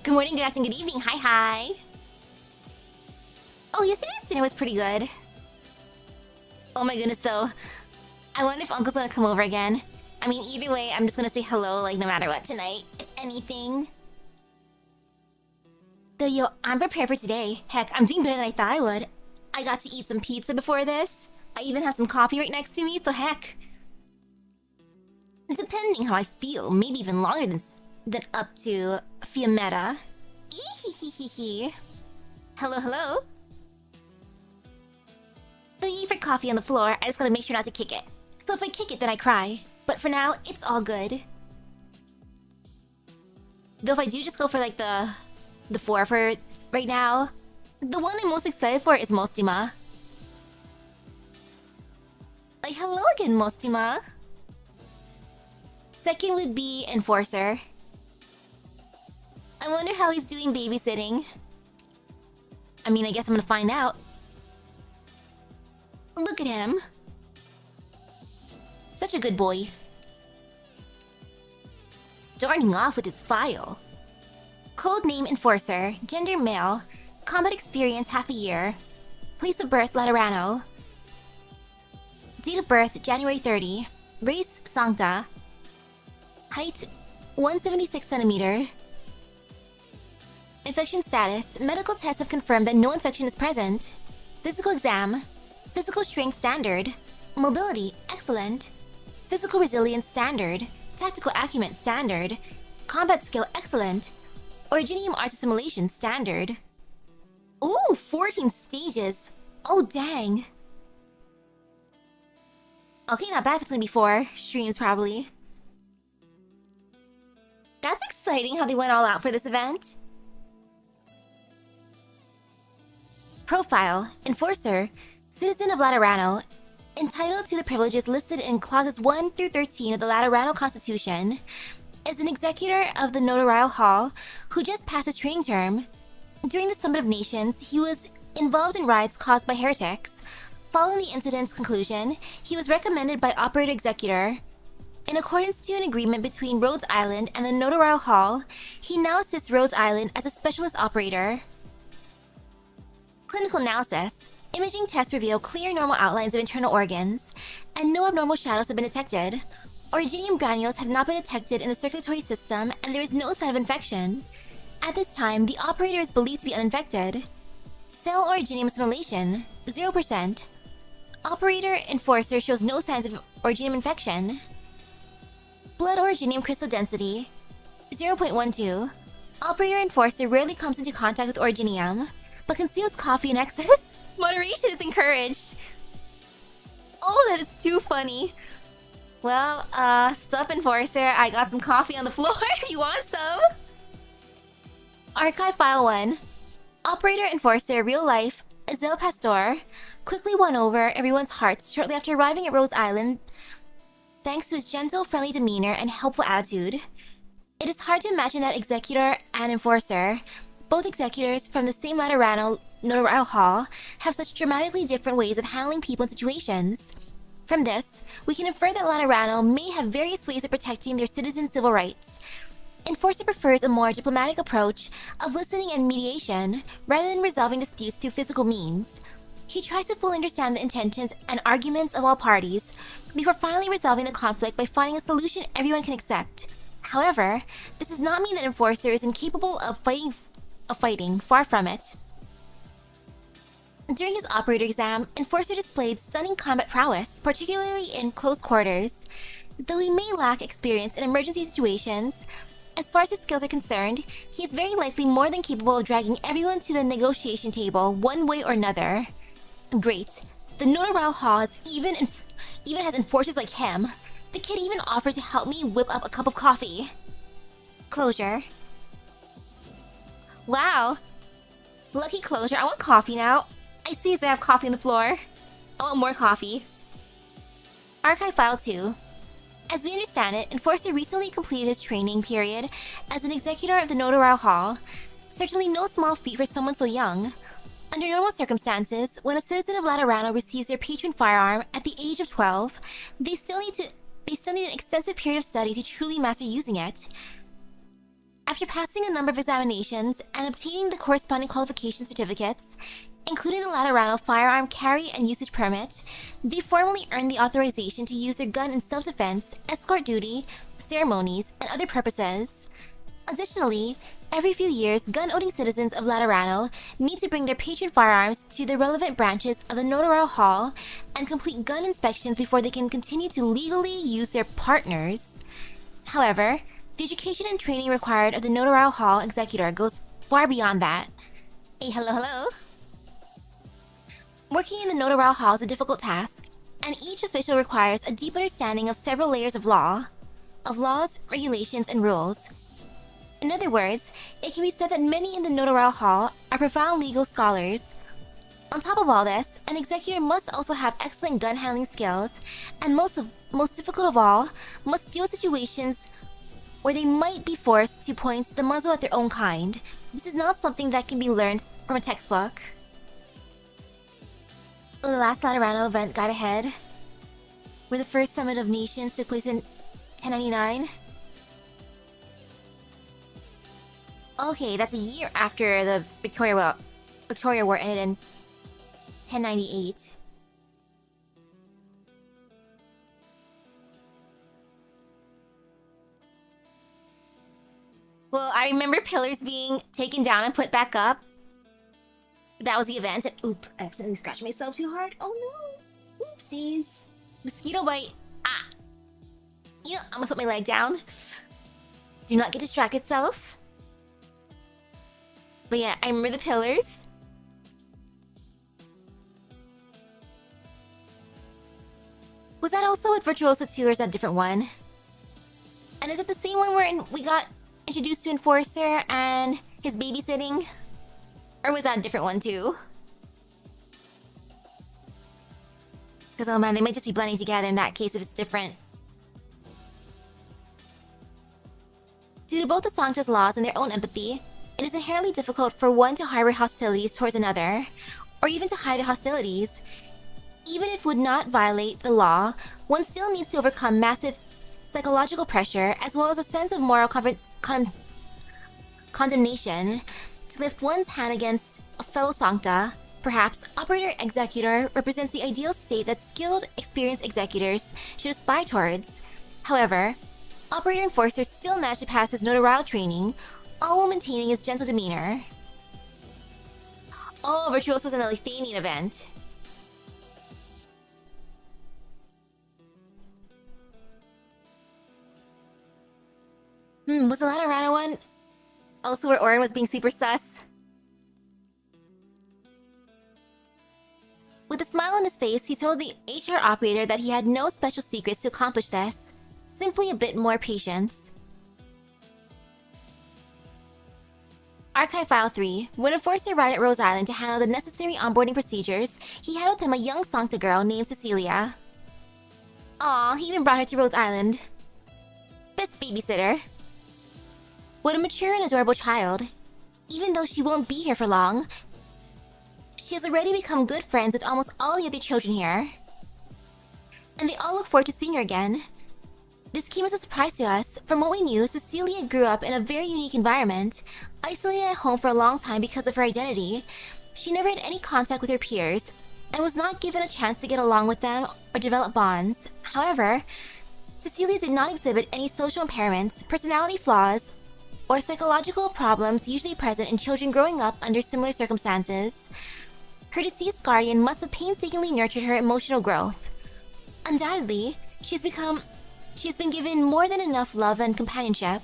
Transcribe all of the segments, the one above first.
Good morning, good afternoon, good evening. Hi. Oh, yesterday's dinner was pretty good. Oh my goodness, though. I wonder if Uncle's gonna come over again. I mean, either way, I'm just gonna say hello, like, no matter what tonight. If anything. Though, yo, I'm prepared for today. Heck, I'm doing better than I thought I would. I got to eat some pizza before this. I even have some coffee right next to me, so heck. Depending how I feel, maybe even longer than up to Fiammetta. Ehehehe. Hello? Though you eat for coffee on the floor, I just gotta make sure not to kick it. So if I kick it, then I cry. But for now, it's all good. Though if I do just go for like the 4 for right now, the one I'm most excited for is Mostima. Like, hello again, Mostima. Second would be Enforcer. I wonder how he's doing babysitting. I mean, I guess I'm gonna find out. Look at him. Such a good boy. Starting off with his file. Codename Enforcer, gender male, combat experience half a year, place of birth Laterano, date of birth January 30, race Sancta, height 176 centimeter, infection status, medical tests have confirmed that no infection is present, physical exam, physical strength standard, mobility excellent, physical resilience standard, tactical acumen standard, combat skill excellent, Originium art assimilation standard. Ooh, 14 stages. Oh, dang. Okay, not bad between before. Streams, probably. That's exciting how they went all out for this event. Profile. Enforcer. Citizen of Laterano. Entitled to the privileges listed in clauses 1 through 13 of the Laterano Constitution. Is an executor of the Notarial Hall who just passed his training term. During the Summit of Nations, he was involved in riots caused by heretics. Following the incident's conclusion, he was recommended by Operator Executor. In accordance to an agreement between Rhodes Island and the Notarial Hall, he now assists Rhodes Island as a specialist operator. Clinical analysis. Imaging tests reveal clear normal outlines of internal organs, and no abnormal shadows have been detected. Originium granules have not been detected in the circulatory system, and there is no sign of infection. At this time, the operator is believed to be uninfected. Cell originium assimilation, 0%. Operator Enforcer shows no signs of originium infection. Blood originium crystal density, 0.12. Operator Enforcer rarely comes into contact with originium, but consumes coffee in excess. Moderation is encouraged. Oh, that is too funny. Well, sup, Enforcer, I got some coffee on the floor if you want some. Archive File 1. Operator Enforcer, real life, Azel Pastor, quickly won over everyone's hearts shortly after arriving at Rhodes Island, thanks to his gentle, friendly demeanor and helpful attitude. It is hard to imagine that Executor and Enforcer, both executors from the same Laterano Notarial Hall, have such dramatically different ways of handling people and situations. From this, we can infer that Laterano may have various ways of protecting their citizens' civil rights. Enforcer prefers a more diplomatic approach of listening and mediation, rather than resolving disputes through physical means. He tries to fully understand the intentions and arguments of all parties, before finally resolving the conflict by finding a solution everyone can accept. However, this does not mean that Enforcer is incapable of fighting, far from it. During his operator exam, Enforcer displayed stunning combat prowess, particularly in close quarters. Though he may lack experience in emergency situations, as far as his skills are concerned, he is very likely more than capable of dragging everyone to the negotiation table one way or another. Great. The Notarial Hall even has enforcers like him. The kid even offered to help me whip up a cup of coffee. Closure. Wow. Lucky Closure, I want coffee now. I see as I have coffee on the floor. I want more coffee. Archive File 2. As we understand it, Enforcer recently completed his training period as an executor of the Notarial Hall. Certainly no small feat for someone so young. Under normal circumstances, when a citizen of Laterano receives their patron firearm at the age of 12, they still need an extensive period of study to truly master using it. After passing a number of examinations and obtaining the corresponding qualification certificates, including the Laterano firearm carry and usage permit, they formally earned the authorization to use their gun in self-defense, escort duty, ceremonies, and other purposes. Additionally, every few years, gun-owning citizens of Laterano need to bring their patron firearms to the relevant branches of the Notaro Hall and complete gun inspections before they can continue to legally use their partners. However, the education and training required of the Notaro Hall executor goes far beyond that. Hey, hello. Working in the Notaro Hall is a difficult task, and each official requires a deep understanding of several layers of laws, regulations, and rules. In other words, it can be said that many in the Notaro Hall are profound legal scholars. On top of all this, an executor must also have excellent gun handling skills, and most difficult of all, must deal with situations where they might be forced to point the muzzle at their own kind. This is not something that can be learned from a textbook. The last Laterano event got ahead, where the first Summit of Nations took place in 1099. Okay, that's a year after the Victoria War ended in 1098. Well, I remember pillars being taken down and put back up. That was the event, and oop, I accidentally scratched myself too hard. Oh no! Oopsies. Mosquito bite. Ah! You know, I'm gonna put my leg down. Do not get distracted, self. But yeah, I remember the pillars. Was that also with Virtuoso 2 or is that a different one? And is it the same one where we got introduced to Enforcer and his babysitting? Or was that a different one too? Because oh man, they might just be blending together in that case if it's different. Due to both the Sancta's laws and their own empathy, it is inherently difficult for one to harbor hostilities towards another, or even to hide their hostilities. Even if would not violate the law, one still needs to overcome massive psychological pressure as well as a sense of moral condemnation to lift one's hand against a fellow Sancta. Perhaps Operator Executor represents the ideal state that skilled, experienced executors should aspire towards. However, Operator Enforcer still managed to pass his Notaro training, all while maintaining his gentle demeanor. Oh, Virtuoso was in the Lithanian event. Was the Laterano one also where Orin was being super sus? With a smile on his face, he told the HR operator that he had no special secrets to accomplish this. Simply a bit more patience. Archive File 3. When Enforcer arrived at Rose Island to handle the necessary onboarding procedures, he had with him a young Sancta girl named Cecilia. Aw, he even brought her to Rose Island. Best babysitter. What a mature and adorable child. Even though she won't be here for long, she has already become good friends with almost all the other children here. And they all look forward to seeing her again. This came as a surprise to us. From what we knew, Cecilia grew up in a very unique environment, isolated at home for a long time because of her identity. She never had any contact with her peers, and was not given a chance to get along with them or develop bonds. However, Cecilia did not exhibit any social impairments, personality flaws, or psychological problems usually present in children growing up under similar circumstances. Her deceased guardian must have painstakingly nurtured her emotional growth. Undoubtedly, she has been given more than enough love and companionship.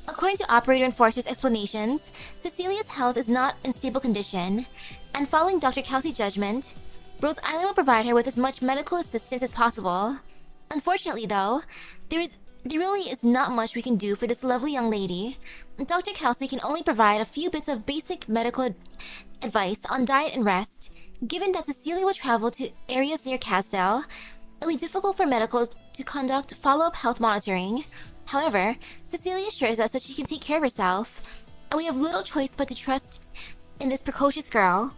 According to Operator Enforcer's explanations, Cecilia's health is not in stable condition, and following Dr. Kelsey's judgment, Rose Island will provide her with as much medical assistance as possible. Unfortunately though, there really is not much we can do for this lovely young lady. Dr. Kelsey can only provide a few bits of basic medical advice on diet and rest. Given that Cecilia will travel to areas near Casdell, it'll be difficult for medical to conduct follow-up health monitoring. However, Cecilia assures us that she can take care of herself, and we have little choice but to trust in this precocious girl.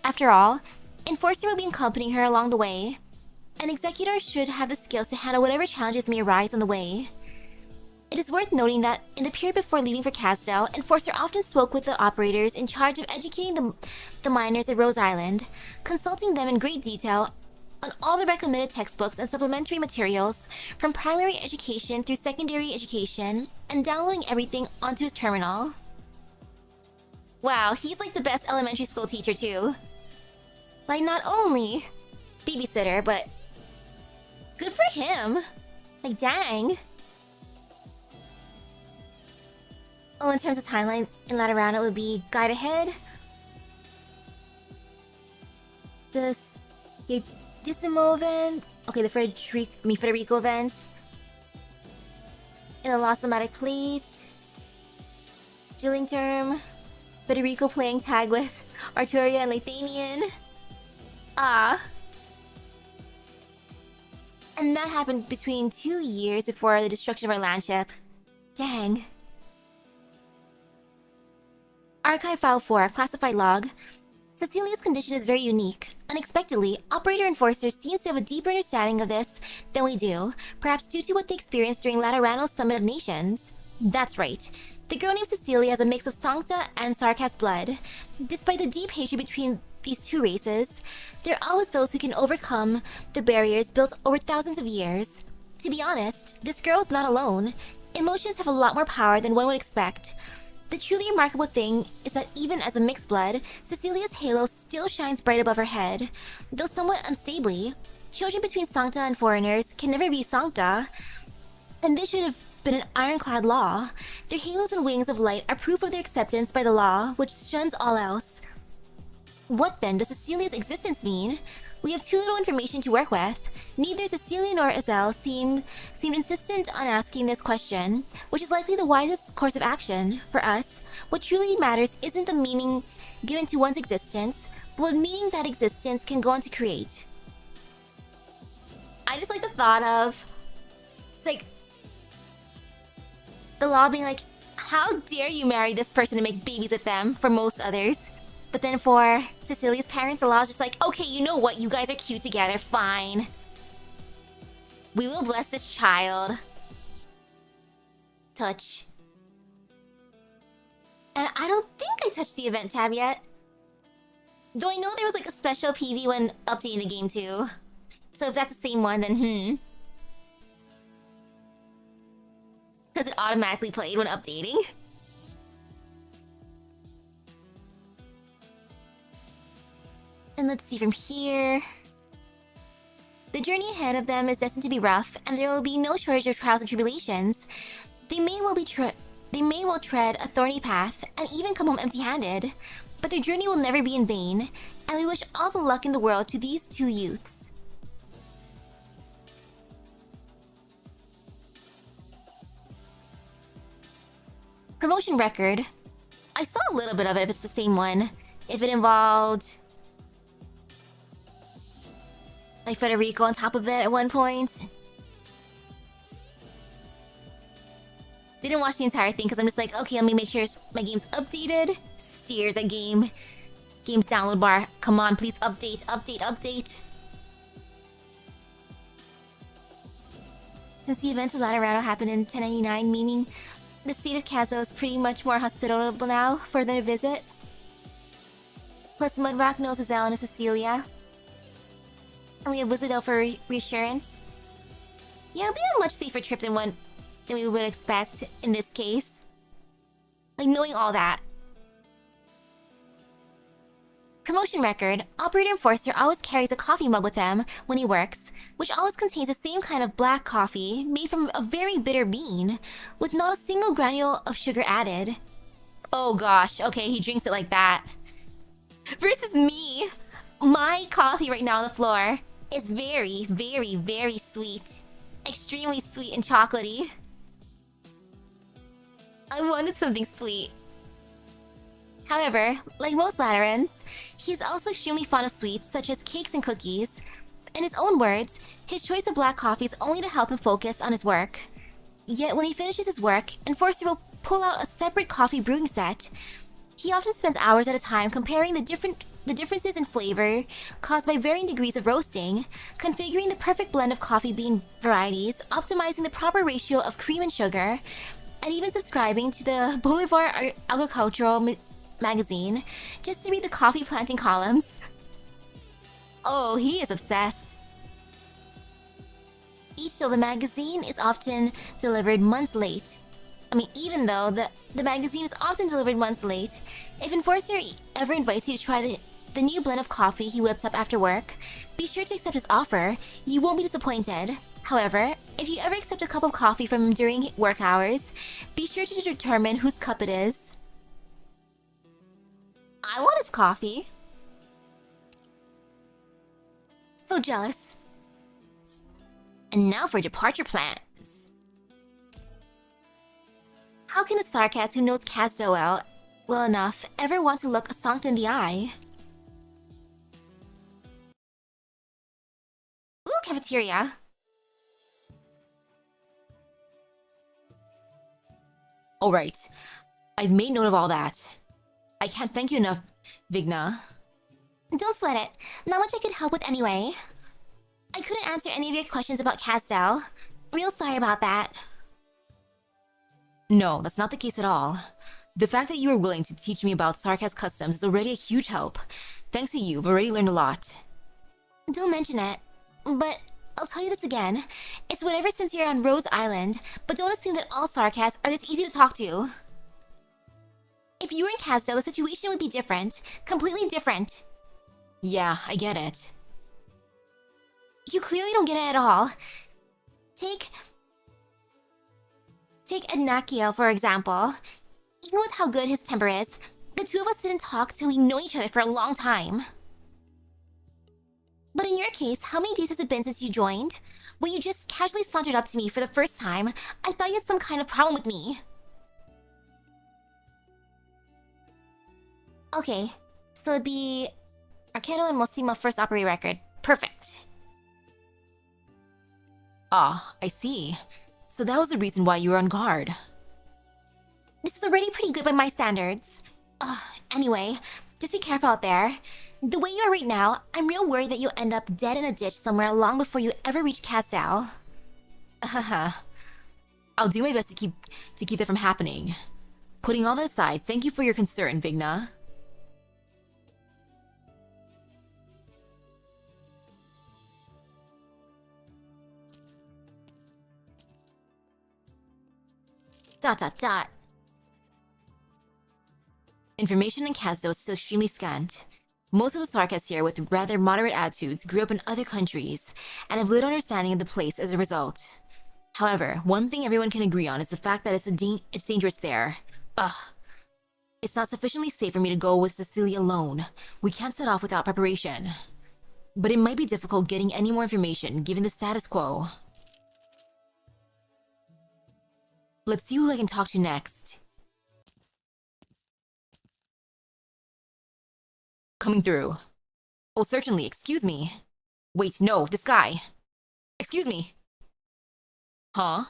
After all, Enforcer will be accompanying her along the way. An executor should have the skills to handle whatever challenges may arise on the way. It is worth noting that in the period before leaving for Casdell, Enforcer often spoke with the operators in charge of educating the miners at Rose Island, consulting them in great detail on all the recommended textbooks and supplementary materials from primary education through secondary education, and downloading everything onto his terminal. Wow, he's like the best elementary school teacher too. Like, not only babysitter, but good for him. Like, dang. Oh, in terms of timeline, in Laterana it would be Guide Ahead, this Dissimo event, okay, the Federico event, in the Lost Somatic Plate, Dueling Term, Federico playing tag with Arturia and Lathanian. And that happened between 2 years before the destruction of our landship. Dang. Archive File 4, Classified Log. Cecilia's condition is very unique. Unexpectedly, Operator Enforcer seems to have a deeper understanding of this than we do, perhaps due to what they experienced during Laterano's Summit of Nations. That's right. The girl named Cecilia has a mix of Sancta and Sarkas blood. Despite the deep hatred between these two races, there are always those who can overcome the barriers built over thousands of years. To be honest, this girl is not alone. Emotions have a lot more power than one would expect. The truly remarkable thing is that even as a mixed blood, Cecilia's halo still shines bright above her head, though somewhat unstably. Children between Sancta and foreigners can never be Sancta, and this should have been an ironclad law. Their halos and wings of light are proof of their acceptance by the law, which shuns all else. What then does Cecilia's existence mean? We have too little information to work with. Neither Cecilia nor Azel seemed insistent on asking this question, which is likely the wisest course of action. For us, what truly matters isn't the meaning given to one's existence, but what meaning that existence can go on to create. I just like the thought of... It's like... the law being like, how dare you marry this person and make babies with them, for most others. But then for Cecilia's parents, the law is just like, okay, you know what, you guys are cute together, fine. We will bless this child. Touch. And I don't think I touched the event tab yet. Though I know there was like a special PV when updating the game too. So if that's the same one, then because it automatically played when updating. And let's see from here. The journey ahead of them is destined to be rough, and there will be no shortage of trials and tribulations. They may well tread a thorny path and even come home empty-handed, but their journey will never be in vain, and we wish all the luck in the world to these two youths. Promotion record. I saw a little bit of it if it's the same one. If it involved... like Federico on top of it at one point. Didn't watch the entire thing because I'm just like, okay, let me make sure my game's updated. Steers at game's download bar. Come on, please update, update, update. Since the events of Laterano happened in 1099, meaning the state of Kazo is pretty much more hospitable now for them to visit. Plus Mudrock knows Azel and Cecilia. And we have Wizardel for reassurance. Yeah, it'll be a much safer trip than we would expect in this case. Like, knowing all that. Promotion record. Operator Enforcer always carries a coffee mug with him when he works, which always contains the same kind of black coffee made from a very bitter bean, with not a single granule of sugar added. Oh gosh, okay, he drinks it like that. Versus me. My coffee right now on the floor is very, very, very sweet. Extremely sweet and chocolatey. I wanted something sweet. However, like most Laterans, he is also extremely fond of sweets such as cakes and cookies. In his own words, his choice of black coffee is only to help him focus on his work. Yet when he finishes his work, Enforcer will pull out a separate coffee brewing set. He often spends hours at a time comparing the different the differences in flavor caused by varying degrees of roasting, configuring the perfect blend of coffee bean varieties, optimizing the proper ratio of cream and sugar, and even subscribing to the Boulevard Agricultural magazine just to read the coffee planting columns. Oh, he is obsessed. Each though the magazine is often delivered months late. Even though the magazine is often delivered months late, if Enforcer ever invites you to try the new blend of coffee he whips up after work, be sure to accept his offer. You won't be disappointed. However, if you ever accept a cup of coffee from him during work hours, be sure to determine whose cup it is. I want his coffee. So jealous. And now for departure plans. How can a sarcast who knows Casdo well enough ever want to look a Sanct in the eye? Ooh, cafeteria. Alright, I've made note of all that. I can't thank you enough, Vigna. Don't sweat it. Not much I could help with anyway. I couldn't answer any of your questions about Casdo. Real sorry about that. No, that's not the case at all. The fact that you are willing to teach me about Sarkaz customs is already a huge help. Thanks to you, I've already learned a lot. Don't mention it. But I'll tell you this again. It's whatever since you're on Rhodes Island, but don't assume that all Sarkaz are this easy to talk to. If you were in Casdo, the situation would be different. Completely different. Yeah, I get it. You clearly don't get it at all. Take Ednakiel, for example. Even with how good his temper is, the two of us didn't talk till we'd known each other for a long time. But in your case, how many days has it been since you joined? When you just casually sauntered up to me for the first time, I thought you had some kind of problem with me. Okay, so it'd be Archetto and Mostima first operating record. Perfect. Ah, I see. So that was the reason why you were on guard. This is already pretty good by my standards. Anyway, just be careful out there. The way you are right now, I'm real worried that you'll end up dead in a ditch somewhere long before you ever reach Casdow. Haha. I'll do my best to keep that from happening. Putting all that aside, thank you for your concern, Vigna. ... Information in Casdo is still extremely scant. Most of the Sarkas here with rather moderate attitudes grew up in other countries and have little understanding of the place as a result. However, one thing everyone can agree on is the fact that it's dangerous there. It's not sufficiently safe for me to go with Cecilia alone. We can't set off without preparation. But it might be difficult getting any more information given the status quo. Let's see who I can talk to next. Coming through. Oh, certainly, excuse me. Wait, no, this guy. Excuse me. Huh?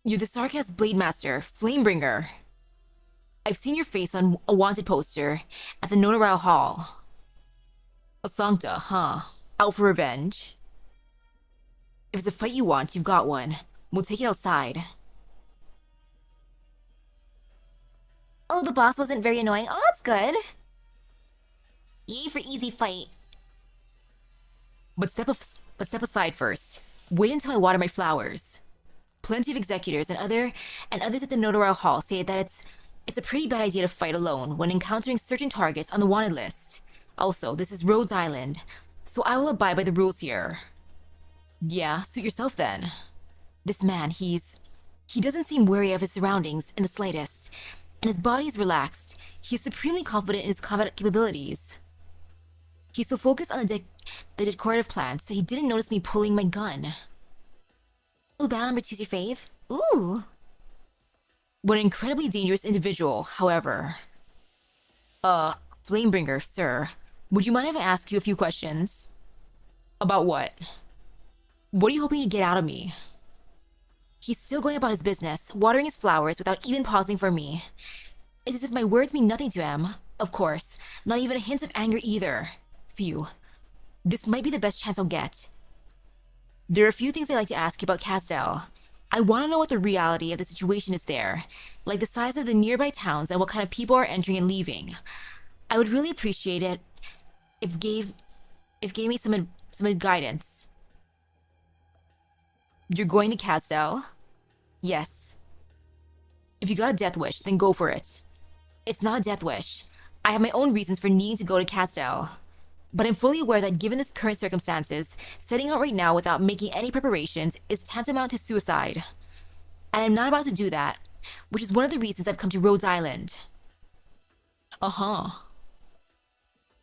You're the Sarkaz Blade Master, Flamebringer. I've seen your face on a wanted poster at the Nonorao Hall. A Sancta, huh? Out for revenge. If it's a fight you want, you've got one. We'll take it outside. Oh, the boss wasn't very annoying. Oh, that's good. Yay for easy fight. But step aside first. Wait until I water my flowers. Plenty of executors and others at the Nonorao Hall say that it's a pretty bad idea to fight alone when encountering certain targets on the wanted list. Also, this is Rhodes Island, so I will abide by the rules here. Yeah, suit yourself then. This man, he doesn't seem wary of his surroundings in the slightest, and his body is relaxed. He is supremely confident in his combat capabilities. He's so focused on the decorative plants that he didn't notice me pulling my gun. Ooh, battle number 2's your fave? Ooh. What an incredibly dangerous individual, however. Flamebringer, sir. Would you mind if I ask you a few questions? About what? What are you hoping to get out of me? He's still going about his business, watering his flowers without even pausing for me. It's as if my words mean nothing to him. Of course, not even a hint of anger either. Phew. This might be the best chance I'll get. There are a few things I'd like to ask you about Casdell. I want to know what the reality of the situation is there, like the size of the nearby towns and what kind of people are entering and leaving. I would really appreciate it if gave me some guidance. You're going to Casdell? Yes. If you got a death wish, then go for it. It's not a death wish. I have my own reasons for needing to go to Casdell. But I'm fully aware that given this current circumstances, setting out right now without making any preparations is tantamount to suicide. And I'm not about to do that, which is one of the reasons I've come to Rhodes Island. Uh-huh.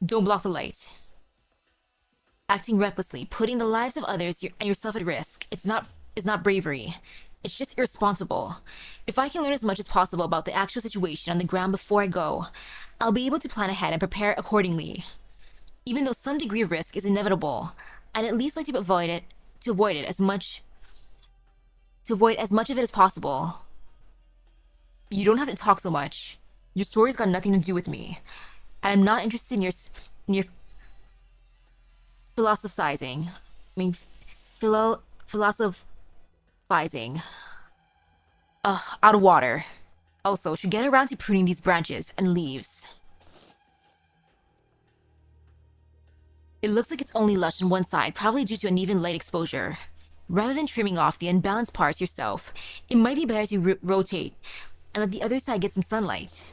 Don't block the light. Acting recklessly, putting the lives of others and yourself at risk, it's not bravery. It's just irresponsible. If I can learn as much as possible about the actual situation on the ground before I go, I'll be able to plan ahead and prepare accordingly. Even though some degree of risk is inevitable, I'd at least like to avoid as much of it as possible. You don't have to talk so much. Your story's got nothing to do with me, and I'm not interested in your philosophizing. Philosophizing. Out of water. Also, should get around to pruning these branches and leaves. It looks like it's only lush on one side, probably due to uneven light exposure. Rather than trimming off the unbalanced parts yourself, it might be better to rotate and let the other side get some sunlight.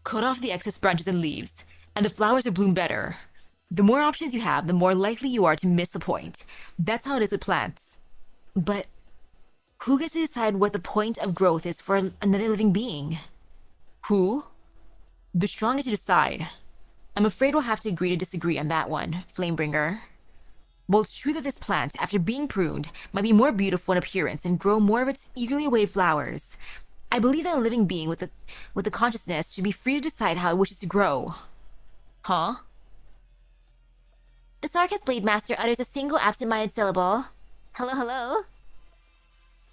Cut off the excess branches and leaves, and the flowers will bloom better. The more options you have, the more likely you are to miss the point. That's how it is with plants. But who gets to decide what the point of growth is for another living being? Who? The strong get to decide. I'm afraid we'll have to agree to disagree on that one, Flamebringer. While it's true that this plant, after being pruned, might be more beautiful in appearance and grow more of its eagerly awaited flowers, I believe that a living being with a consciousness should be free to decide how it wishes to grow. Huh? The Sarkis Blade Master utters a single absent-minded syllable. Hello, hello?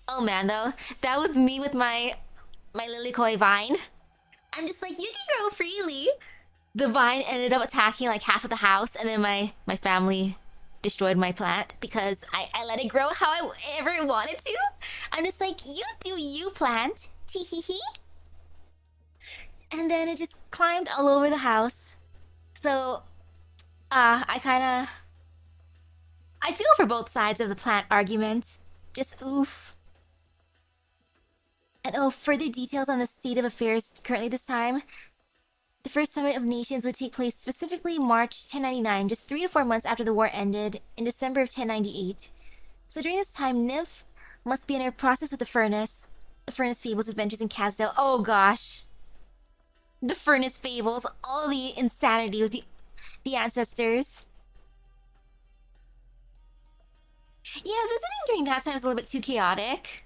Oh man, though, that was me with my Lilikoi vine. I'm just like, you can grow freely. The vine ended up attacking like half of the house, and then my family destroyed my plant because I let it grow how I ever wanted to. I'm just like, you do you, plant. Tee-hee-hee. And then it just climbed all over the house. So, I feel for both sides of the plant argument. Just oof. And further details on the state of affairs currently this time. The first Summit of Nations would take place specifically March 1099, just 3 to 4 months after the war ended in December of 1098. So during this time, Nymph must be in her process with the Furnace Fables adventures in Casdell. Oh gosh. The Furnace Fables, all the insanity with the ancestors. Yeah, visiting during that time is a little bit too chaotic.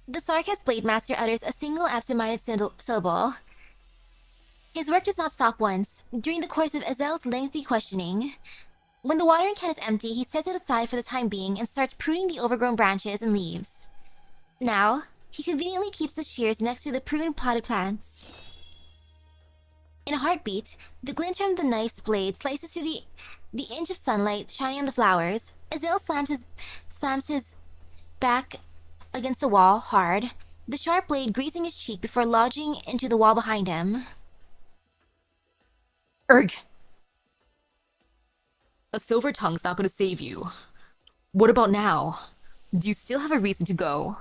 The Sarkis Blade Master utters a single absent-minded syllable. His work does not stop once. During the course of Azel's lengthy questioning, when the watering can is empty, he sets it aside for the time being and starts pruning the overgrown branches and leaves. Now, he conveniently keeps the shears next to the pruned potted plants. In a heartbeat, the glint from the knife's blade slices through the inch of sunlight shining on the flowers. Azel slams his back against the wall, hard, the sharp blade grazing his cheek before lodging into the wall behind him. Erg! A silver tongue's not gonna save you. What about now? Do you still have a reason to go?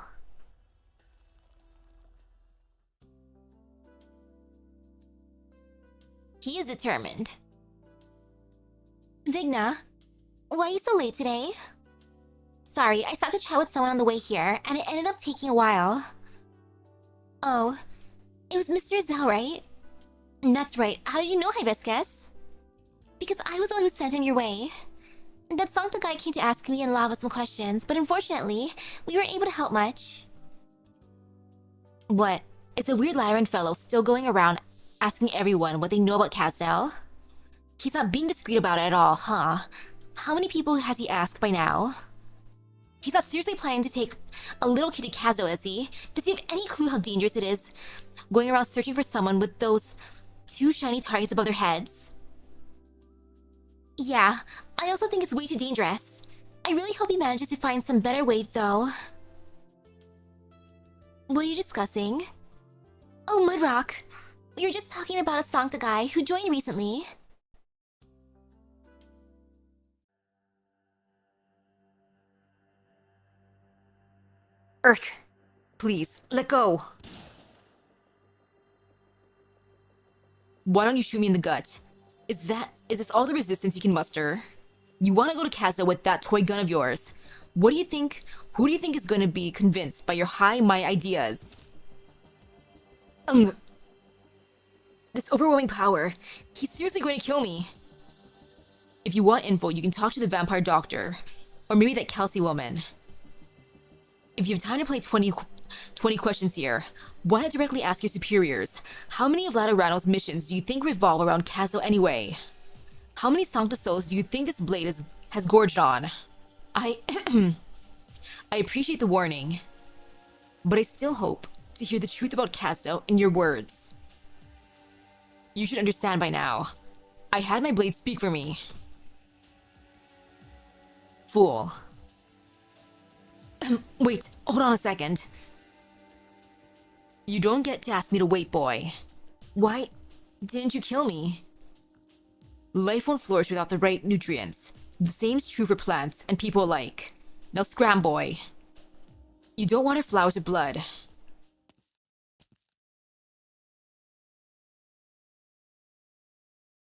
He is determined. Vigna, why are you so late today? Sorry, I stopped to chat with someone on the way here, and it ended up taking a while. Oh, it was Mr. Zell, right? That's right. How did you know, Hibiscus? Because I was the one who sent him your way. That Sancta guy came to ask me and Lava some questions, but unfortunately, we weren't able to help much. What? Is the weird Lateran fellow still going around asking everyone what they know about Casdell? He's not being discreet about it at all, huh? How many people has he asked by now? He's not seriously planning to take a little kid to Kazo, is he? Does he have any clue how dangerous it is going around searching for someone with those two shiny targets above their heads? Yeah, I also think it's way too dangerous. I really hope he manages to find some better way, though. What are you discussing? Oh, Mudrock. We were just talking about a Sancta guy who joined recently. Please, let go. Why don't you shoot me in the gut? Is this all the resistance you can muster? You want to go to Kazo with that toy gun of yours. Who do you think is going to be convinced by your high-minded ideas? This overwhelming power. He's seriously going to kill me. If you want info, you can talk to the vampire doctor. Or maybe that Kelsey woman. If you have time to play 20 questions here, why not directly ask your superiors? How many of Laterano's missions do you think revolve around Kazo anyway? How many Sancta Souls do you think this blade has gorged on? I appreciate the warning, but I still hope to hear the truth about Kazo in your words. You should understand by now. I had my blade speak for me. Fool. Wait, hold on a second. You don't get to ask me to wait, boy. Why didn't you kill me? Life won't flourish without the right nutrients. The same's true for plants and people alike. Now scram, boy. You don't want her flowers of blood.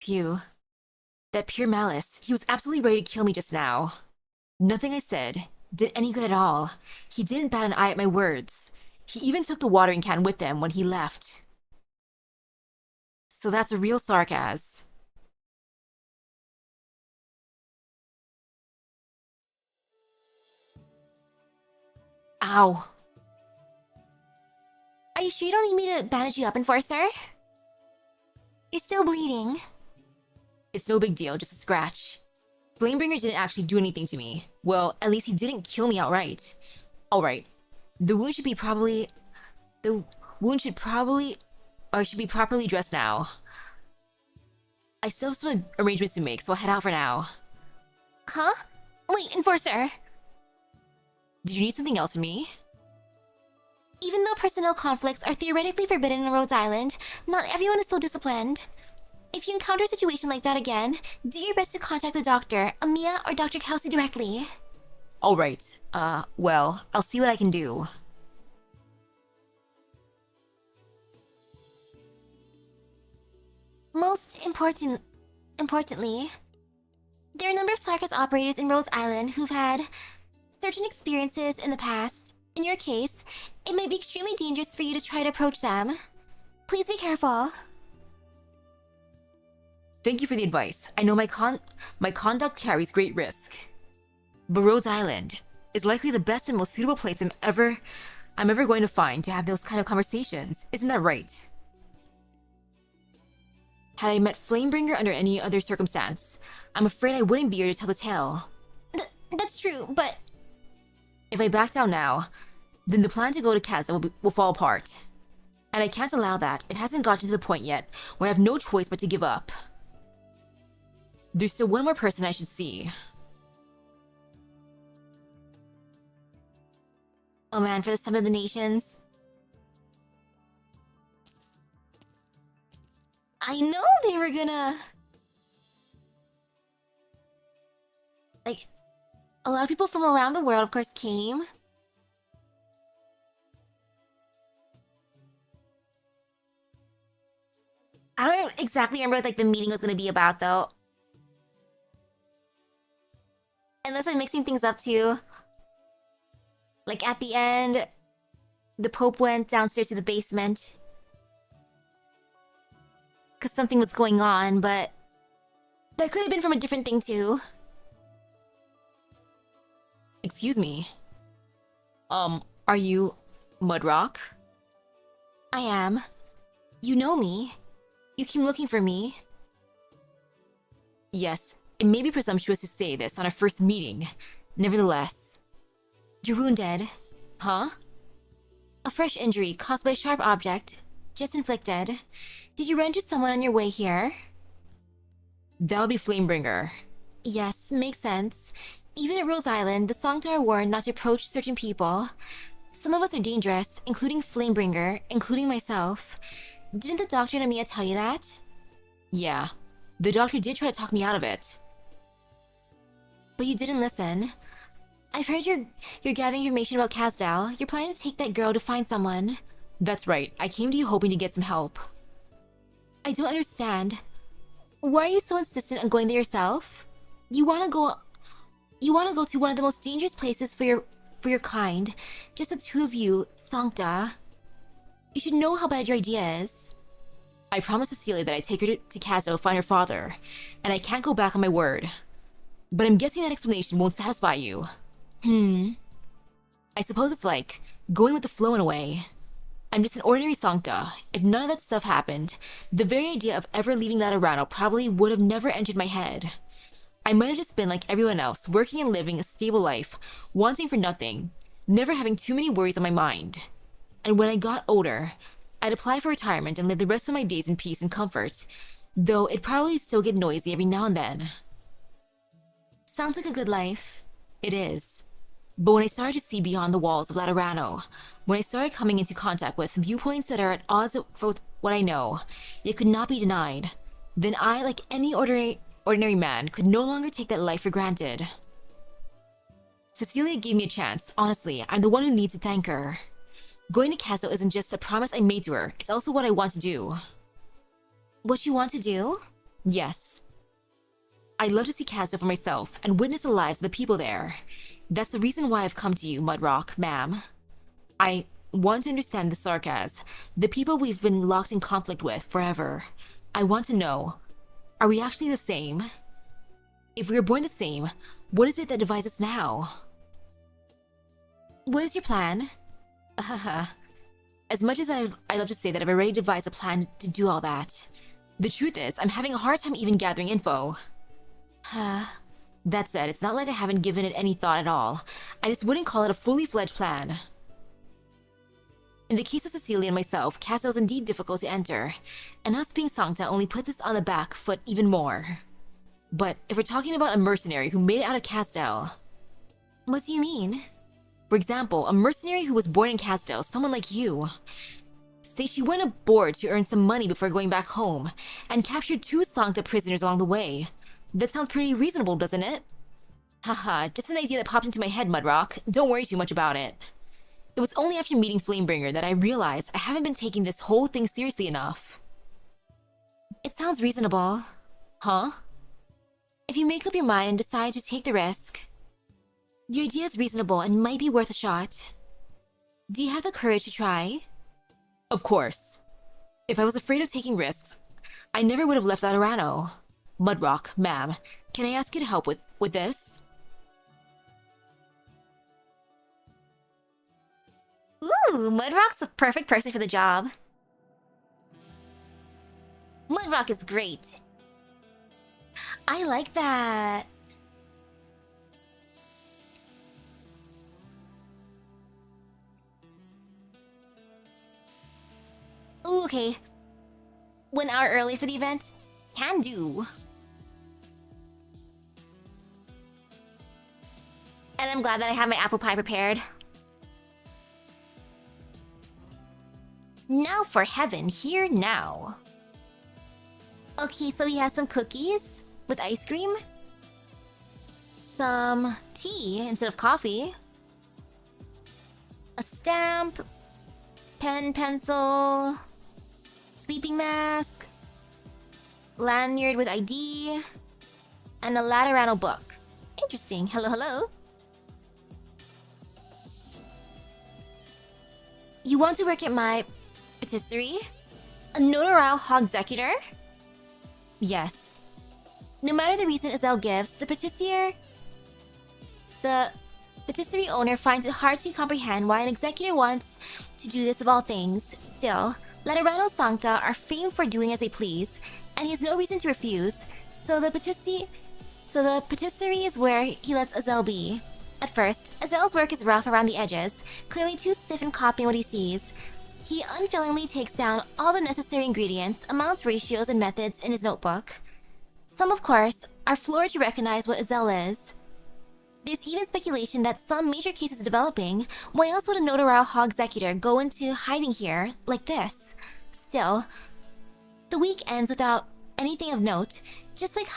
Phew. That pure malice. He was absolutely ready to kill me just now. Nothing I said did any good at all. He didn't bat an eye at my words. He even took the watering can with him when he left. So that's a real sarcasm. Ow. Are you sure you don't need me to bandage you up, Enforcer? You're still bleeding. It's no big deal, just a scratch. Flamebringer didn't actually do anything to me. Well, at least he didn't kill me outright. Alright. The wound should be properly dressed now. I still have some arrangements to make, so I'll head out for now. Huh? Wait, Enforcer. Did you need something else from me? Even though personnel conflicts are theoretically forbidden in Rhodes Island, not everyone is so disciplined. If you encounter a situation like that again, do your best to contact the doctor, Amiya or Dr. Kelsey directly. Alright, well, I'll see what I can do. Most importantly, there are a number of circus operators in Rhodes Island who've had certain experiences in the past. In your case, it might be extremely dangerous for you to try to approach them. Please be careful. Thank you for the advice. I know my conduct carries great risk. But Rhodes Island is likely the best and most suitable place I'm ever going to find to have those kind of conversations. Isn't that right? Had I met Flamebringer under any other circumstance, I'm afraid I wouldn't be here to tell the tale. That's true, but... If I back down now, then the plan to go to Kazo will fall apart. And I can't allow that. It hasn't gotten to the point yet where I have no choice but to give up. There's still one more person I should see. Oh man, for the Summit of the Nations. I know they were gonna... Like, a lot of people from around the world, of course, came. I don't exactly remember what, like, the meeting was gonna be about, though. Unless I'm mixing things up, too. Like, at the end, the Pope went downstairs to the basement. Because something was going on, but... that could have been from a different thing, too. Excuse me. Are you Mudrock? I am. You know me. You came looking for me. Yes, it may be presumptuous to say this on our first meeting. Nevertheless, You're wounded. Huh? A fresh injury caused by a sharp object, just inflicted. Did you run into someone on your way here? That would be Flamebringer. Yes, makes sense. Even at Rose Island, the Sancta are warned not to approach certain people. Some of us are dangerous, including Flamebringer, including myself. Didn't the doctor Namiya tell you that? Yeah. The doctor did try to talk me out of it. But you didn't listen. I've heard you're gathering information about Casdell. You're planning to take that girl to find someone. That's right. I came to you hoping to get some help. I don't understand. Why are you so insistent on going there yourself? You wanna go to one of the most dangerous places for your kind. Just the two of you, Sancta. You should know how bad your idea is. I promised Cecilia that I'd take her to Casdell to find her father, and I can't go back on my word. But I'm guessing that explanation won't satisfy you. I suppose it's like going with the flow in a way. I'm just an ordinary Sancta. If none of that stuff happened, the very idea of ever leaving Laterano probably would have never entered my head. I might have just been like everyone else, working and living a stable life, wanting for nothing, never having too many worries on my mind. And when I got older, I'd apply for retirement and live the rest of my days in peace and comfort, though it'd probably still get noisy every now and then. Sounds like a good life. It is. But when I started to see beyond the walls of Laterano, when I started coming into contact with viewpoints that are at odds with what I know, yet could not be denied, then I, like any ordinary man, could no longer take that life for granted. Cecilia gave me a chance. Honestly, I'm the one who needs to thank her. Going to Castle isn't just a promise I made to her, it's also what I want to do. What you want to do? Yes. I'd love to see Castle for myself and witness the lives of the people there. That's the reason why I've come to you, Mudrock, ma'am. I want to understand the Sarkaz, the people we've been locked in conflict with forever. I want to know, are we actually the same? If we were born the same, what is it that divides us now? What is your plan? As much as I love to say that I've already devised a plan to do all that, the truth is, I'm having a hard time even gathering info. That said, it's not like I haven't given it any thought at all. I just wouldn't call it a fully fledged plan. In the case of Cecilia and myself, Castle is indeed difficult to enter, and us being Sancta only puts us on the back foot even more. But if we're talking about a mercenary who made it out of Castel... What do you mean? For example, a mercenary who was born in Castel, someone like you. Say she went aboard to earn some money before going back home, and captured 2 Sancta prisoners along the way. That sounds pretty reasonable, doesn't it? Haha, just an idea that popped into my head, Mudrock. Don't worry too much about it. It was only after meeting Flamebringer that I realized I haven't been taking this whole thing seriously enough. It sounds reasonable. Huh? If you make up your mind and decide to take the risk, your idea is reasonable and might be worth a shot. Do you have the courage to try? Of course. If I was afraid of taking risks, I never would have left Laterano. Mudrock, ma'am, can I ask you to help with this? Ooh, Mudrock's the perfect person for the job. Mudrock is great. I like that. Ooh, okay. 1 hour early for the event? Can do. And I'm glad that I have my apple pie prepared. Now for heaven, here now. Okay, so we have some cookies with ice cream. Some tea instead of coffee. A stamp. Pen, pencil. Sleeping mask. Lanyard with ID. And a Laterano book. Interesting. Hello, hello. You want to work at my patisserie? A notarial hog executor? Yes. No matter the reason Azelle gives, the patisserie owner finds it hard to comprehend why an executor wants to do this of all things. Still, Laterano Sancta are famed for doing as they please, and he has no reason to refuse, so the patisserie is where he lets Azelle be. At first, Azel's work is rough around the edges, clearly too stiff in copying what he sees. He unfailingly takes down all the necessary ingredients, amounts, ratios, and methods in his notebook. Some, of course, are floored to recognize what Azel is. There's even speculation that some major case is developing. Why else would a Nodoral Hall executor go into hiding here like this? Still, the week ends without anything of note, just like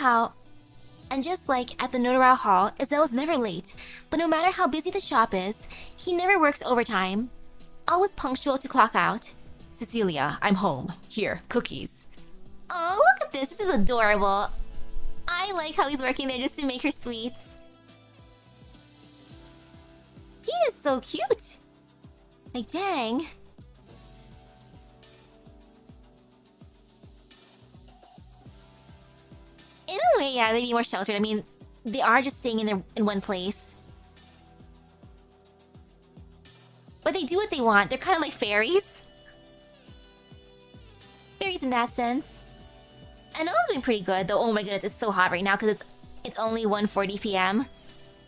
at the Nodoral Hall, Azel is never late, but no matter how busy the shop is, he never works overtime. Always punctual to clock out. Cecilia, I'm home. Here, cookies. Oh, look at this. This is adorable. I like how he's working there just to make her sweets. He is so cute. Like, dang. In a way, yeah, they'd be more sheltered. I mean, they are just staying in one place. But they do what they want. They're kind of like fairies. Fairies in that sense. I know I'm doing pretty good, though. Oh my goodness, it's so hot right now because it's only 1:40 p.m.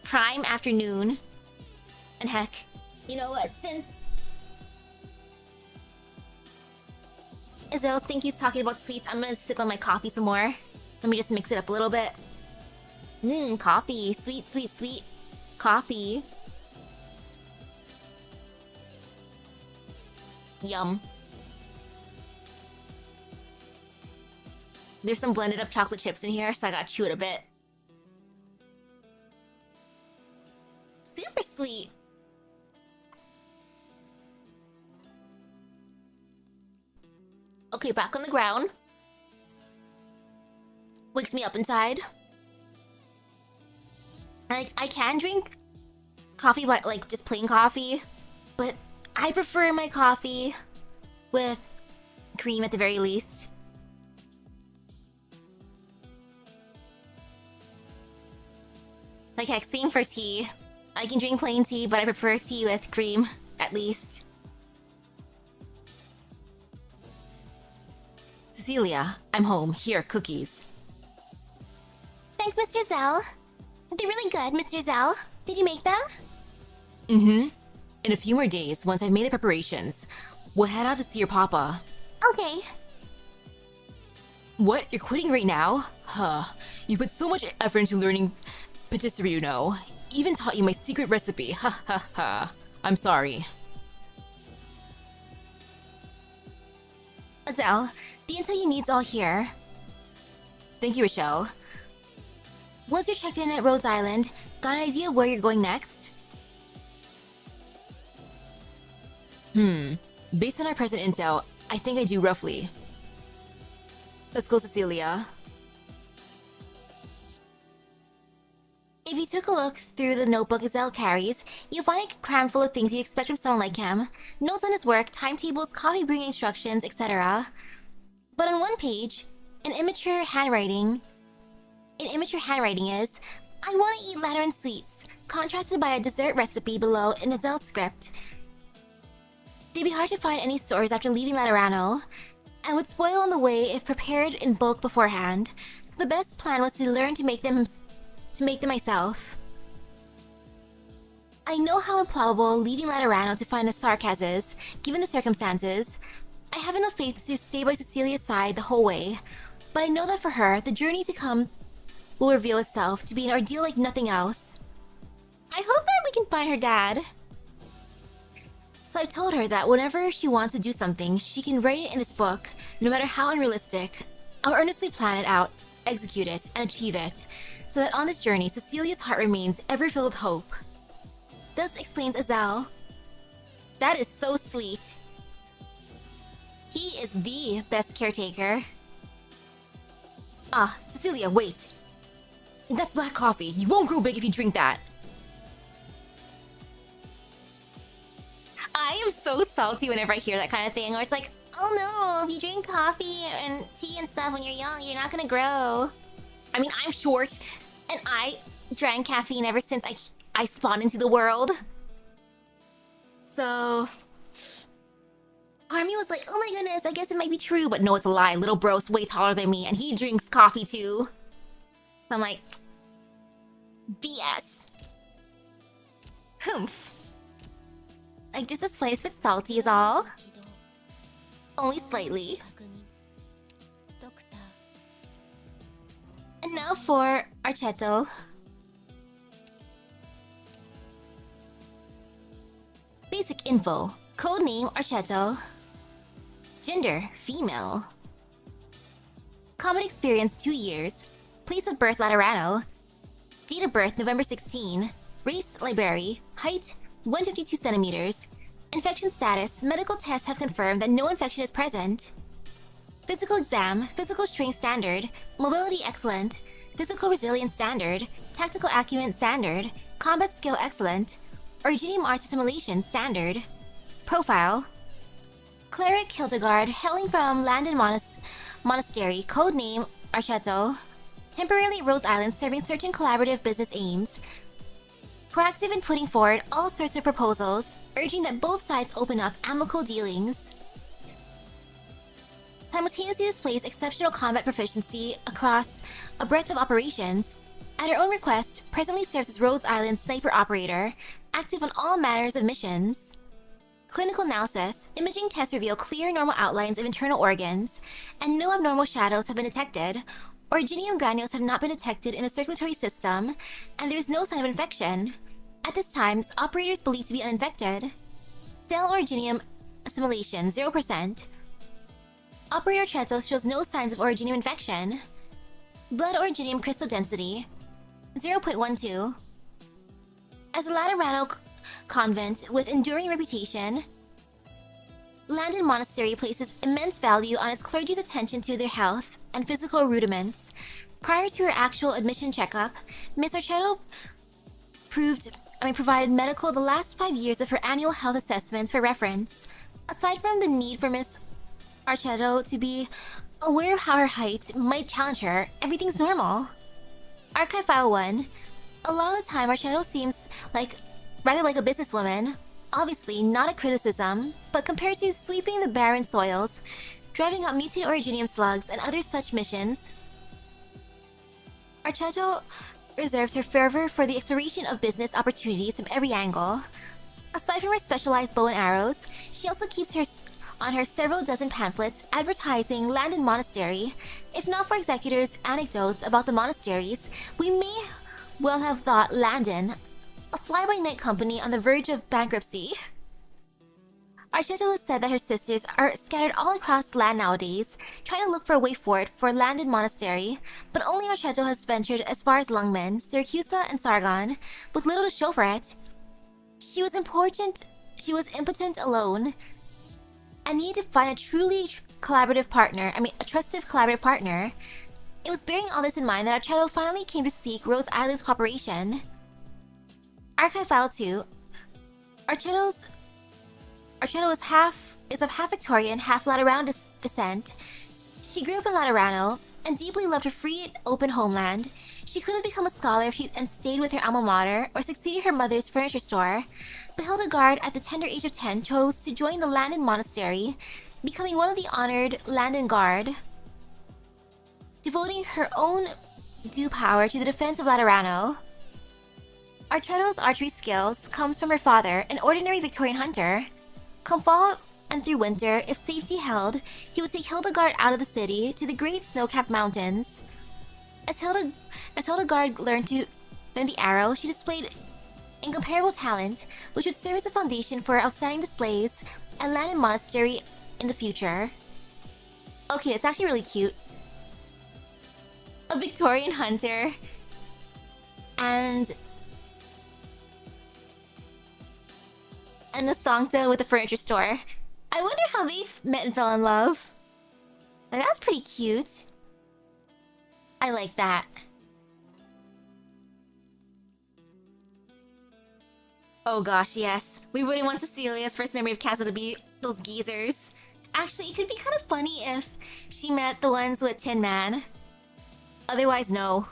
Prime afternoon. And heck, you know what? Since Azel's thinks he's talking about sweets, I'm gonna sip on my coffee some more. Let me just mix it up a little bit. Coffee. Sweet, sweet, sweet coffee. Yum. There's some blended up chocolate chips in here, so I gotta chew it a bit. Super sweet. Okay, back on the ground. Wakes me up inside. I can drink coffee, but like just plain coffee. But I prefer my coffee with cream at the very least. Like heck, same for tea. I can drink plain tea, but I prefer tea with cream, at least. Cecilia, I'm home. Here, cookies. Thanks, Mr. Zell. They're really good, Mr. Zell. Did you make them? Mm-hmm. In a few more days, once I've made the preparations, we'll head out to see your papa. Okay. What? You're quitting right now? Huh. You put so much effort into learning patisserie, you know. Even taught you my secret recipe. Ha ha ha. I'm sorry. Azel, the intel you need's all here. Thank you, Rochelle. Once you're checked in at Rhodes Island, got an idea of where you're going next? Based on our present intel, I think I do roughly. Let's go, Cecilia. If you took a look through the notebook Azel carries, you'll find it crammed full of things you'd expect from someone like him. Notes on his work, timetables, coffee brewing instructions, etc. But on one page, in immature handwriting is, I want to eat Lateran sweets, contrasted by a dessert recipe below in Azel's script. They'd be hard to find any stores after leaving Laterano, and would spoil on the way if prepared in bulk beforehand, so the best plan was to learn to make them myself. I know how improbable leaving Laterano to find the Sarkaz is, given the circumstances. I have enough faith to stay by Cecilia's side the whole way, but I know that for her, the journey to come will reveal itself to be an ordeal like nothing else. I hope that we can find her dad. So I told her that whenever she wants to do something, she can write it in this book, no matter how unrealistic. I'll earnestly plan it out, execute it, and achieve it, so that on this journey, Cecilia's heart remains ever filled with hope. Thus explains Azel. That is so sweet. He is the best caretaker. Ah, Cecilia, wait. That's black coffee. You won't grow big if you drink that. I am so salty whenever I hear that kind of thing, where it's like, oh no, if you drink coffee and tea and stuff when you're young, you're not gonna grow. I mean, I'm short, and I drank caffeine ever since I spawned into the world. So Army was like, oh my goodness, I guess it might be true, but no, it's a lie. Little bro's way taller than me, and he drinks coffee too. So I'm like, BS. Humph. Like just the slightest bit salty is all. Only slightly. And now for Archetto. Basic info. Codename Archetto. Gender, female. Common experience, 2 years. Place of birth, Laterano. Date of birth, November 16. Race, Liberi. Height, 152 centimeters. Infection status, medical tests have confirmed that no infection is present. Physical exam, physical strength standard. Mobility excellent. Physical resilience standard. Tactical acumen standard. Combat skill excellent. Originium arts assimilation standard. Profile. Cleric Hildegard, hailing from Landon Monastery, codename Archetto. Temporarily at Rose Island, serving certain collaborative business aims. Proactive in putting forward all sorts of proposals, urging that both sides open up amicable dealings. Simultaneously displays exceptional combat proficiency across a breadth of operations. At her own request, presently serves as Rhodes Island sniper operator, active on all manners of missions. Clinical analysis, imaging tests reveal clear normal outlines of internal organs, and no abnormal shadows have been detected. Originium granules have not been detected in the circulatory system, and there is no sign of infection. At this time, the operator is believed to be uninfected. Cell originium assimilation, 0%. Operator Archetto shows no signs of originium infection. Blood originium crystal density, 0.12. As a Laterano convent with enduring reputation, Landon Monastery places immense value on its clergy's attention to their health and physical rudiments. Prior to her actual admission checkup, Miss Archetto provided medical the last 5 years of her annual health assessments for reference. Aside from the need for Miss Archetto to be aware of how her height might challenge her, everything's normal. Archive File 1. A lot of the time, Archetto seems rather like a businesswoman. Obviously, not a criticism, but compared to sweeping the barren soils, driving out mutated originium slugs, and other such missions, Archetto reserves her fervor for the exploration of business opportunities from every angle. Aside from her specialized bow and arrows, she also keeps on her several dozen pamphlets advertising Landon Monastery. If not for executors' anecdotes about the monasteries, we may well have thought Landon a fly-by-night company on the verge of bankruptcy. Archetto has said that her sisters are scattered all across land nowadays, trying to look for a way forward for Landon Monastery, but only Archetto has ventured as far as Lungmen, Syracusa, and Sargon, with little to show for it. She was impotent alone, and needed to find a truly collaborative partner, a trusted collaborative partner. It was bearing all this in mind that Archetto finally came to seek Rhodes Island's cooperation. Archive File 2. Archetto is of half Victorian, half Laterano descent. She grew up in Laterano and deeply loved her free and open homeland. She could have become a scholar and stayed with her alma mater, or succeeded her mother's furniture store. But Hildegard, at the tender age of 10, chose to join the Landon Monastery, becoming one of the honored Landon Guard, devoting her own due power to the defense of Laterano. Archetto's archery skills comes from her father, an ordinary Victorian hunter. Come fall and through winter, if safety held, he would take Hildegard out of the city to the great snow-capped mountains. As Hildegard learned the arrow, she displayed incomparable talent, which would serve as a foundation for outstanding displays at Landon Monastery in the future. Okay, it's actually really cute. A Victorian hunter and a Sancta with a furniture store. I wonder how they met and fell in love. That's pretty cute. I like that. Oh gosh, yes. We wouldn't want Cecilia's first memory of Castle to be those geezers. Actually, it could be kind of funny if she met the ones with Tin Man. Otherwise, no.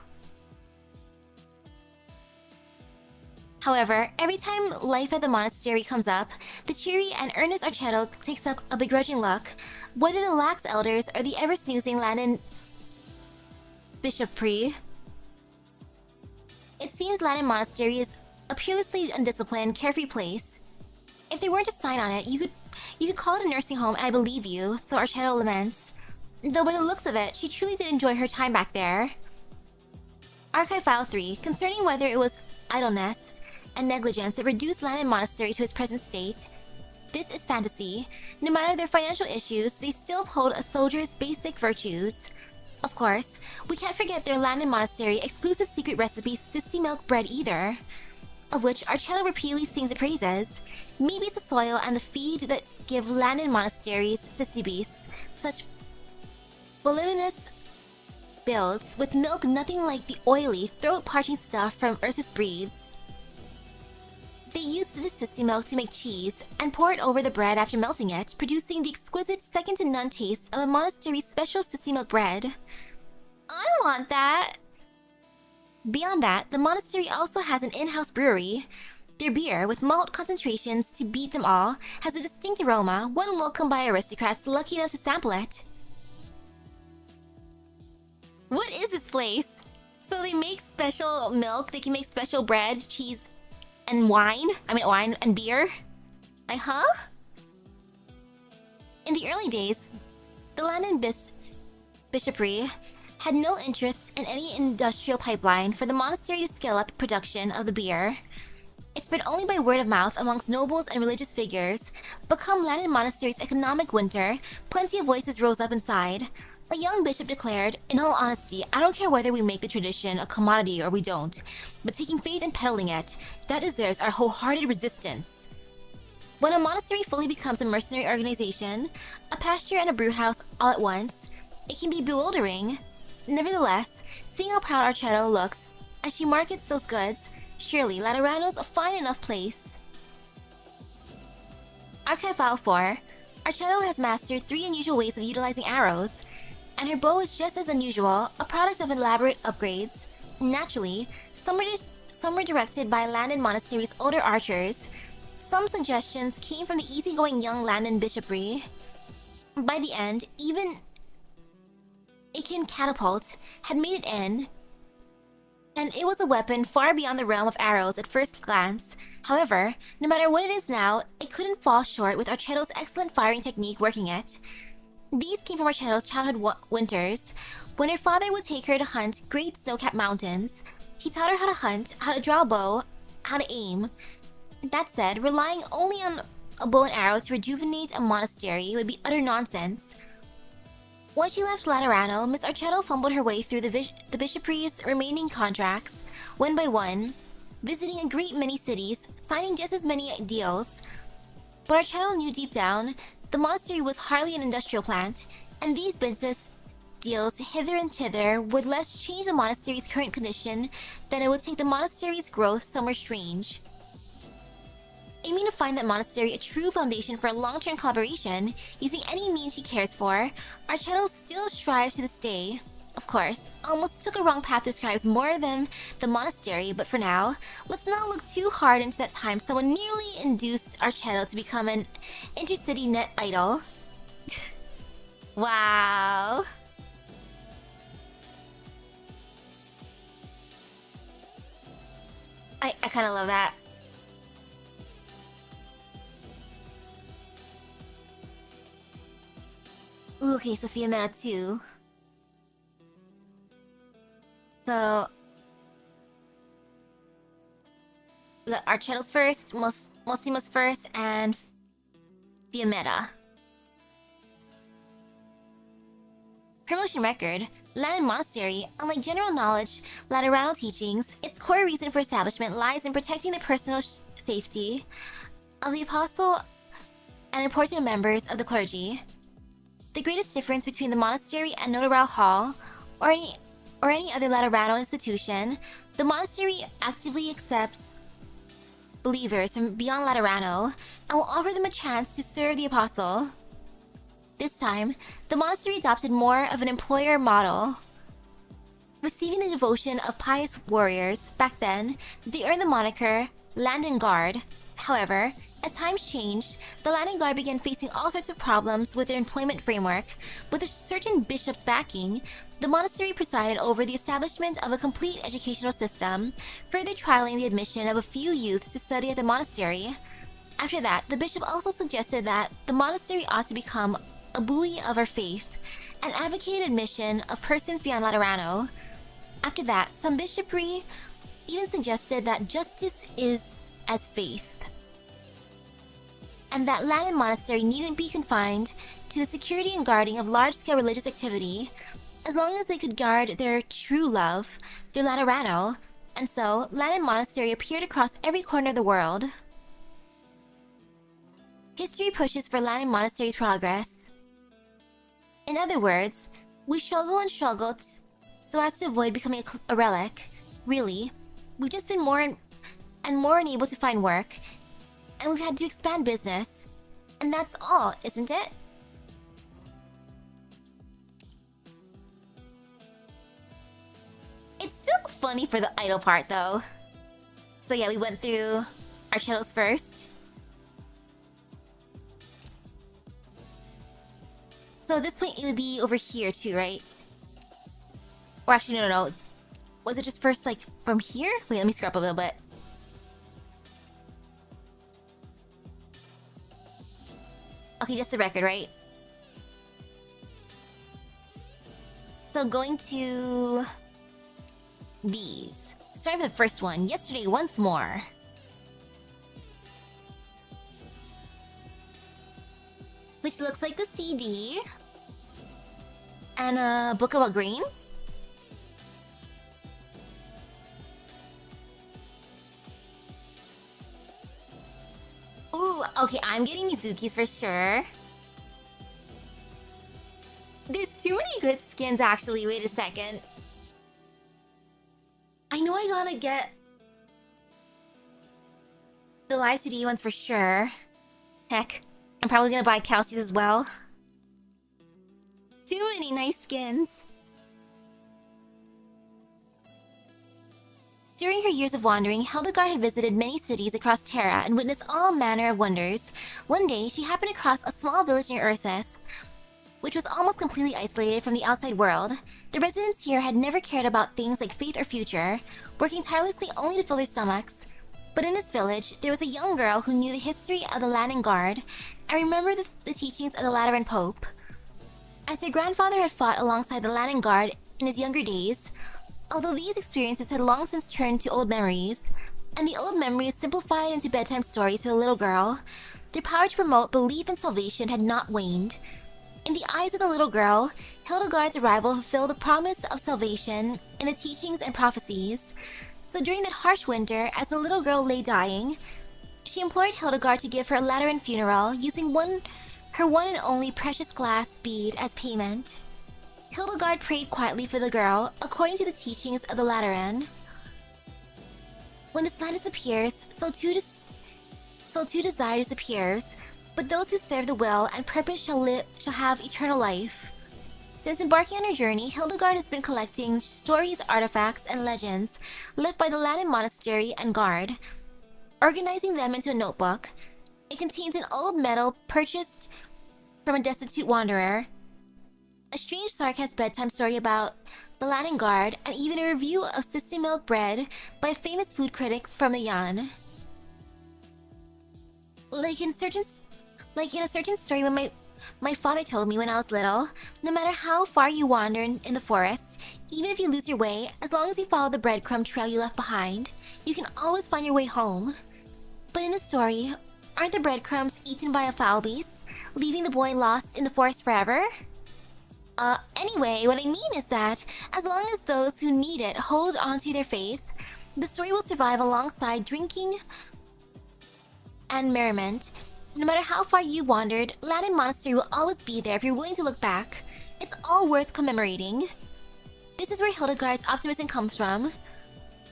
However, every time life at the monastery comes up, the cheery and earnest Archetto takes up a begrudging look, whether the lax elders or the ever-snoozing Landon Bishopry. It seems Landon Monastery is A peerlessly undisciplined, carefree place. If they weren't a sign on it, you could call it a nursing home and I believe you, so Archetto laments. Though by the looks of it, she truly did enjoy her time back there. Archive File 3, concerning whether it was idleness and negligence that reduced Landon Monastery to its present state. This is fantasy. No matter their financial issues, they still uphold a soldier's basic virtues. Of course, we can't forget their Landon Monastery exclusive secret recipe sissy milk bread either, of which Archetto repeatedly sings the praises. Maybe it's the soil and the feed that give Landon Monasteries sissy beasts such voluminous builds, with milk nothing like the oily, throat-parching stuff from Ursus breeds. They use this sissy milk to make cheese, and pour it over the bread after melting it, producing the exquisite second-to-none taste of the monastery's special sissy milk bread. I want that! Beyond that, the monastery also has an in-house brewery. Their beer, with malt concentrations to beat them all, has a distinct aroma, one welcomed by aristocrats lucky enough to sample it. What is this place? So they make special milk, they can make special bread, cheese, and wine? Wine and beer? Huh? In the early days, the Landon Bishopry had no interest in any industrial pipeline for the monastery to scale up production of the beer. It spread only by word of mouth amongst nobles and religious figures. Become Landon Monastery's economic winter, plenty of voices rose up inside. A young bishop declared, "In all honesty, I don't care whether we make the tradition a commodity or we don't, but taking faith and peddling it, that deserves our wholehearted resistance." When a monastery fully becomes a mercenary organization, a pasture and a brewhouse all at once, it can be bewildering. Nevertheless, seeing how proud Archetto looks as she markets those goods, surely Laterano's a fine enough place. Archive File 4. Archetto has mastered 3 unusual ways of utilizing arrows, and her bow is just as unusual, a product of elaborate upgrades. Naturally, some were directed by Landon Monastery's older archers. Some suggestions came from the easygoing young Landon Bishopry. By the end, even Ikin Catapult had made it in, and it was a weapon far beyond the realm of arrows at first glance. However, no matter what it is now, it couldn't fall short with Archetto's excellent firing technique working it. These came from Archetto's childhood winters, when her father would take her to hunt great snow-capped mountains. He taught her how to hunt, how to draw a bow, how to aim. That said, relying only on a bow and arrow to rejuvenate a monastery would be utter nonsense. Once she left Laterano, Miss Archetto fumbled her way through the bishopry's remaining contracts, one by one, visiting a great many cities, signing just as many deals. But Archetto knew deep down, the monastery was hardly an industrial plant, and these business deals hither and thither would less change the monastery's current condition than it would take the monastery's growth somewhere strange. Aiming to find that monastery a true foundation for a long-term collaboration, using any means she cares for, Archetto still strives to this day. Of course, almost took a wrong path describes more than the monastery, but for now, let's not look too hard into that time someone nearly induced Archetto to become an intercity net idol. Wow. I kind of love that. Ooh, okay, so Fiammetta too. So we got Archetto's first, Mostima's first, and Fiammetta. Promotion record. Landon Monastery, unlike general knowledge, Laterano teachings, its core reason for establishment lies in protecting the personal safety of the apostle and important members of the clergy. The greatest difference between the monastery and Nobunaga Hall, or any other Laterano institution, the monastery actively accepts believers from beyond Laterano and will offer them a chance to serve the apostle. This time, the monastery adopted more of an employer model. Receiving the devotion of pious warriors, back then, they earned the moniker Landon Guard. However, as times changed, the Latin Guard began facing all sorts of problems with their employment framework. With a certain bishop's backing, the monastery presided over the establishment of a complete educational system, further trialing the admission of a few youths to study at the monastery. After that, the bishop also suggested that the monastery ought to become a buoy of our faith, and advocated admission of persons beyond Laterano. After that, some bishopry even suggested that justice is as faith, and that Latin monastery needn't be confined to the security and guarding of large-scale religious activity, as long as they could guard their true love, their Laterano, and so Latin monastery appeared across every corner of the world. History pushes for Latin monastery's progress. In other words, we struggle and struggled so as to avoid becoming a relic. Really, we've just been more and more unable to find work, and we've had to expand business. And that's all, isn't it? It's still funny for the idol part, though. So yeah, we went through Archetto's first. So at this point, it would be over here too, right? Or actually, no. Was it just first, like, from here? Wait, let me scrub a little bit. Okay, just the record, right? So going to these. Starting with the first one. Yesterday, once more. Which looks like the CD. And a book about grains. Ooh, okay, I'm getting Mizuki's for sure. There's too many good skins, actually. Wait a second. I know I gotta get the live 2D ones for sure. Heck, I'm probably gonna buy Kelsey's as well. Too many nice skins. During her years of wandering, Hildegard had visited many cities across Terra and witnessed all manner of wonders. One day, she happened across a small village near Ursus, which was almost completely isolated from the outside world. The residents here had never cared about things like faith or future, working tirelessly only to fill their stomachs. But in this village, there was a young girl who knew the history of the Latin Guard and remembered the teachings of the Lateran Pope. As her grandfather had fought alongside the Latin Guard in his younger days, although these experiences had long since turned to old memories, and the old memories simplified into bedtime stories for the little girl, their power to promote belief in salvation had not waned. In the eyes of the little girl, Hildegard's arrival fulfilled the promise of salvation in the teachings and prophecies. So during that harsh winter, as the little girl lay dying, she implored Hildegard to give her a Lateran funeral using her one and only precious glass bead as payment. Hildegard prayed quietly for the girl, according to the teachings of the Lateran. When this land disappears, so too desire disappears, but those who serve the will and purpose shall have eternal life. Since embarking on her journey, Hildegard has been collecting stories, artifacts, and legends left by the Latin monastery and guard, organizing them into a notebook. It contains an old medal purchased from a destitute wanderer, a strange sarcastic bedtime story about the Latin Guard, and even a review of system milk bread by a famous food critic from the Yan. Like in a certain story when my father told me when I was little, no matter how far you wander in the forest, even if you lose your way, as long as you follow the breadcrumb trail you left behind, you can always find your way home. But in the story, aren't the breadcrumbs eaten by a foul beast, leaving the boy lost in the forest forever? Anyway, what I mean is that, as long as those who need it hold onto their faith, the story will survive alongside drinking and merriment. No matter how far you've wandered, Latin Monastery will always be there if you're willing to look back. It's all worth commemorating. This is where Hildegard's optimism comes from.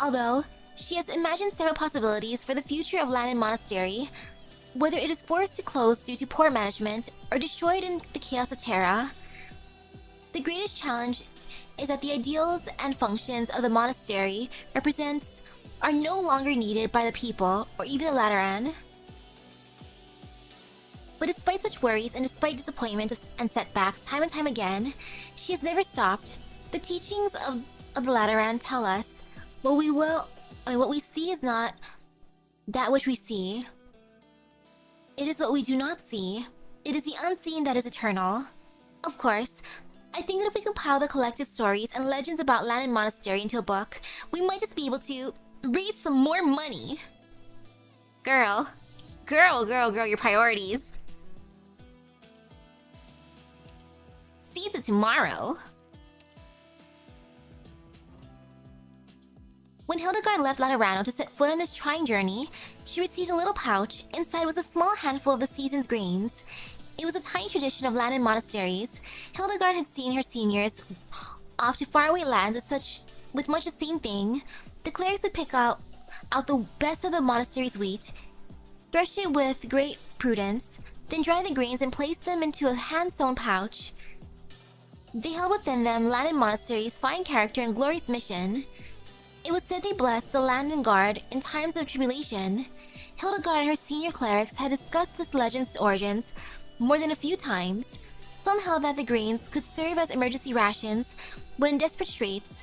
Although, she has imagined several possibilities for the future of Latin Monastery, whether it is forced to close due to poor management or destroyed in the chaos of Terra. The greatest challenge is that the ideals and functions of the monastery are no longer needed by the people or even the Lateran. But despite such worries and despite disappointment and setbacks time and time again, she has never stopped. The teachings of the Lateran tell us what we see is not that which we see. It is what we do not see. It is the unseen that is eternal. Of course, I think that if we compile the collected stories and legends about Land and Monastery into a book, we might just be able to raise some more money. Girl, your priorities. Seeds of tomorrow. When Hildegard left Laterano to set foot on this trying journey, she received a little pouch. Inside was a small handful of the season's grains. It was a tiny tradition of land and monasteries. Hildegard had seen her seniors off to faraway lands with much the same thing. The clerics would pick out the best of the monastery's wheat, thresh it with great prudence, then dry the grains and place them into a hand-sewn pouch. They held within them land and monastery's fine character and glorious mission. It was said they blessed the land and guard in times of tribulation. Hildegard and her senior clerics had discussed this legend's origins more than a few times. Some held that the grains could serve as emergency rations when in desperate straits,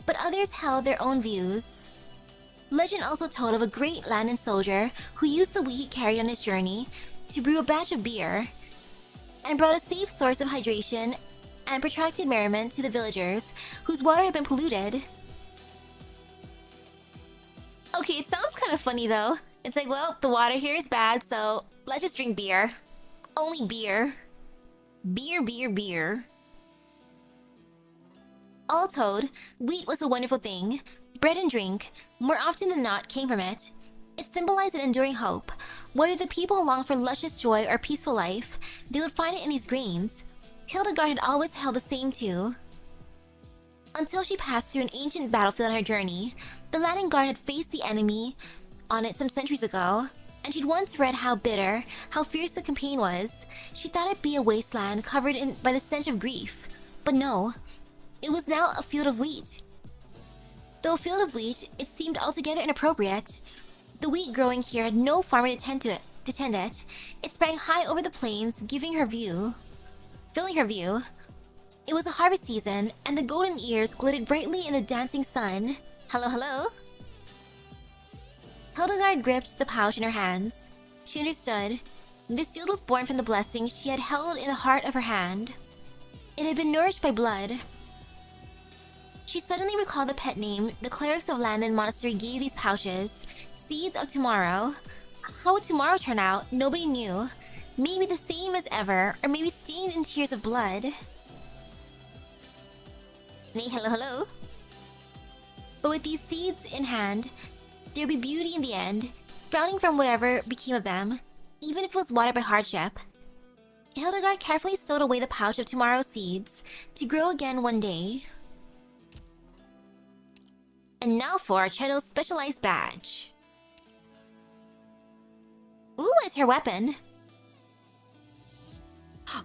but others held their own views. Legend also told of a great Landon soldier who used the wheat he carried on his journey to brew a batch of beer, and brought a safe source of hydration and protracted merriment to the villagers whose water had been polluted. Okay, it sounds kind of funny though. It's like, well, the water here is bad, so let's just drink beer. Only beer. Beer. All told, wheat was a wonderful thing. Bread and drink, more often than not, came from it. It symbolized an enduring hope. Whether the people longed for luscious joy or peaceful life, they would find it in these grains. Hildegard had always held the same too. Until she passed through an ancient battlefield on her journey, the Latin Guard had faced the enemy on it some centuries ago, and she'd once read how bitter, how fierce the campaign was. She thought it'd be a wasteland covered by the stench of grief. But no, it was now a field of wheat. Though a field of wheat, it seemed altogether inappropriate. The wheat growing here had no farmer to tend it. It sprang high over the plains, filling her view. It was a harvest season, and the golden ears glittered brightly in the dancing sun. Hello? Hildegard gripped the pouch in her hands. She understood. This field was born from the blessing she had held in the heart of her hand. It had been nourished by blood. She suddenly recalled the pet name the clerics of Landon Monastery gave these pouches. Seeds of tomorrow. How would tomorrow turn out? Nobody knew. Maybe the same as ever, or maybe stained in tears of blood. Nay, hello. But with these seeds in hand, there would be beauty in the end, sprouting from whatever became of them, even if it was watered by hardship. Hildegard carefully stowed away the pouch of tomorrow's seeds, to grow again one day. And now for Archetto's specialized badge. Ooh, it's her weapon.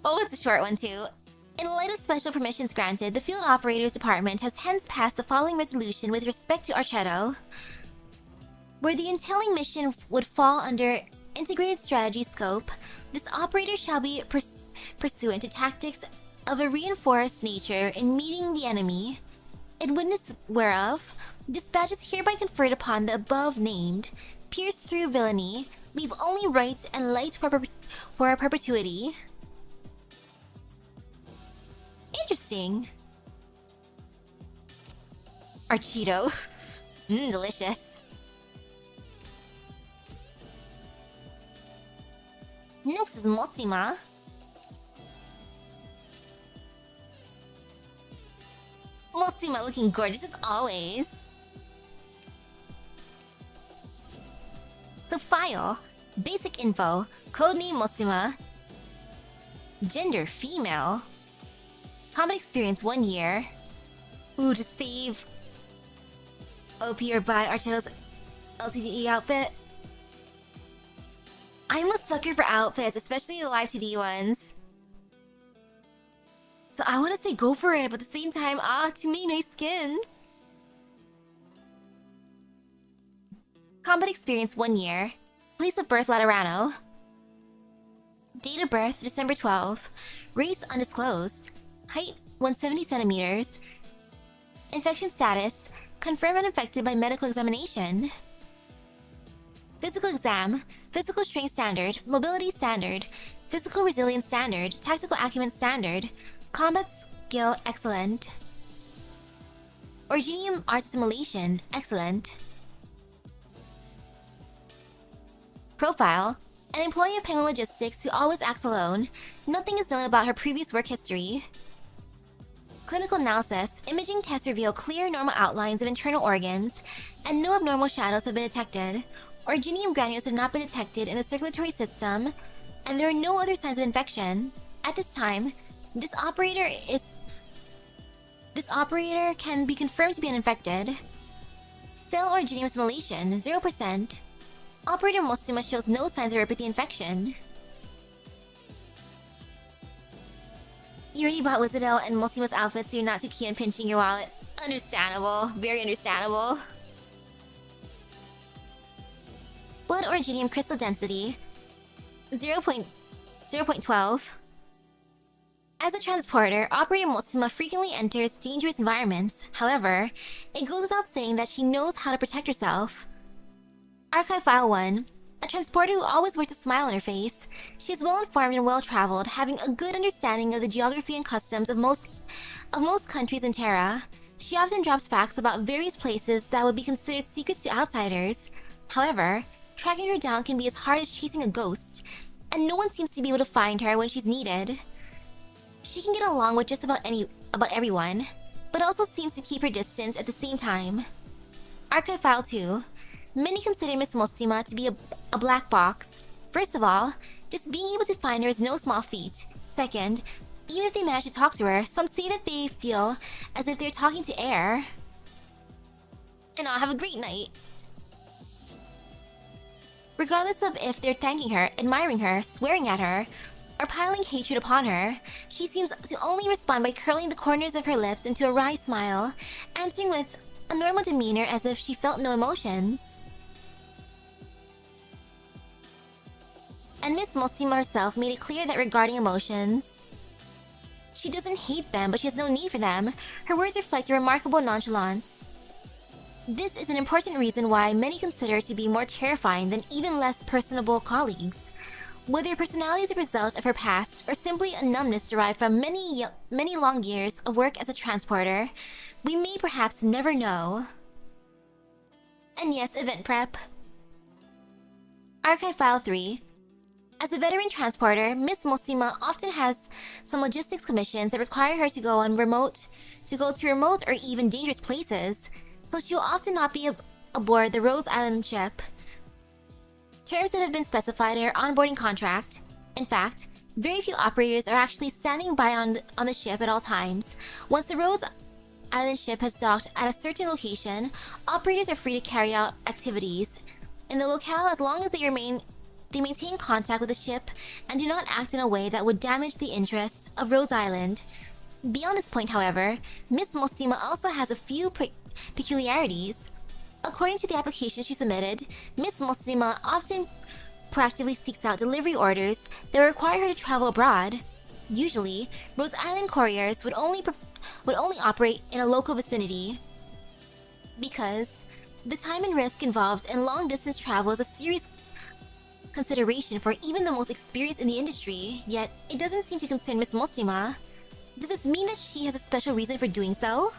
Oh, it's a short one too. In light of special permissions granted, the Field Operators Department has hence passed the following resolution with respect to Archetto. Where the entailing mission would fall under Integrated Strategy scope, this operator shall be pursuant to tactics of a reinforced nature in meeting the enemy, in witness whereof, this badge is hereby conferred upon the above named, pierce through villainy, leave only right and light for perpetuity. Interesting. Archetto. Delicious. Next is Mostima. Mostima looking gorgeous as always. So file, basic info, codename Mostima, gender female, combat experience 1 year. Ooh, to save OP or buy Archetto's LTDE outfit. I'm a sucker for outfits, especially the live 2D ones. So I want to say go for it, but at the same time, too many nice skins. Combat experience 1 year. Place of birth Laterano. Date of birth, December 12. Race, undisclosed. Height, 170 centimeters. Infection status, confirmed uninfected by medical examination. Physical exam, physical strength standard, mobility standard, physical resilience standard, tactical acumen standard, combat skill excellent. Originium art assimilation, excellent. Profile, an employee of Penguin Logistics who always acts alone. Nothing is known about her previous work history. Clinical analysis, imaging tests reveal clear normal outlines of internal organs, and no abnormal shadows have been detected. Originium granules have not been detected in the circulatory system, and there are no other signs of infection. At this time, this operator can be confirmed to be uninfected. Cell originium assimilation, 0%. Operator Mostima shows no signs of herpes infection. You already bought Wizardel and Mostima's outfit, so you're not too keen on pinching your wallet. Understandable. Very understandable. Blood originium crystal density, 0.12. As a transporter, Operator Mostima frequently enters dangerous environments. However, it goes without saying that she knows how to protect herself. Archive File 1. A transporter who always wears a smile on her face. She is well-informed and well-traveled, having a good understanding of the geography and customs of most countries in Terra. She often drops facts about various places that would be considered secrets to outsiders. However, tracking her down can be as hard as chasing a ghost, and no one seems to be able to find her when she's needed. She can get along with just about everyone, but also seems to keep her distance at the same time. Archive File 2. Many consider Miss Mostima to be a black box. First of all, just being able to find her is no small feat. Second, even if they manage to talk to her, some say that they feel as if they're talking to air. And I'll have a great night. Regardless of if they're thanking her, admiring her, swearing at her, or piling hatred upon her, she seems to only respond by curling the corners of her lips into a wry smile, answering with a normal demeanor as if she felt no emotions. And Miss Mostima herself made it clear that regarding emotions, she doesn't hate them, but she has no need for them. Her words reflect a remarkable nonchalance. This is an important reason why many consider her to be more terrifying than even less personable colleagues. Whether her personality is a result of her past or simply a numbness derived from many long years of work as a transporter, we may perhaps never know. And yes, event prep. Archive File 3. As a veteran transporter, Miss Mostima often has some logistics commissions that require her to go to remote or even dangerous places, so she will often not be aboard the Rhodes Island ship. Terms that have been specified in her onboarding contract. In fact, very few operators are actually standing by on the ship at all times. Once the Rhodes Island ship has docked at a certain location, operators are free to carry out activities in the locale as long as they maintain contact with the ship and do not act in a way that would damage the interests of Rhodes Island. Beyond this point, however, Miss Mostima also has a few peculiarities. According to the application she submitted, Miss Mostima often proactively seeks out delivery orders that require her to travel abroad. Usually, Rhodes Island couriers would only operate in a local vicinity, because the time and risk involved in long-distance travel is a serious consideration for even the most experienced in the industry, yet it doesn't seem to concern Miss Mostima. Does this mean that she has a special reason for doing so?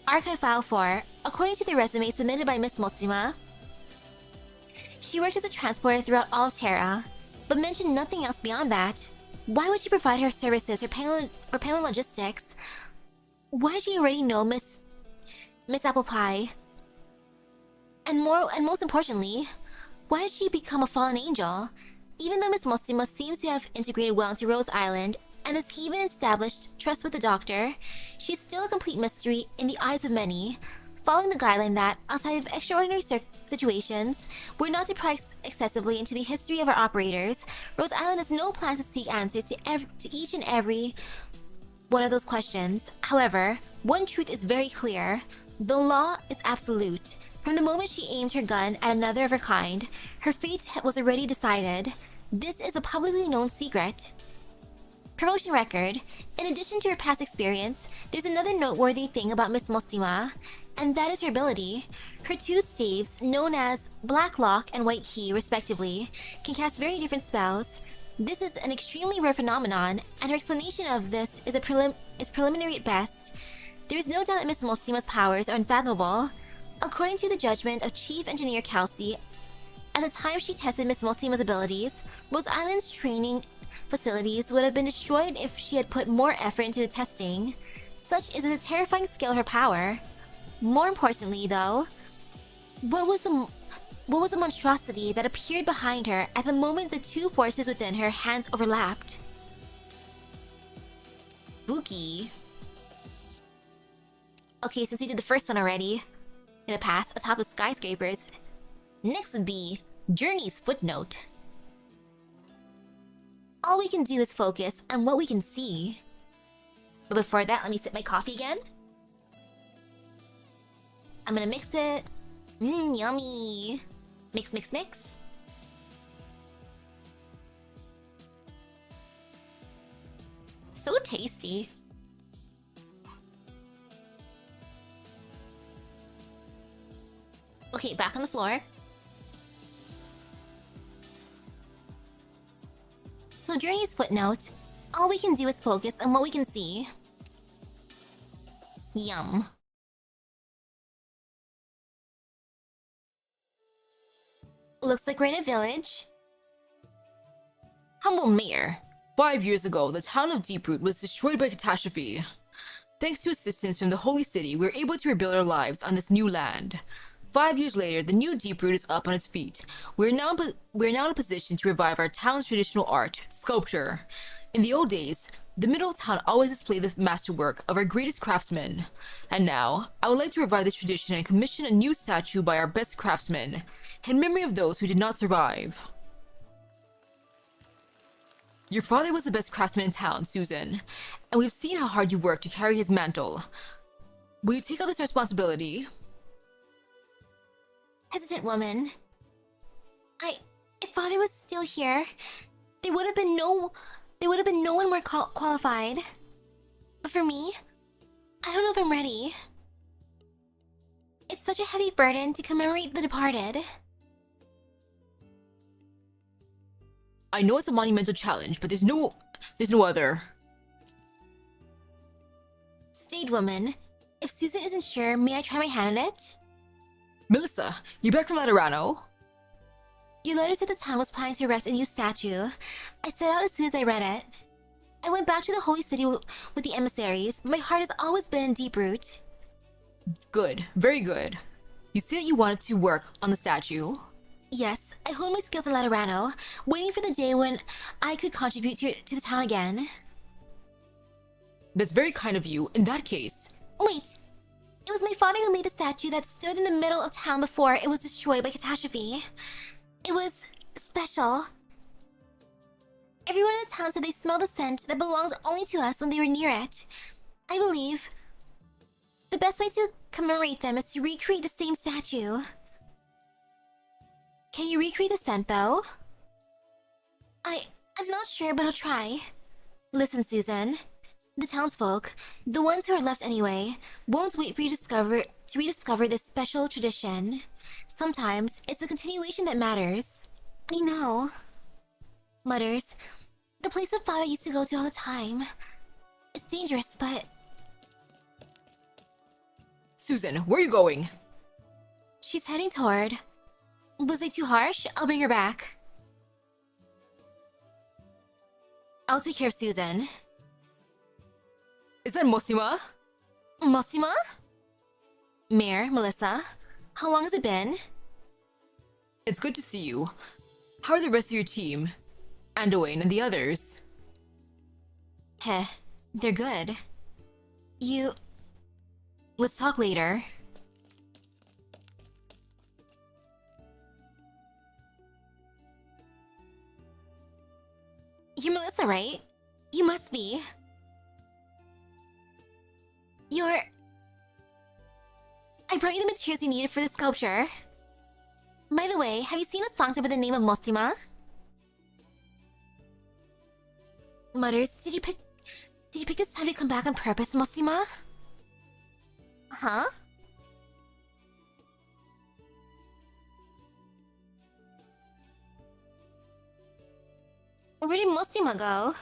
Archive File 4. According to the resume submitted by Miss Mostima, she worked as a transporter throughout all of Terra, but mentioned nothing else beyond that. Why would she provide her services or Penguin Logistics? Why did she already know Miss Apple Pie? And most importantly, why did she become a fallen angel? Even though Miss Mostima seems to have integrated well into Rhodes Island and has even established trust with the doctor, she's still a complete mystery in the eyes of many, following the guideline that, outside of extraordinary situations, we're not to pry excessively into the history of our operators. Rhodes Island has no plans to seek answers to each and every one of those questions. However, one truth is very clear. The law is absolute. From the moment she aimed her gun at another of her kind, her fate was already decided. This is a publicly known secret. Promotion record. In addition to her past experience, there's another noteworthy thing about Miss Mostima, and that is her ability. Her two staves, known as Black Lock and White Key respectively, can cast very different spells. This is an extremely rare phenomenon, and her explanation of this is preliminary at best. There is no doubt that Miss Mostima's powers are unfathomable. According to the judgment of Chief Engineer Kelsey, at the time she tested Miss Mostima's abilities, Rose Island's training facilities would have been destroyed if she had put more effort into the testing. Such is the terrifying scale of her power. More importantly, though, what was the monstrosity that appeared behind her at the moment the two forces within her hands overlapped? Spooky. Okay, since we did the first one already, in the past, atop the skyscrapers, next would be Journey's footnote. All we can do is focus on what we can see. But before that, let me sip my coffee again. I'm gonna mix it. Yummy. Mix, mix, mix. So tasty. Okay, back on the floor. So Journey's footnote. All we can do is focus on what we can see. Yum. Looks like we're in a village. Humble Mayor. 5 years ago, the town of Deeproot was destroyed by catastrophe. Thanks to assistance from the Holy City, we were able to rebuild our lives on this new land. 5 years later, the new Deeproot is up on its feet. We're now in a position to revive our town's traditional art, sculpture. In the old days, the middle of town always displayed the masterwork of our greatest craftsmen. And now, I would like to revive this tradition and commission a new statue by our best craftsmen, in memory of those who did not survive. Your father was the best craftsman in town, Susan, and we've seen how hard you worked to carry his mantle. Will you take up this responsibility? Hesitant woman. If father was still here, there would have been no one more qualified. But for me, I don't know if I'm ready. It's such a heavy burden to commemorate the departed. I know it's a monumental challenge, but there's no other. Staid woman, if Susan isn't sure, may I try my hand on it? Melissa, you back from Laterano? Your letter said the town was planning to erect a new statue. I set out as soon as I read it. I went back to the Holy City with the emissaries, but my heart has always been in Deeproot. Good, very good. You say that you wanted to work on the statue? Yes, I honed my skills in Laterano, waiting for the day when I could contribute to the town again. That's very kind of you. In that case... Wait! It was my father who made the statue that stood in the middle of town before it was destroyed by catastrophe. It was special. Everyone in the town said they smelled the scent that belonged only to us when they were near it. I believe the best way to commemorate them is to recreate the same statue. Can you recreate the scent, though? I'm not sure, but I'll try. Listen, Susan. The townsfolk, the ones who are left anyway, won't wait for you to rediscover this special tradition. Sometimes, it's the continuation that matters. I know. Mutters. The place that father used to go to all the time. It's dangerous, but... Susan, where are you going? She's heading toward... Was I too harsh? I'll bring her back. I'll take care of Susan. Is that Mostima? Mostima? Mayor, Melissa, how long has it been? It's good to see you. How are the rest of your team? Andoane and the others? Heh, they're good. Let's talk later. You're Melissa, right? You must be. I brought you the materials you needed for the sculpture. By the way, have you seen a song by the name of Mostima? Mutters, did you pick this time to come back on purpose, Mostima? Huh? Where did Mostima go?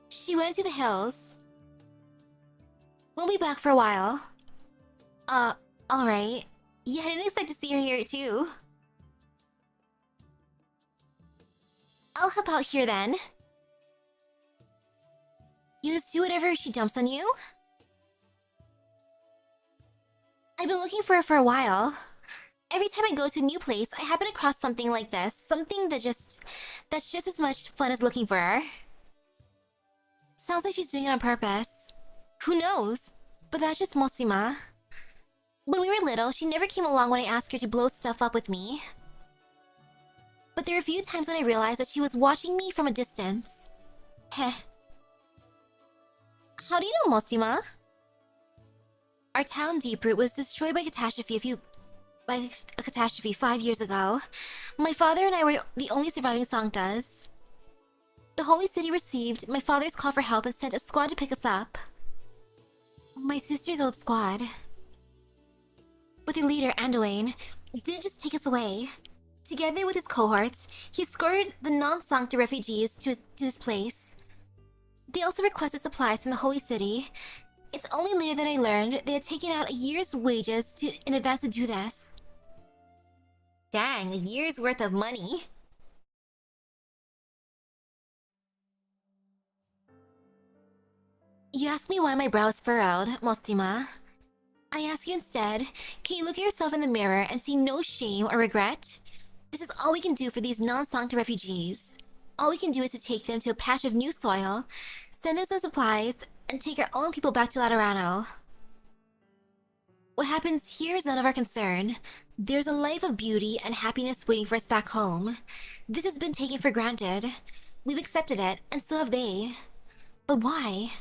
She went to the hills. We'll be back for a while. Alright. Yeah, I didn't expect to see her here too. I'll help out here then. You just do whatever she dumps on you? I've been looking for her for a while. Every time I go to a new place, I happen across something like this. Something that's just as much fun as looking for her. Sounds like she's doing it on purpose. Who knows? But that's just Mostima. When we were little, she never came along when I asked her to blow stuff up with me. But there were a few times when I realized that she was watching me from a distance. Heh. How do you know Mostima? Our town Deeproot was destroyed by a catastrophe 5 years ago. My father and I were the only surviving Sanctas. The Holy City received my father's call for help and sent a squad to pick us up. My sister's old squad. But their leader, Anduin, didn't just take us away. Together with his cohorts, he escorted the non-Sancta refugees to this place. They also requested supplies from the Holy City. It's only later that I learned they had taken out a year's wages in advance to do this. Dang, a year's worth of money. You ask me why my brow is furrowed, Mostima. I ask you instead, can you look at yourself in the mirror and see no shame or regret? This is all we can do for these non-Sancta refugees. All we can do is to take them to a patch of new soil, send them some supplies, and take our own people back to Laterano. What happens here is none of our concern. There's a life of beauty and happiness waiting for us back home. This has been taken for granted. We've accepted it, and so have they. But why?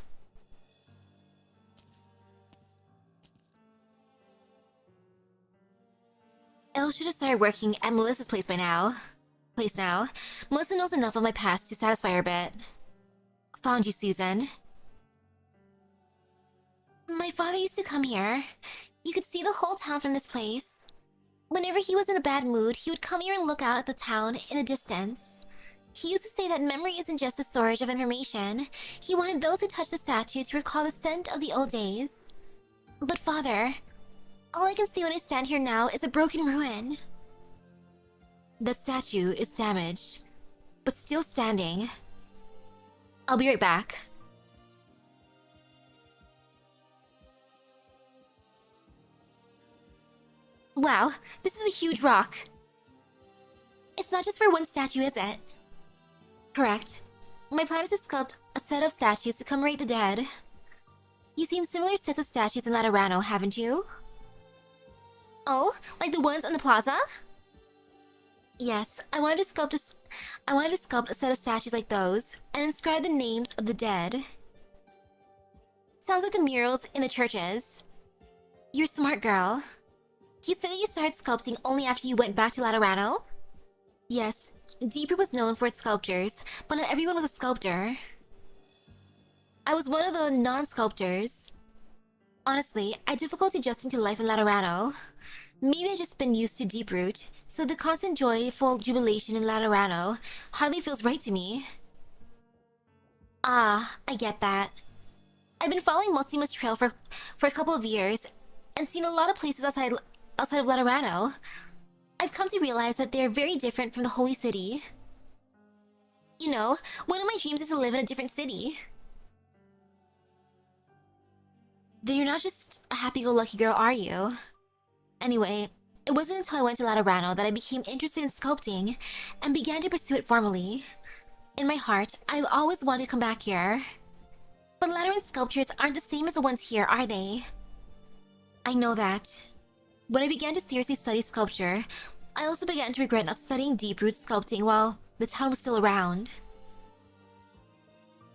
Elle should have started working at Melissa's place now. Melissa knows enough of my past to satisfy her a bit. Found you, Susan. My father used to come here. You could see the whole town from this place. Whenever he was in a bad mood, he would come here and look out at the town in the distance. He used to say that memory isn't just the storage of information. He wanted those who touch the statue to recall the scent of the old days. But father, all I can see when I stand here now is a broken ruin. The statue is damaged, but still standing. I'll be right back. Wow, this is a huge rock. It's not just for one statue, is it? Correct. My plan is to sculpt a set of statues to commemorate the dead. You've seen similar sets of statues in Laterano, haven't you? Oh, like the ones on the plaza? Yes, I wanted to sculpt a set of statues like those and inscribe the names of the dead. Sounds like the murals in the churches. You're a smart girl. You said that you started sculpting only after you went back to Laterano? Yes, Deeproot was known for its sculptures, but not everyone was a sculptor. I was one of the non-sculptors. Honestly, I had difficulty adjusting to life in Laterano. Maybe I've just been used to Deeproot, so the constant joyful jubilation in Laterano hardly feels right to me. Ah, I get that. I've been following Mostima's trail for a couple of years, and seen a lot of places outside of Laterano. I've come to realize that they're very different from the Holy City. You know, one of my dreams is to live in a different city. Then you're not just a happy-go-lucky girl, are you? Anyway, it wasn't until I went to Laterano that I became interested in sculpting and began to pursue it formally. In my heart, I've always wanted to come back here. But Lateran sculptures aren't the same as the ones here, are they? I know that. When I began to seriously study sculpture, I also began to regret not studying Deeproot sculpting while the town was still around.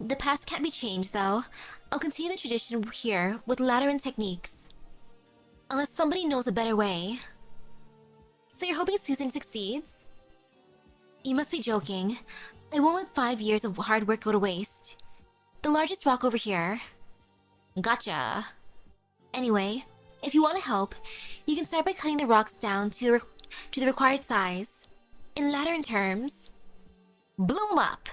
The past can't be changed, though. I'll continue the tradition here with Lateran techniques. Unless somebody knows a better way. So you're hoping Susan succeeds? You must be joking. I won't let 5 years of hard work go to waste. The largest rock over here. Gotcha. Anyway, if you want to help, you can start by cutting the rocks down to the required size. In Lateran terms, blow 'em up!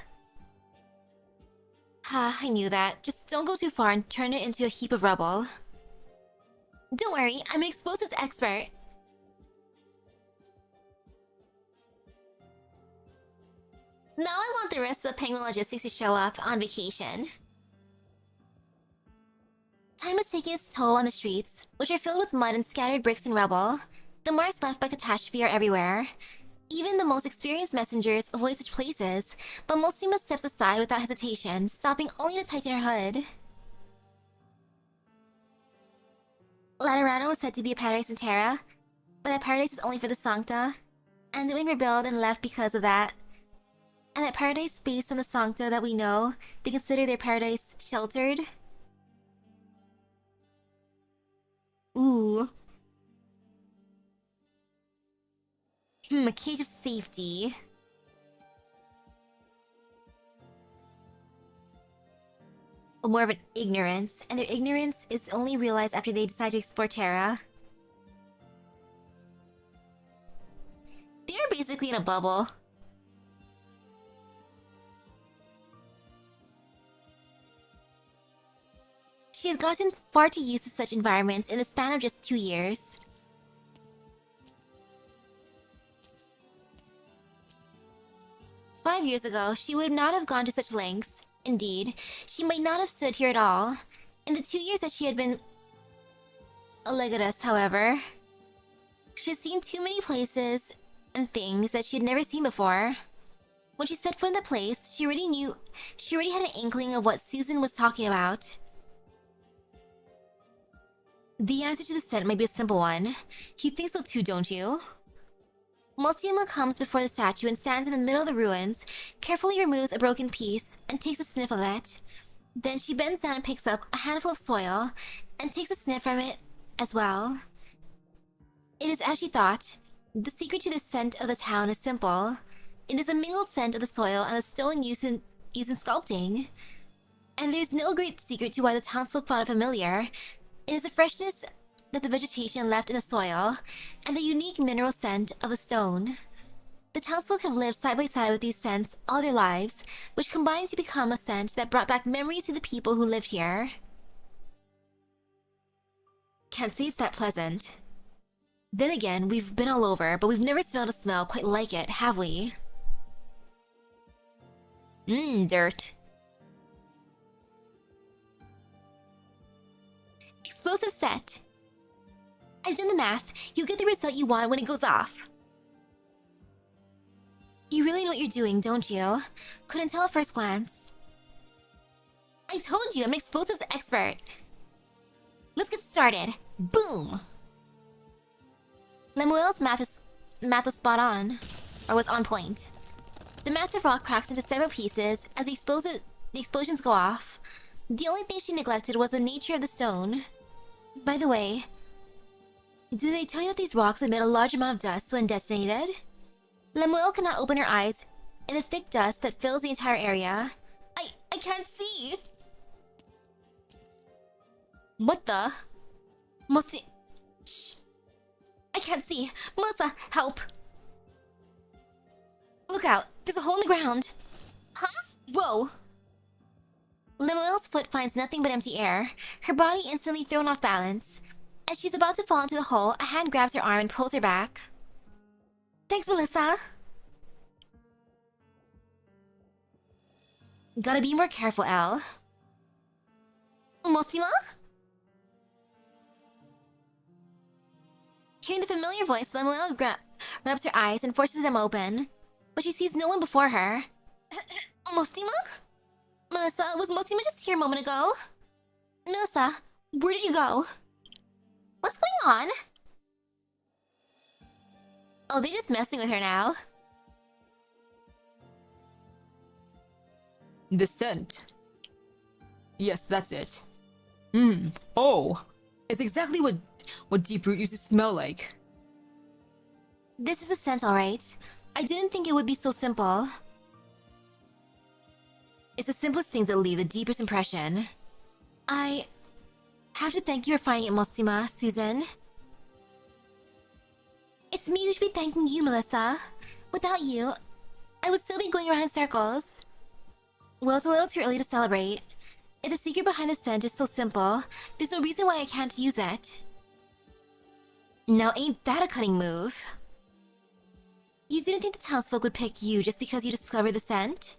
Ha, I knew that. Just don't go too far and turn it into a heap of rubble. Don't worry, I'm an explosives expert. Now I want the rest of Penguin Logistics to show up on vacation. Time has taken its toll on the streets, which are filled with mud and scattered bricks and rubble. The marks left by catastrophe are everywhere. Even the most experienced messengers avoid such places, but Mostima steps aside without hesitation, stopping only to tighten her hood. Laterano was said to be a paradise in Terra, but that paradise is only for the Sancta. Anduin rebelled and left because of that. And that paradise based on the Sancta that we know, they consider their paradise sheltered. Ooh. A cage of safety. More of an ignorance, and their ignorance is only realized after they decide to explore Terra. They are basically in a bubble. She has gotten far too used to such environments in the span of just 2 years. Five years ago, she would not have gone to such lengths. Indeed, she might not have stood here at all. In the 2 years that she had been a Legatus, however, she had seen too many places and things that she had never seen before. When she set foot in the place, she already had an inkling of what Susan was talking about. The answer to the scent might be a simple one. You think so too, don't you? Mostima comes before the statue and stands in the middle of the ruins, carefully removes a broken piece, and takes a sniff of it. Then she bends down and picks up a handful of soil, and takes a sniff from it as well. It is as she thought. The secret to the scent of the town is simple. It is a mingled scent of the soil and the stone used in sculpting. And there is no great secret to why the townsfolk thought it familiar. It is the freshness that the vegetation left in the soil, and the unique mineral scent of the stone. The townsfolk have lived side by side with these scents all their lives, which combined to become a scent that brought back memories to the people who lived here. Can't say it's that pleasant. Then again, we've been all over, but we've never smelled a smell quite like it, have we? Dirt. Explosive set. I've done the math. You get the result you want when it goes off. You really know what you're doing, don't you? Couldn't tell at first glance. I told you, I'm an explosives expert. Let's get started. Boom! Lemuel's math was spot on. Or was on point. The massive rock cracks into several pieces as the explosions go off. The only thing she neglected was the nature of the stone. By the way, did they tell you that these rocks emit a large amount of dust when detonated? Lemuel cannot open her eyes in the thick dust that fills the entire area. I can't see! What the? Shh. I can't see. Melissa, help! Look out, there's a hole in the ground. Huh? Whoa! Lemuel's foot finds nothing but empty air, her body instantly thrown off balance. As she's about to fall into the hole, a hand grabs her arm and pulls her back. Thanks, Melissa! Gotta be more careful, Elle. Mostima? Hearing the familiar voice, Lemuel rubs her eyes and forces them open, but she sees no one before her. Mostima? Melissa, was Mostima just here a moment ago? Melissa, where did you go? What's going on? Oh, they're just messing with her now. The scent. Yes, that's it. Oh. It's exactly what Deep Root used to smell like. This is the scent, alright. I didn't think it would be so simple. It's the simplest things that leave the deepest impression. I have to thank you for finding it, Mostima, Susan. It's me who should be thanking you, Melissa. Without you, I would still be going around in circles. Well, it's a little too early to celebrate. If the secret behind the scent is so simple, there's no reason why I can't use it. Now ain't that a cunning move? You didn't think the townsfolk would pick you just because you discovered the scent?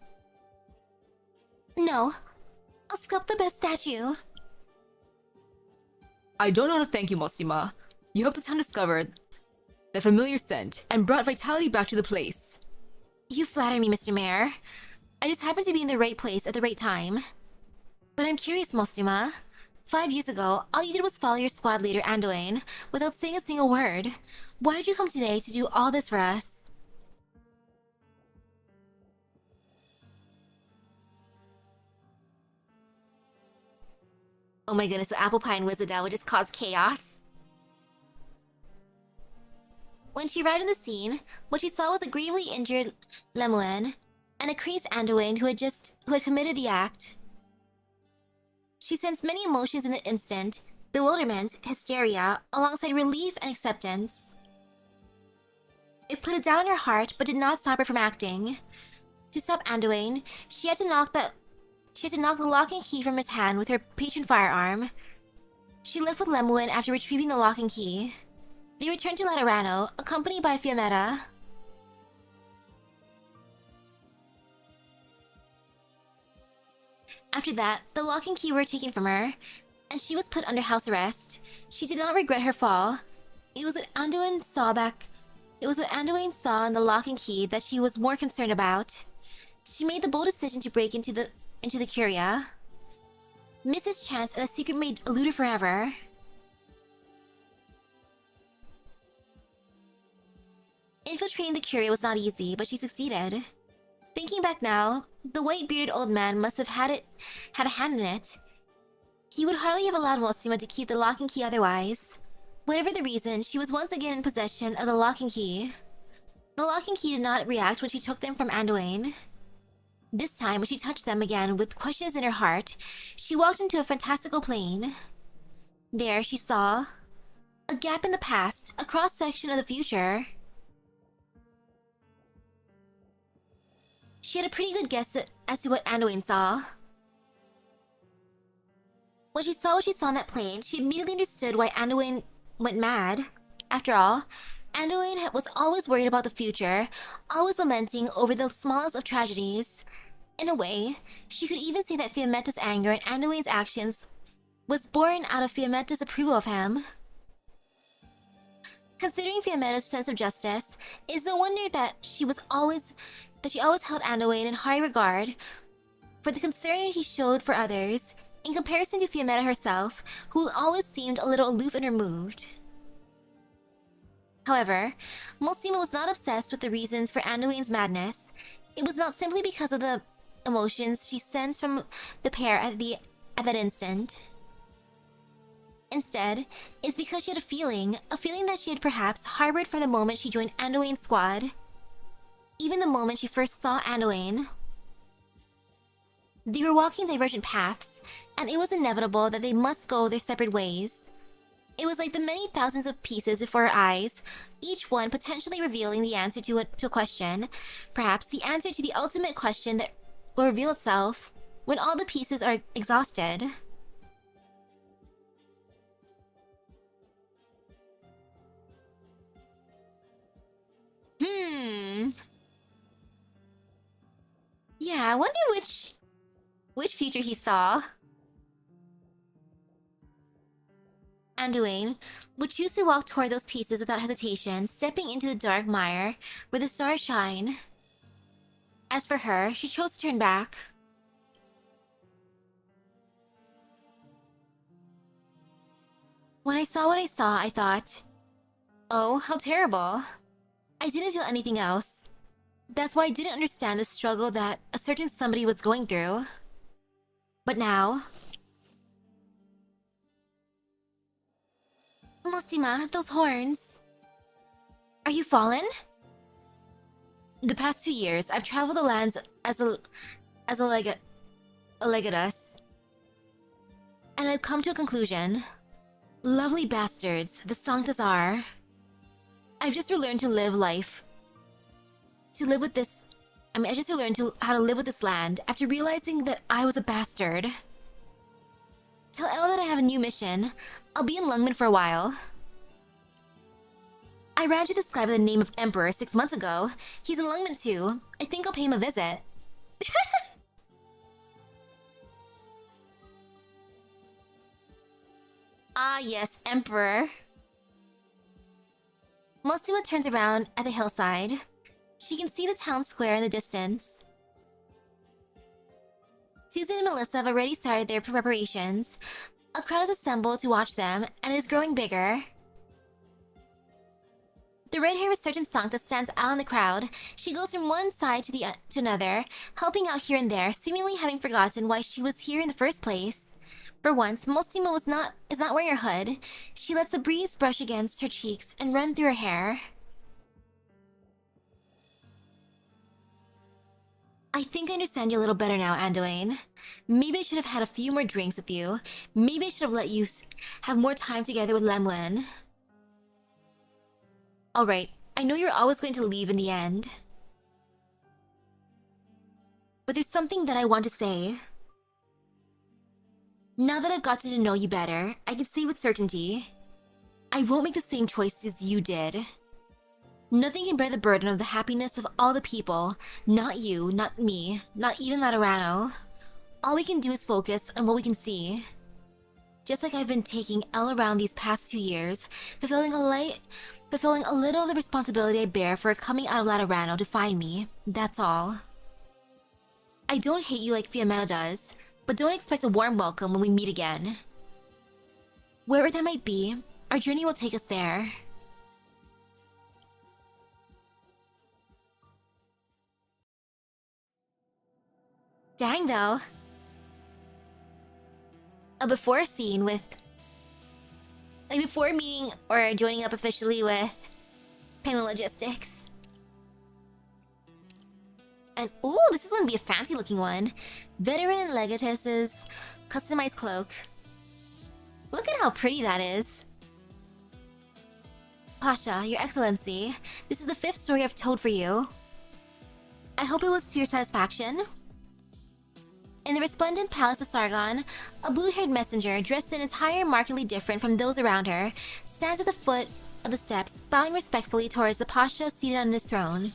No. I'll sculpt the best statue. I don't know how to thank you, Mostima. You helped the town discover the familiar scent and brought vitality back to the place. You flatter me, Mr. Mayor. I just happened to be in the right place at the right time. But I'm curious, Mostima. 5 years ago, all you did was follow your squad leader, Anduin, without saying a single word. Why did you come today to do all this for us? Oh my goodness, the apple pie and Wizardell would just cause chaos. When she arrived on the scene, what she saw was a gravely injured Lemuel and a crazed Anduin who had committed the act. She sensed many emotions in the instant: bewilderment, hysteria, alongside relief and acceptance. It put a doubt in her heart, but did not stop her from acting. To stop Anduin, she had to knock the locking key from his hand with her patron firearm. She left with Lemuel after retrieving the locking key. They returned to Laterano, accompanied by Fiammetta. After that, the locking key were taken from her, and she was put under house arrest. She did not regret her fall. It was what Anduin saw in the locking key that she was more concerned about. She made the bold decision to break into the Curia. Mrs. Chance and the secret maid elude her forever. Infiltrating the Curia was not easy, but she succeeded. Thinking back now, the white-bearded old man must have had a hand in it. He would hardly have allowed Mostima to keep the locking key otherwise. Whatever the reason, she was once again in possession of the locking key. The locking key did not react when she took them from Anduin. This time, when she touched them again with questions in her heart, she walked into a fantastical plane. There, she saw a gap in the past, a cross-section of the future. She had a pretty good guess as to what Anduin saw. When she saw what she saw in that plane, she immediately understood why Anduin went mad. After all, Anduin was always worried about the future, always lamenting over the smallest of tragedies. In a way, she could even say that Fiammetta's anger and Anduin's actions was born out of Fiammetta's approval of him. Considering Fiammetta's sense of justice, it is no wonder that she always held Anduin in high regard for the concern he showed for others, in comparison to Fiammetta herself, who always seemed a little aloof and removed. However, Mostima was not obsessed with the reasons for Anduin's madness. It was not simply because of the emotions she sensed from the pair at that instant. Instead, it's because she had a feeling that she had perhaps harbored from the moment she joined Anduin's squad. Even the moment she first saw Anduin. They were walking divergent paths, and it was inevitable that they must go their separate ways. It was like the many thousands of pieces before her eyes, each one potentially revealing the answer to a question, perhaps the answer to the ultimate question that will reveal itself when all the pieces are exhausted. Yeah, I wonder which future he saw. Anduin would choose to walk toward those pieces without hesitation, stepping into the dark mire where the stars shine. As for her, she chose to turn back. When I saw what I saw, I thought, oh, how terrible. I didn't feel anything else. That's why I didn't understand the struggle that a certain somebody was going through. But now... Mostima, those horns... Are you fallen? The past 2 years, I've traveled the lands as a legatus, and I've come to a conclusion. Lovely bastards, the Sanctas are. I've just relearned to live life. To live with this... I just relearned how to live with this land after realizing that I was a bastard. Tell Elle that I have a new mission. I'll be in Lungmen for a while. I ran to this guy by the name of Emperor 6 months ago. He's in Lungmen too. I think I'll pay him a visit. Ah yes, Emperor. Mostima turns around at the hillside. She can see the town square in the distance. Susan and Melissa have already started their preparations. A crowd has assembled to watch them, and it is growing bigger. The red-haired resurgent Sancta stands out in the crowd. She goes from one side to another, helping out here and there, seemingly having forgotten why she was here in the first place. For once, Mostima is not wearing her hood. She lets the breeze brush against her cheeks and run through her hair. I think I understand you a little better now, Anduin. Maybe I should have had a few more drinks with you. Maybe I should have let you have more time together with Lemwin. Alright, I know you're always going to leave in the end. But there's something that I want to say. Now that I've gotten to know you better, I can say with certainty, I won't make the same choices you did. Nothing can bear the burden of the happiness of all the people. Not you, not me, not even Laterano. All we can do is focus on what we can see. Just like I've been taking Elle around these past 2 years, fulfilling a little of the responsibility I bear for coming out of Laterano to find me. That's all. I don't hate you like Fiammetta does, but don't expect a warm welcome when we meet again. Wherever that might be, our journey will take us there. Dang, though. A before scene with... before meeting or joining up officially with Payment Logistics. And ooh, this is gonna be a fancy looking one. Veteran Legatus's customized cloak. Look at how pretty that is. Pasha, Your Excellency, this is the 5th story I've told for you. I hope it was to your satisfaction. In the resplendent palace of Sargon, a blue-haired messenger, dressed in attire markedly different from those around her, stands at the foot of the steps, bowing respectfully towards the Pasha seated on his throne.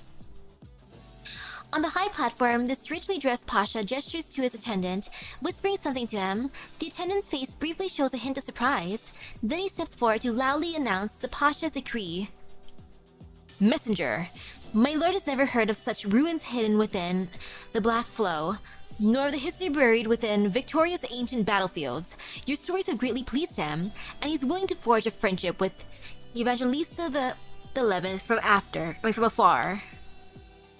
On the high platform, this richly dressed Pasha gestures to his attendant, whispering something to him. The attendant's face briefly shows a hint of surprise. Then he steps forward to loudly announce the Pasha's decree. Messenger, my lord has never heard of such ruins hidden within the Black Flow, nor the history buried within Victoria's ancient battlefields. Your stories have greatly pleased him, and he's willing to forge a friendship with Evangelista the 11th from afar.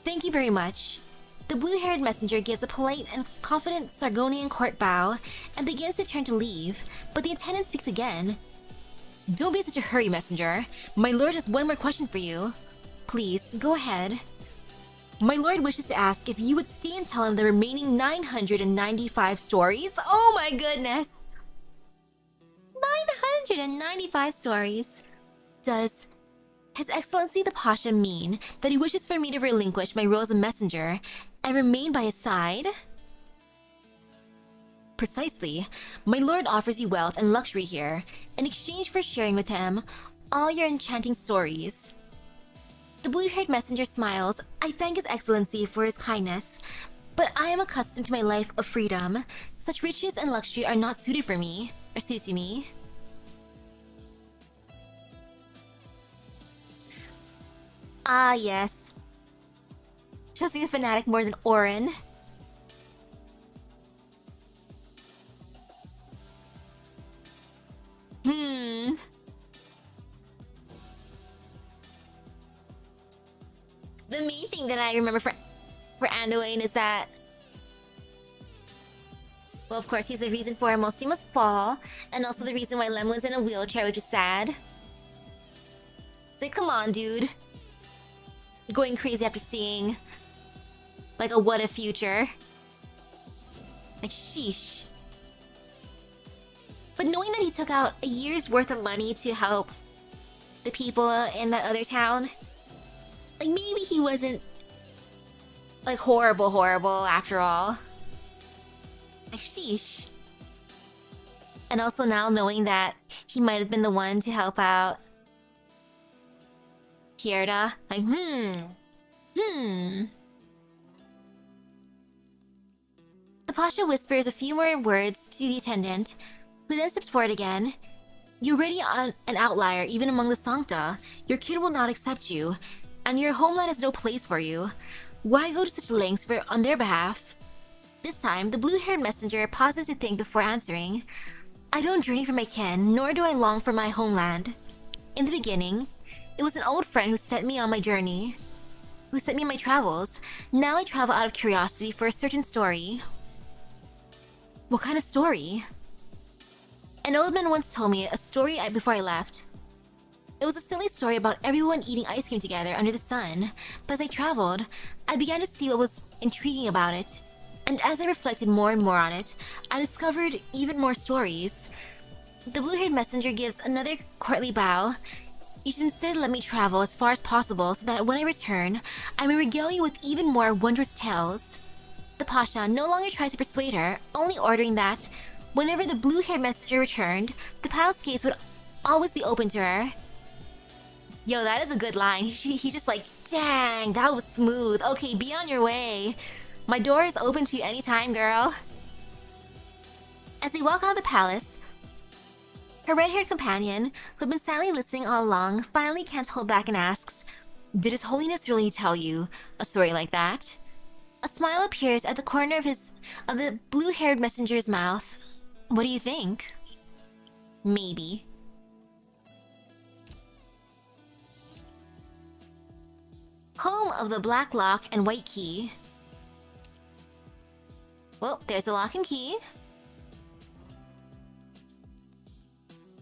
Thank you very much. The blue-haired messenger gives a polite and confident Sargonian court bow and begins to turn to leave, but the attendant speaks again. Don't be in such a hurry, messenger. My lord has one more question for you. Please, go ahead. My lord wishes to ask if you would stay and tell him the remaining 995 stories. Oh my goodness! 995 stories. Does His Excellency the Pasha mean that he wishes for me to relinquish my role as a messenger and remain by his side? Precisely. My lord offers you wealth and luxury here, in exchange for sharing with him all your enchanting stories. The blue-haired messenger smiles. I thank His Excellency for his kindness, but I am accustomed to my life of freedom. Such riches and luxury are not suited for me, or suit to me. Ah, yes. Trusting a fanatic more than Orin. The main thing that I remember for Anduin is that... well, of course, he's the reason for Mostima's fall, and also the reason why Lem was in a wheelchair, which is sad. It's like, come on, dude. going crazy after seeing like a what if future. Like, sheesh. But knowing that he took out a year's worth of money to help the people in that other town, like, maybe he wasn't like horrible after all. Like, sheesh. And also now knowing that he might have been the one to help out Kierda, like, The Pasha whispers a few more words to the attendant, who then steps forward again. You're already an outlier even among the Sancta. Your kid will not accept you, and your homeland has no place for you. Why go to such lengths on their behalf? This time, the blue-haired messenger pauses to think before answering. I don't journey for my kin, nor do I long for my homeland. In the beginning, it was an old friend who sent me on my journey, who sent me on my travels. Now I travel out of curiosity for a certain story. What kind of story? An old man once told me a story before I left. It was a silly story about everyone eating ice cream together under the sun, but as I traveled, I began to see what was intriguing about it. And as I reflected more and more on it, I discovered even more stories. The blue-haired messenger gives another courtly bow. You should instead let me travel as far as possible so that when I return, I may regale you with even more wondrous tales. The Pasha no longer tries to persuade her, only ordering that, whenever the blue-haired messenger returned, the palace gates would always be open to her. Yo, that is a good line. He's just like, dang, that was smooth. Okay, be on your way. My door is open to you anytime, girl. As they walk out of the palace, her red-haired companion, who had been silently listening all along, finally can't hold back and asks, Did His Holiness really tell you a story like that? A smile appears at the corner of the blue-haired messenger's mouth. What do you think? Maybe. Home of the Black Lock and White Key. Well, there's the lock and key.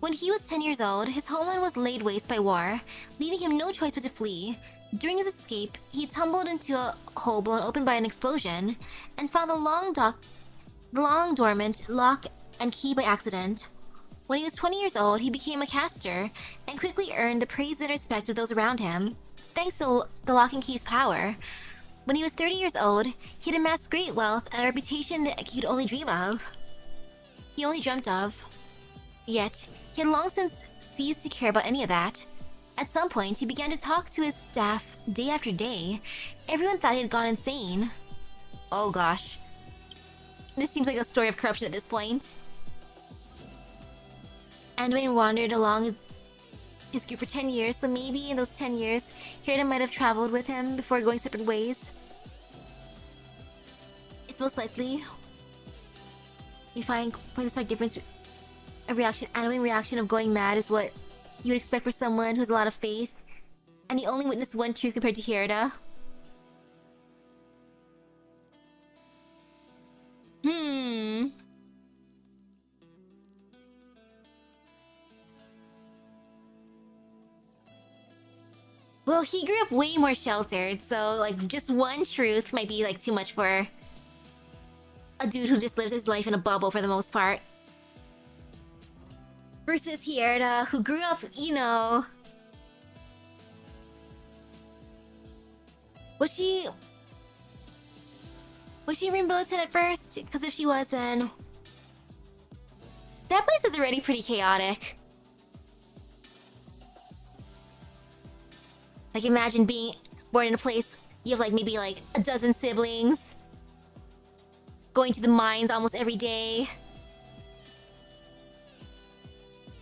When he was 10 years old, his homeland was laid waste by war, leaving him no choice but to flee. During his escape, he tumbled into a hole blown open by an explosion, and found the long dormant lock and key by accident. When he was 20 years old, he became a caster, and quickly earned the praise and respect of those around him, thanks to the lock and key's power. When he was 30 years old, he had amassed great wealth and a reputation that he could only dream of. He only dreamt of. Yet, he had long since ceased to care about any of that. At some point, he began to talk to his staff day after day. Everyone thought he had gone insane. Oh gosh. This seems like a story of corruption at this point. Anduin wandered along his group for 10 years, so maybe in those 10 years, Hirda might have traveled with him before going separate ways. It's most likely we find quite a stark difference. Anduin reaction of going mad is what you would expect for someone who has a lot of faith, and he only witnessed one truth compared to Hirda. Well, he grew up way more sheltered, so like just one truth might be like too much for a dude who just lived his life in a bubble for the most part. Versus Hirda, who grew up, you know... Was she rehabilitated at first? Because if she was, then... That place is already pretty chaotic. Like, imagine being born in a place, you have like maybe like a dozen siblings. Going to the mines almost every day.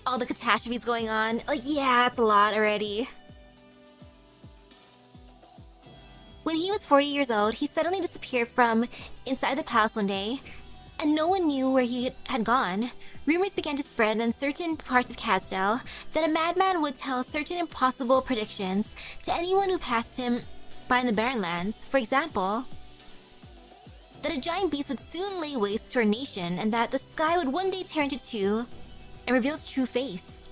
All the catastrophes going on. Like, yeah, that's a lot already. When he was 40 years old, he suddenly disappeared from inside the palace one day, and no one knew where he had gone. Rumors began to spread in certain parts of Casdell that a madman would tell certain impossible predictions to anyone who passed him by in the Barren Lands. For example, that a giant beast would soon lay waste to our nation, and that the sky would one day tear into two and reveal its true face.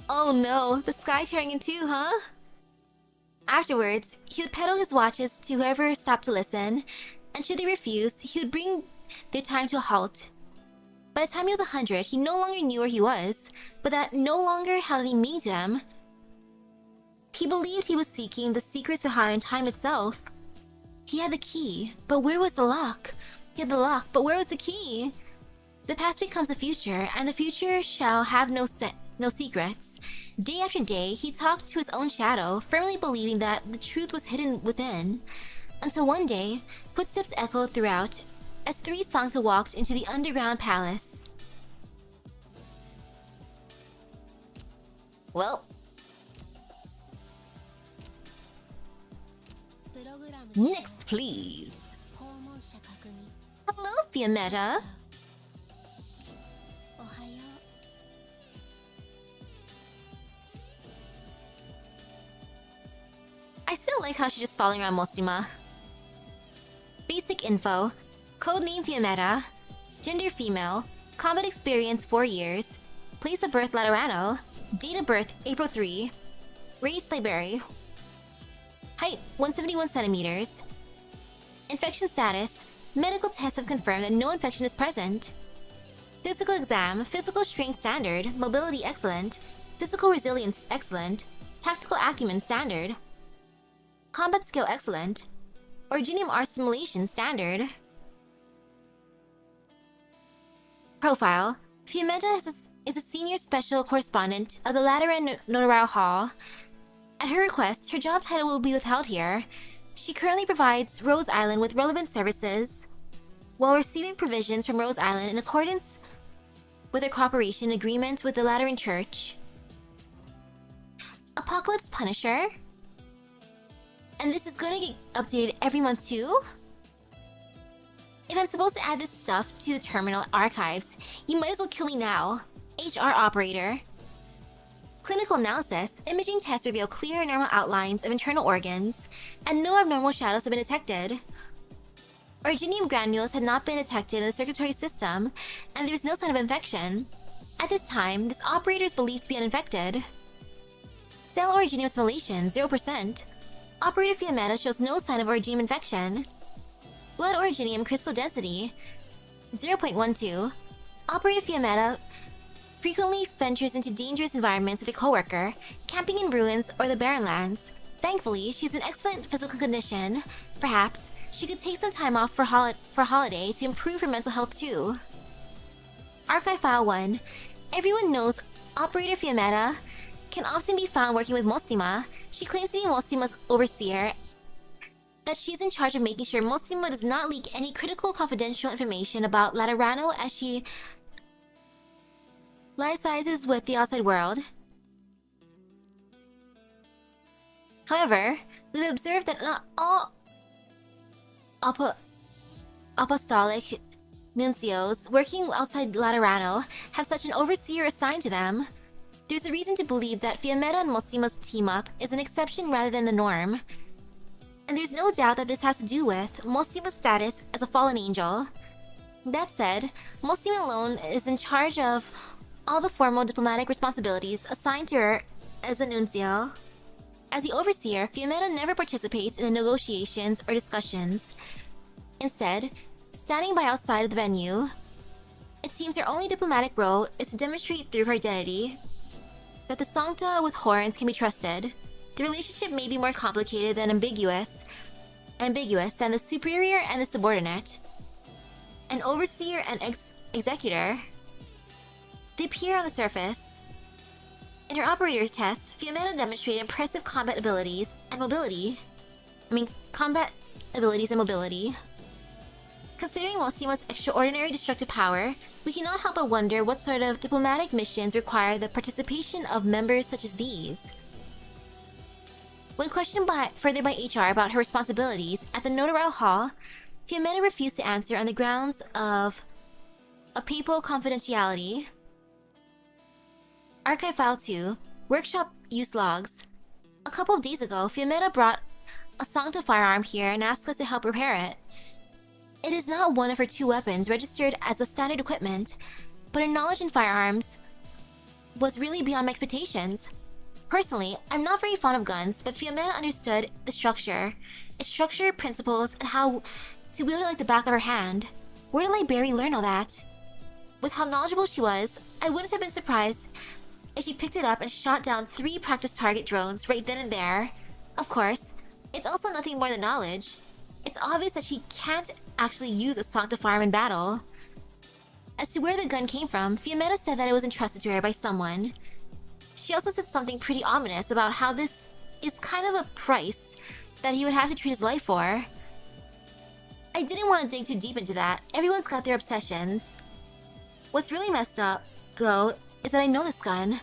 Oh no, the sky tearing in two, huh? Afterwards, he would peddle his watches to whoever stopped to listen, and should they refuse, he would bring their time to a halt. By the time he was 100, he no longer knew where he was, but that no longer held any meaning to him. He believed he was seeking the secrets behind time itself. He had the key, but where was the lock? He had the lock, but where was the key? The past becomes the future, and the future shall have no secrets. Day after day, he talked to his own shadow, firmly believing that the truth was hidden within. Until one day, footsteps echoed throughout, as 3 Sancta walked into the underground palace. Well. Next, please. Hello, Fiammetta. I still like how she's just following around Mostima. Basic info. Codename Fiammetta. Gender female. Combat experience 4 years. Place of birth Laterano. Date of birth April 3. Race Liberia. Height 171 centimeters. Infection status. Medical tests have confirmed that no infection is present. Physical exam. Physical strength standard. Mobility excellent. Physical resilience excellent. Tactical acumen standard. Combat skill excellent. Originium art simulation standard. Profile. Fiammetta is a senior special correspondent of the Lateran Notarau Hall. At her request, her job title will be withheld here. She currently provides Rhodes Island with relevant services while receiving provisions from Rhodes Island in accordance with her cooperation agreement with the Lateran Church. Apocalypse Punisher? And this is going to get updated every month too? If I'm supposed to add this stuff to the terminal archives, you might as well kill me now. HR operator. Clinical analysis. Imaging tests reveal clear and normal outlines of internal organs, and no abnormal shadows have been detected. Originium granules had not been detected in the circulatory system, and there was no sign of infection. At this time, this operator is believed to be uninfected. Cell originium assimilation, 0%. Operator Fiammetta shows no sign of originium infection. Blood originium crystal density, 0.12. Operator Fiammetta frequently ventures into dangerous environments with a coworker, camping in ruins or the barren lands. Thankfully, she's in excellent physical condition. Perhaps she could take some time off for holiday to improve her mental health too. Archive File 1. Everyone knows Operator Fiammetta can often be found working with Mostima. She claims to be Mostima's overseer, that she's in charge of making sure Mostima does not leak any critical confidential information about Laterano as she liaisons with the outside world. However, we've observed that not all apostolic nuncios working outside Laterano have such an overseer assigned to them. There's a reason to believe that Fiammetta and Mostima's team-up is an exception rather than the norm. And there's no doubt that this has to do with Mostima's status as a fallen angel. That said, Mostima alone is in charge of all the formal diplomatic responsibilities assigned to her as a nuncio. As the overseer, Fiammetta never participates in the negotiations or discussions. Instead, standing by outside of the venue, it seems her only diplomatic role is to demonstrate through her identity that the Sancta with horns can be trusted. The relationship may be more complicated than ambiguous than the superior and the subordinate. An overseer and executor. They appear on the surface. In her operator's test, Fiammetta demonstrated impressive combat abilities and mobility. Considering Mostima's extraordinary destructive power, we cannot help but wonder what sort of diplomatic missions require the participation of members such as these. When questioned further by HR about her responsibilities at the Notarau Hall, Fiammetta refused to answer on the grounds of a papal confidentiality. Archive File 2, Workshop Use Logs. A couple of days ago, Fiammetta brought a Sancta firearm here and asked us to help repair it. It is not one of her 2 weapons registered as a standard equipment, but her knowledge in firearms was really beyond my expectations. Personally, I'm not very fond of guns, but Fiammetta understood the structure, its structure, principles, and how to wield it like the back of her hand. Where did Baily learn all that? With how knowledgeable she was, I wouldn't have been surprised if she picked it up and shot down 3 practice target drones right then and there. Of course, it's also nothing more than knowledge. It's obvious that she can't actually use a Sancta firearm in battle. As to where the gun came from, Fiammetta said that it was entrusted to her by someone. She also said something pretty ominous about how this is kind of a price that he would have to treat his life for. I didn't want to dig too deep into that. Everyone's got their obsessions. What's really messed up, though, is that I know this gun.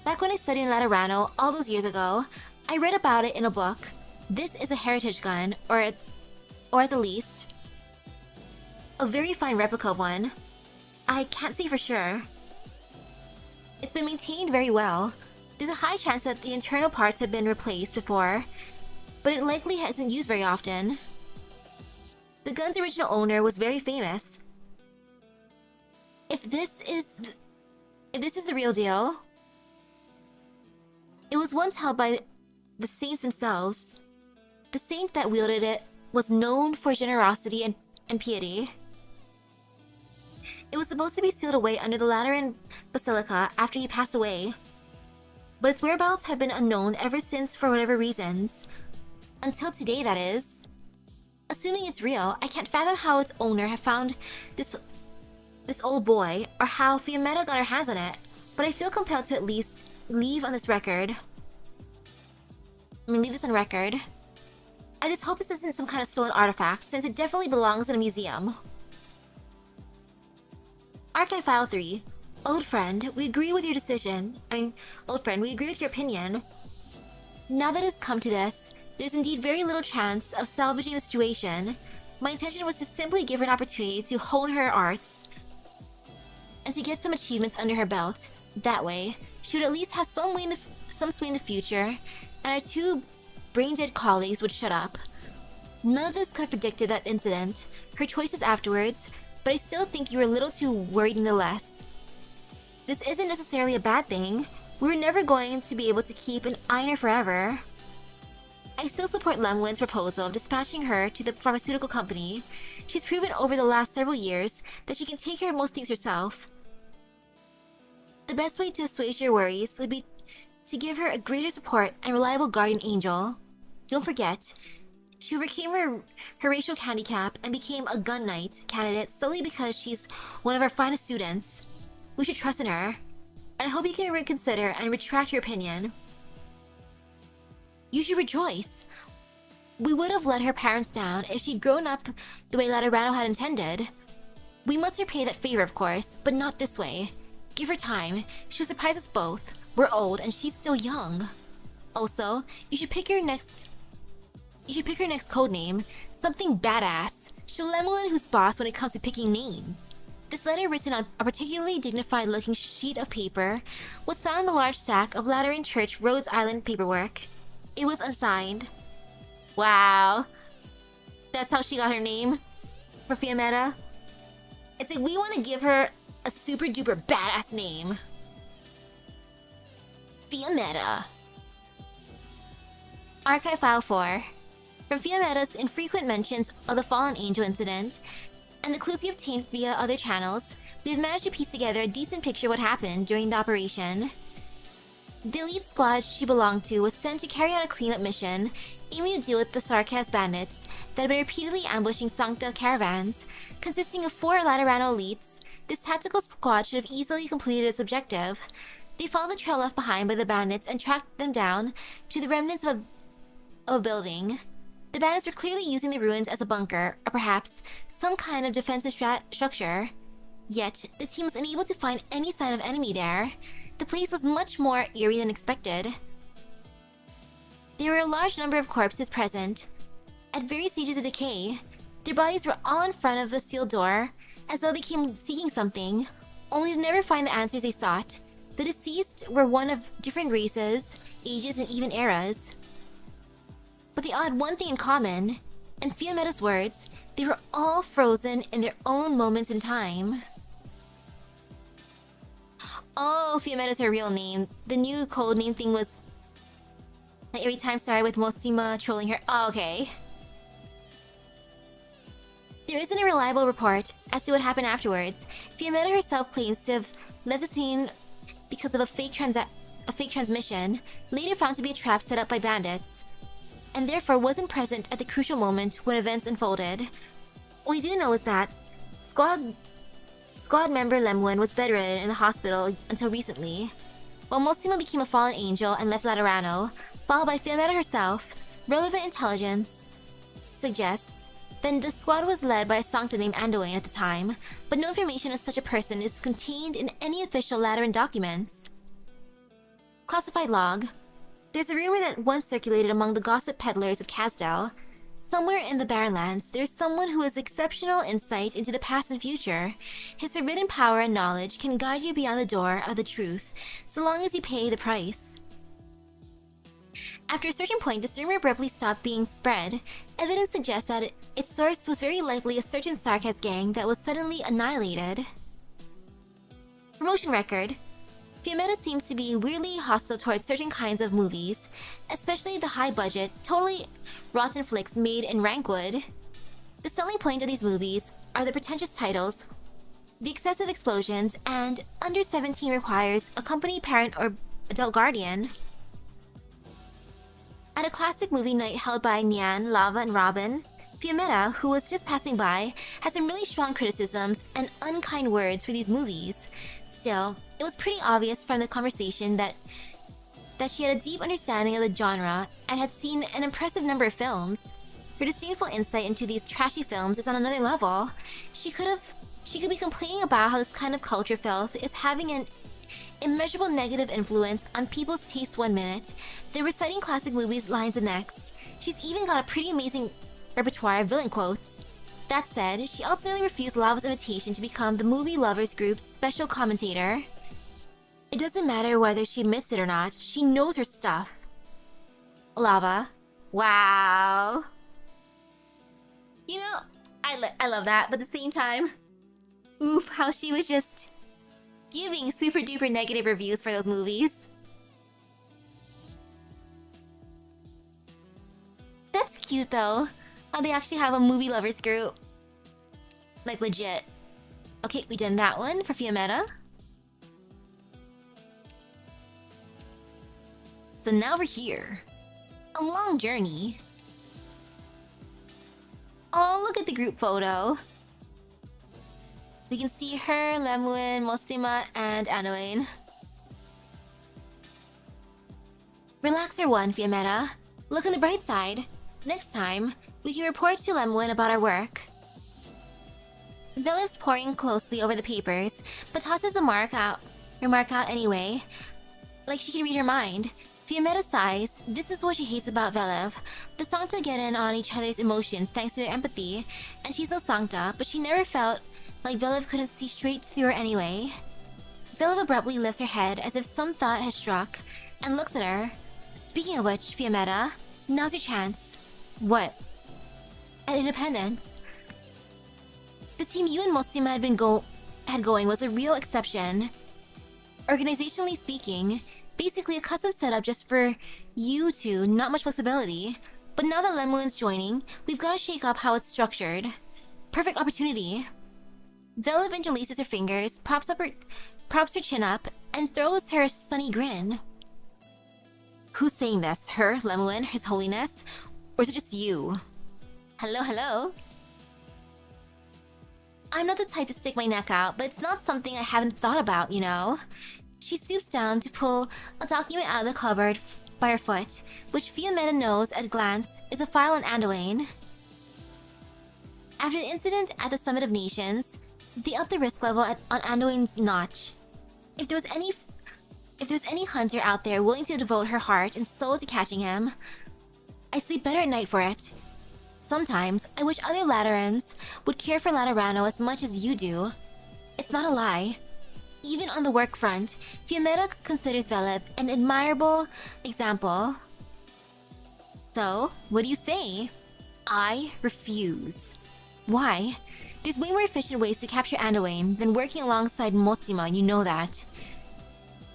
Back when I studied in Laterano all those years ago, I read about it in a book. This is a heritage gun, or at the least, a very fine replica of one. I can't say for sure. It's been maintained very well. There's a high chance that the internal parts have been replaced before, but it likely hasn't used very often. The gun's original owner was very famous. If this is the real deal, it was once held by the saints themselves. The saint that wielded it was known for generosity and piety. It was supposed to be sealed away under the Lateran Basilica after he passed away, but its whereabouts have been unknown ever since for whatever reasons. Until today, that is. Assuming it's real, I can't fathom how its owner have found this old boy, or how Fiammetta got her hands on it, but I feel compelled to at least leave this on record. I just hope this isn't some kind of stolen artifact, since it definitely belongs in a museum. Archive File 3. Old friend, we agree with your decision. Old friend, we agree with your opinion. Now that it's come to this, there's indeed very little chance of salvaging the situation. My intention was to simply give her an opportunity to hone her arts and to get some achievements under her belt. That way, she would at least have some sway in the future, and our 2 brain-dead colleagues would shut up. None of this could have predicted that incident, her choices afterwards, but I still think you were a little too worried nonetheless. This isn't necessarily a bad thing. We were never going to be able to keep an Einer forever. I still support Lemwin's proposal of dispatching her to the pharmaceutical company. She's proven over the last several years that she can take care of most things herself. The best way to assuage your worries would be to give her a greater support and reliable guardian angel. Don't forget, she overcame her racial handicap and became a gun knight candidate solely because she's one of our finest students. We should trust in her, and I hope you can reconsider and retract your opinion. You should rejoice. We would have let her parents down if she'd grown up the way Laterano had intended. We must repay that favor, of course, but not this way. Give her time. She'll surprise us both. We're old and she's still young. Also, you should pick her next codename. Something badass. She'll Lemwin who's boss when it comes to picking names. This letter, written on a particularly dignified-looking sheet of paper, was found in a large stack of Lateran Church Rhodes Island paperwork. It was unsigned. Wow. That's how she got her name? For Fiammetta? It's like we want to give her a super-duper badass name. Fiammetta. Archive File 4. From Fiammetta's infrequent mentions of the Fallen Angel incident, and the clues we obtained via other channels, we have managed to piece together a decent picture of what happened during the operation. The elite squad she belonged to was sent to carry out a cleanup mission, aiming to deal with the Sarkaz bandits that had been repeatedly ambushing Sancta caravans. Consisting of 4 Laterano elites, this tactical squad should have easily completed its objective. They followed the trail left behind by the bandits and tracked them down to the remnants of a building. The bandits were clearly using the ruins as a bunker, or perhaps some kind of defensive structure. Yet, the team was unable to find any sign of enemy there. The place was much more eerie than expected. There were a large number of corpses present, at various stages of decay. Their bodies were all in front of the sealed door, as though they came seeking something, only to never find the answers they sought. The deceased were one of different races, ages, and even eras. But they all had one thing in common. In Fiammetta's words, they were all frozen in their own moments in time. Oh, Fiammetta's her real name. The new codename thing was... like every time started with Mostima trolling her. Oh, okay. There isn't a reliable report as to what happened afterwards. Fiammetta herself claims to have left the scene because of a fake transmission, later found to be a trap set up by bandits, and therefore wasn't present at the crucial moment when events unfolded. What we do know is that Squad member Lemoine was bedridden in the hospital until recently, while Mostima became a fallen angel and left Laterano, followed by Fiammetta herself. Relevant intelligence suggests then the squad was led by a Sancta named Anduin at the time, but no information of such a person is contained in any official Lateran documents. Classified log. There's a rumor that once circulated among the gossip peddlers of Kasdal. Somewhere in the Barrenlands, there's someone who has exceptional insight into the past and future. His forbidden power and knowledge can guide you beyond the door of the truth, so long as you pay the price. After a certain point, this rumor abruptly stopped being spread. Evidence suggests that its source was very likely a certain Sarkaz gang that was suddenly annihilated. Promotion record. Fiammetta seems to be weirdly hostile towards certain kinds of movies, especially the high-budget, totally rotten flicks made in Rankwood. The selling point of these movies are the pretentious titles, the excessive explosions, and under 17 requires a company parent or adult guardian. At a classic movie night held by Nyan, Lava, and Robin, Fiammetta, who was just passing by, had some really strong criticisms and unkind words for these movies. Still, it was pretty obvious from the conversation that she had a deep understanding of the genre and had seen an impressive number of films. Her disdainful insight into these trashy films is on another level. She could be complaining about how this kind of culture filth is having an immeasurable negative influence on people's tastes one minute, then reciting classic movies lines the next. She's even got a pretty amazing repertoire of villain quotes. That said, she ultimately refused Lava's invitation to become the Movie Lovers Group's special commentator. It doesn't matter whether she admits it or not, she knows her stuff. Lava. Wow. You know, I love that, but at the same time, oof, how she was just giving super duper negative reviews for those movies. That's cute though, how they actually have a movie lovers group. Like legit. Okay, we done that one for Fiammetta. So now we're here. A long journey. Oh, look at the group photo. We can see her, Lemoine, Mostima, and Anduin. Relax your one, Fiammetta. Look on the bright side. Next time, we can report to Lemoine about our work. Velev's poring closely over the papers, but tosses the remark out anyway, like she can read her mind. Fiammetta sighs. This is what she hates about Velev. The Sancta get in on each other's emotions thanks to their empathy, and she's no Sancta, but she never felt like Velev couldn't see straight through her anyway. Velev abruptly lifts her head as if some thought has struck, and looks at her. Speaking of which, Fiammetta, now's your chance. What? At Independence. The team you and Mostima had going was a real exception. Organizationally speaking, basically a custom setup just for you two, not much flexibility. But now that Lemoine's joining, we've got to shake up how it's structured. Perfect opportunity. Velev interlaces her fingers, props her chin up, and throws her a sunny grin. Who's saying this? Her, Lemoine, His Holiness? Or is it just you? Hello, hello? I'm not the type to stick my neck out, but it's not something I haven't thought about, you know? She stoops down to pull a document out of the cupboard by her foot, which Fiammetta knows at a glance is a file on Anduin. After the incident at the Summit of Nations, they upped the risk level on Anduin's notch. If there was any hunter out there willing to devote her heart and soul to catching him, I sleep better at night for it. Sometimes, I wish other Laterans would care for Laterano as much as you do. It's not a lie. Even on the work front, Fiammetta considers Velev an admirable example. So, what do you say? I refuse. Why? There's way more efficient ways to capture Anduin than working alongside Mostima, you know that.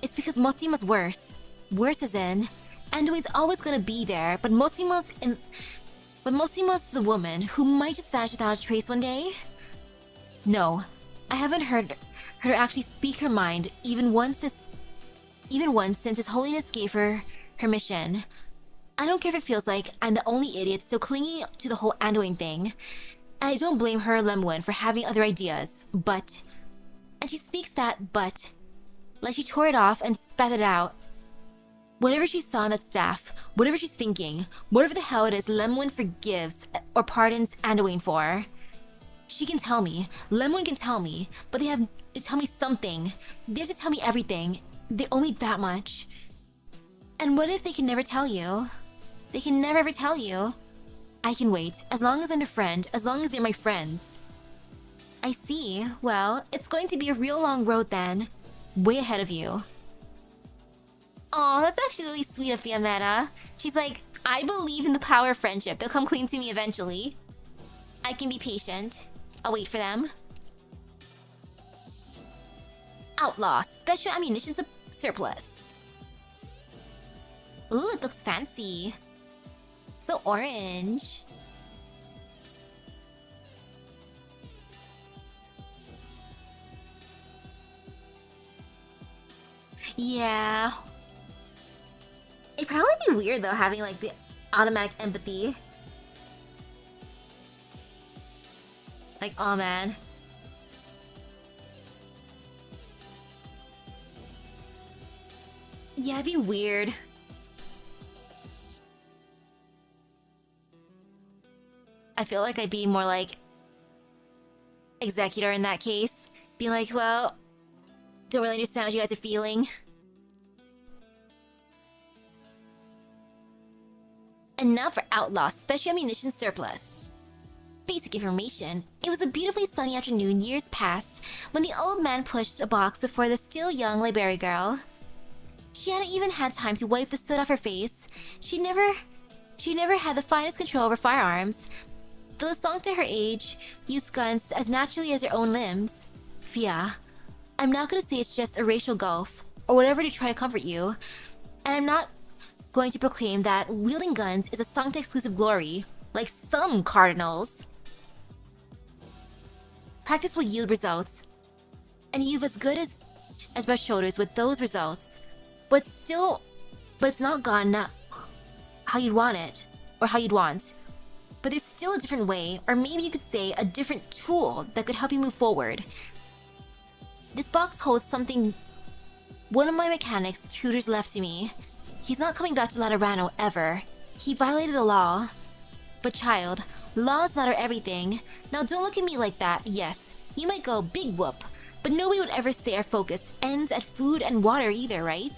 It's because Mostima's worse. Worse as in, Anduin's always gonna be there, but Mostima's the woman who might just vanish without a trace one day. No, I haven't heard her actually speak her mind even once since His Holiness gave her her mission. I don't care if it feels like I'm the only idiot still clinging to the whole Anduin thing. And I don't blame her or Lemwin for having other ideas, but... And she speaks that but, like she tore it off and spat it out. Whatever she saw in that staff, whatever she's thinking, whatever the hell it is Lemwin forgives or pardons Anduin for. She can tell me, Lemwin can tell me, but they have to tell me something. They have to tell me everything. They owe me that much. And what if they can never tell you? They can never ever tell you. I can wait, as long as I'm their friend, as long as they're my friends. I see. Well, it's going to be a real long road then. Way ahead of you. Aw, that's actually really sweet of Fiammetta. She's like, I believe in the power of friendship. They'll come clean to me eventually. I can be patient. I'll wait for them. Outlaw. Special ammunition surplus. Ooh, it looks fancy. So orange. Yeah. It'd probably be weird though, having like the automatic empathy. Like, oh man. Yeah, it'd be weird. I feel like I'd be more like Executor in that case. Be like, well, don't really understand what you guys are feeling. And now for Outlaw, special ammunition surplus. Basic information. It was a beautifully sunny afternoon years past when the old man pushed a box before the still young library girl. She hadn't even had time to wipe the soot off her face. She never had the finest control over firearms. Though the song to her age used guns as naturally as their own limbs. Fia, I'm not gonna say it's just a racial gulf, or whatever to try to comfort you. And I'm not going to proclaim that wielding guns is a Sancta exclusive glory, like some cardinals. Practice will yield results, and you've as good as brushed shoulders with those results. But it's not gone how you'd want it, or how you'd want. But there's still a different way, or maybe you could say a different tool that could help you move forward. This box holds something one of my mechanics tutors left to me. He's not coming back to Laterano ever. He violated the law. But child, law is not our everything. Now don't look at me like that. Yes, you might go big whoop, but nobody would ever say our focus ends at food and water either, right?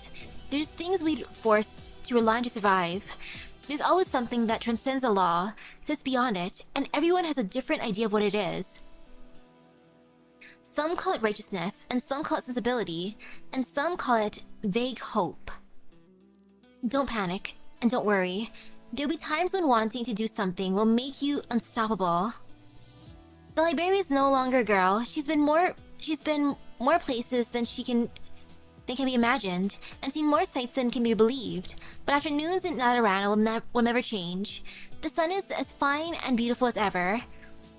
There's things we'd forced to rely on to survive. There's always something that transcends the law, sits beyond it, and everyone has a different idea of what it is. Some call it righteousness, and some call it sensibility, and some call it vague hope. Don't panic, and don't worry. There'll be times when wanting to do something will make you unstoppable. The librarian is no longer a girl. She's been more places than can be imagined, and seen more sights than can be believed. But afternoons in Nadarana will never change. The sun is as fine and beautiful as ever.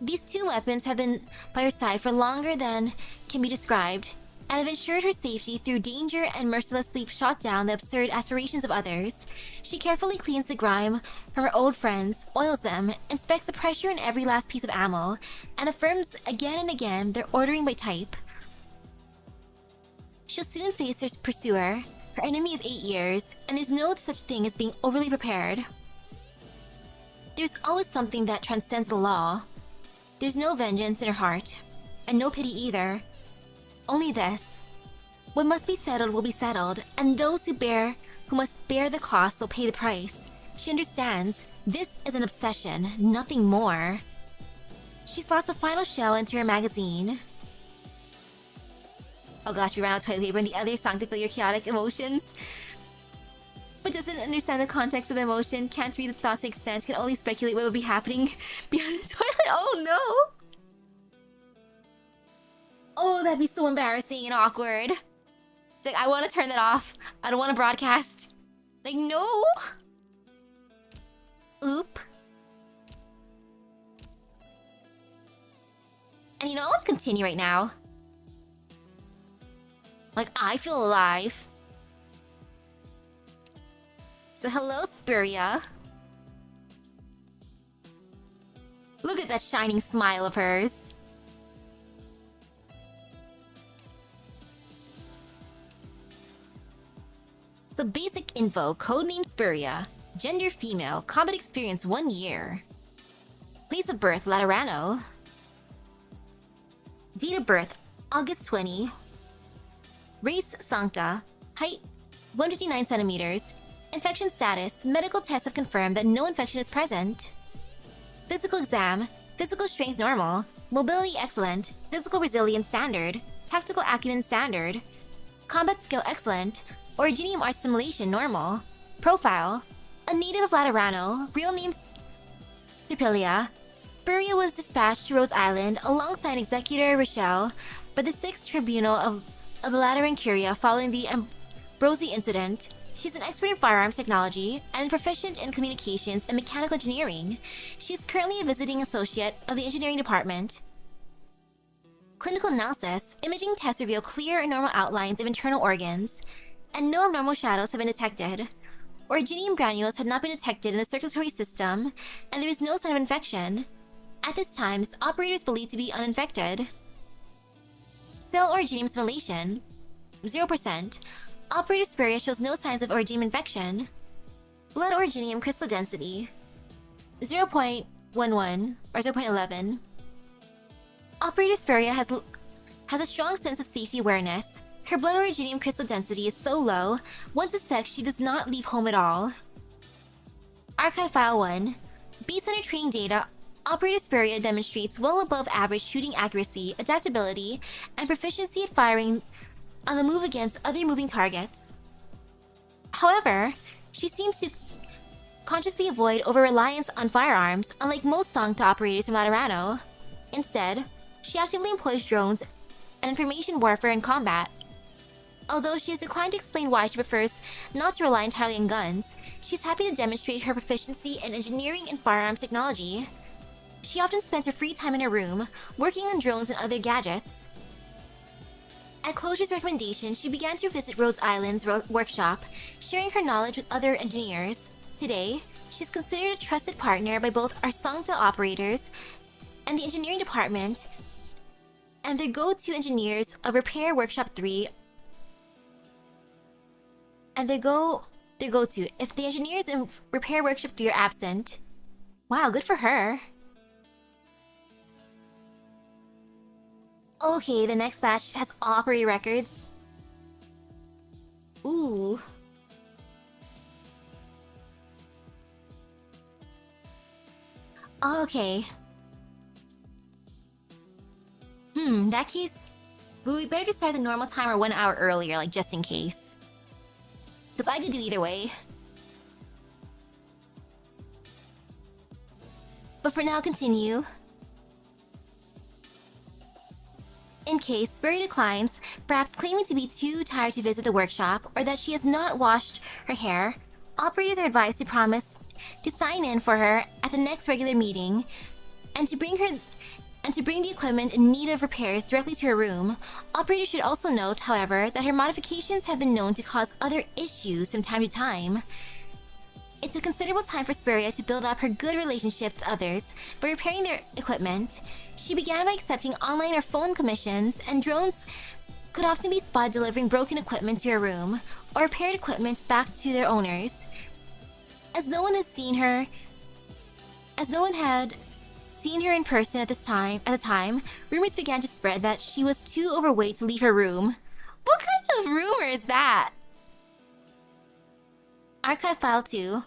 These two weapons have been by her side for longer than can be described, and have ensured her safety through danger and mercilessly shot down the absurd aspirations of others. She carefully cleans the grime from her old friends, oils them, inspects the pressure in every last piece of ammo, and affirms again and again their ordering by type. She'll soon face her pursuer, her enemy of 8 years, and there's no such thing as being overly prepared. There's always something that transcends the law. There's no vengeance in her heart, and no pity either. Only this. What must be settled will be settled, and those who must bear the cost will pay the price. She understands. This is an obsession, nothing more. She slots the final shell into her magazine. Oh gosh, we ran out of toilet paper and the other song to feel your chaotic emotions. But doesn't understand the context of the emotion, can't read the thoughts to extent, can only speculate what would be happening behind the toilet. Oh no! Oh, that'd be so embarrassing and awkward. Like, I want to turn that off. I don't want to broadcast. Like, no. Oop. And you know, I'll continue right now. Like, I feel alive. So hello, Spuria. Look at that shining smile of hers. So basic info, codename Spuria. Gender female, combat experience 1 year. Place of birth, Laterano. Date of birth, August 20. Race, Sancta. Height, 159 centimeters. Infection status, medical tests have confirmed that no infection is present. Physical exam, physical strength normal. Mobility excellent. Physical resilience standard. Tactical acumen standard. Combat skill excellent. Originium art simulation normal. Profile, a native of Laterano, real name Stipilia. Spuria was dispatched to Rhodes Island alongside Executor Rochelle by the 6th Tribunal of the Lateran Curia following the Ambrosi incident. She's an expert in firearms technology and proficient in communications and mechanical engineering. She is currently a visiting associate of the engineering department. Clinical analysis, imaging tests reveal clear and normal outlines of internal organs, and no abnormal shadows have been detected. Originium granules had not been detected in the circulatory system, and there is no sign of infection. At this time, this operator is believed to be uninfected. Cell originium simulation, 0%. Operator Spuria shows no signs of originium infection. Blood originium crystal density, 0.11 or 0.11. Operator Spuria has a strong sense of safety awareness. Her blood originium crystal density is so low, one suspects she does not leave home at all. Archive File 1. Based on her training data, Operator Spuria demonstrates well above average shooting accuracy, adaptability, and proficiency at firing on the move against other moving targets. However, she seems to consciously avoid over-reliance on firearms, unlike most Sancta operators from Laterano. Instead, she actively employs drones and information warfare in combat. Although she has declined to explain why she prefers not to rely entirely on guns, she's happy to demonstrate her proficiency in engineering and firearms technology. She often spends her free time in her room, working on drones and other gadgets. At Closure's recommendation, she began to visit Rhodes Island's workshop, sharing her knowledge with other engineers. Today, she's considered a trusted partner by both our Sancta operators and the engineering department, and their go-to engineers of Repair Workshop 3 and their go-to if the engineers in Repair Workshop 3 are absent. Wow, good for her. Okay, the next batch has all operator records. Ooh. Okay. In that case, we better just start the normal timer 1 hour earlier, like just in case. Because I could do either way. But for now, continue. In case Spuria declines, perhaps claiming to be too tired to visit the workshop or that she has not washed her hair, operators are advised to promise to sign in for her at the next regular meeting and to bring the equipment in need of repairs directly to her room. Operators should also note, however, that her modifications have been known to cause other issues from time to time. It took considerable time for Spuria to build up her good relationships with others by repairing their equipment. She began by accepting online or phone commissions, and drones could often be spotted delivering broken equipment to her room or repaired equipment back to their owners. As no one had seen her in person at the time, rumors began to spread that she was too overweight to leave her room. What kind of rumor is that? Archive File 2.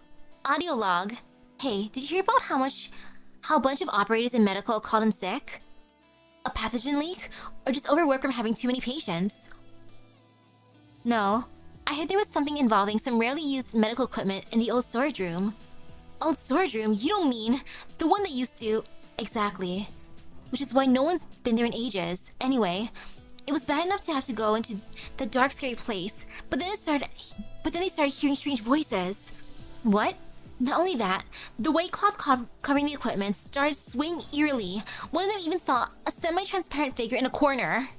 Audio log. Hey, did you hear about how a bunch of operators in medical called in sick? A pathogen leak? Or just overwork from having too many patients? No. I heard there was something involving some rarely used medical equipment in the old storage room. Old storage room? You don't mean the one that used to... Exactly. Which is why no one's been there in ages. Anyway, It was bad enough to have to go into the dark, scary place, but then they started hearing strange voices. What? Not only that, the white cloth covering the equipment started swaying eerily. One of them even saw a semi-transparent figure in a corner.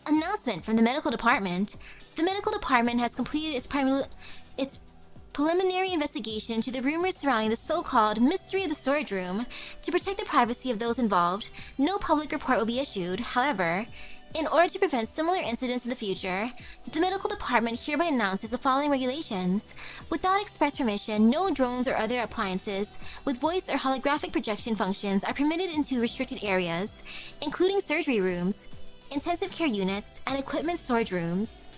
Announcement from the medical department. The medical department has completed its preliminary investigation into the rumors surrounding the so-called mystery of the storage room. To protect the privacy of those involved, no public report will be issued. However, in order to prevent similar incidents in the future, the medical department hereby announces the following regulations. Without express permission, no drones or other appliances with voice or holographic projection functions are permitted into restricted areas, including surgery rooms, intensive care units, and equipment storage rooms.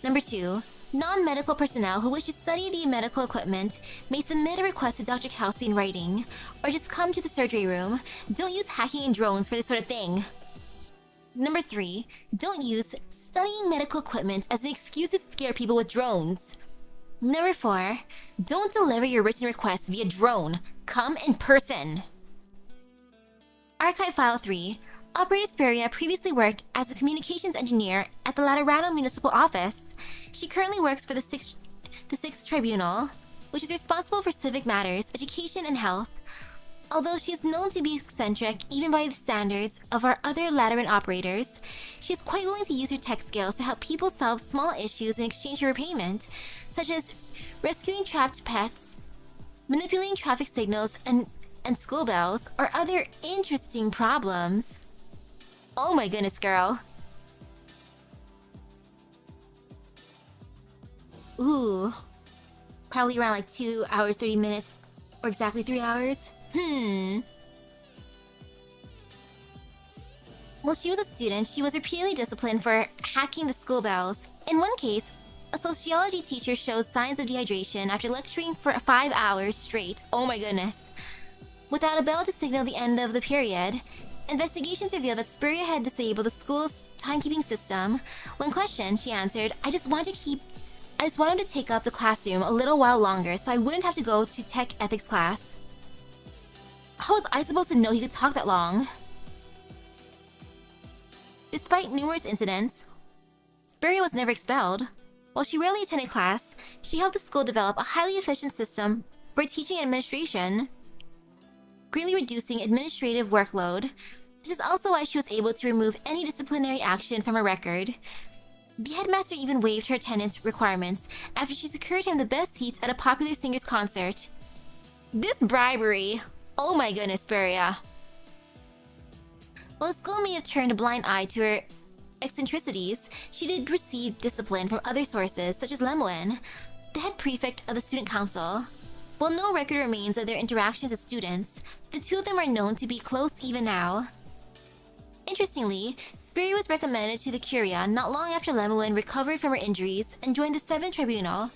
Number 2. Non-medical personnel who wish to study the medical equipment may submit a request to Dr. Kelsey in writing, or just come to the surgery room. Don't use hacking and drones for this sort of thing. Number 3. Don't use studying medical equipment as an excuse to scare people with drones. Number 4. Don't deliver your written request via drone. Come in person. Archive File 3. Operator Spuria previously worked as a communications engineer at the Laterano Municipal Office. She currently works for the Sixth Tribunal, which is responsible for civic matters, education, and health. Although she is known to be eccentric even by the standards of our other Lateran operators, she is quite willing to use her tech skills to help people solve small issues in exchange for repayment, such as rescuing trapped pets, manipulating traffic signals and school bells, or other interesting problems. Oh my goodness, girl. Ooh. Probably around like 2 hours, 30 minutes, or exactly 3 hours. While she was a student, she was repeatedly disciplined for hacking the school bells. In one case, a sociology teacher showed signs of dehydration after lecturing for 5 hours straight. Oh my goodness. Without a bell to signal the end of the period, investigations revealed that Spuria had disabled the school's timekeeping system. When questioned, she answered, I just wanted to take up the classroom a little while longer so I wouldn't have to go to tech ethics class. How was I supposed to know he could talk that long? Despite numerous incidents, Spuria was never expelled. While she rarely attended class, she helped the school develop a highly efficient system for teaching and administration, greatly reducing administrative workload. This is also why she was able to remove any disciplinary action from her record. The headmaster even waived her attendance requirements after she secured him the best seats at a popular singer's concert. This bribery! Oh my goodness, Spuria. While the school may have turned a blind eye to her eccentricities, she did receive discipline from other sources, such as Lemoine, the head prefect of the student council. While no record remains of their interactions as students, the two of them are known to be close even now. Interestingly, Spuria was recommended to the Curia not long after Lemoine recovered from her injuries and joined the 7th Tribunal,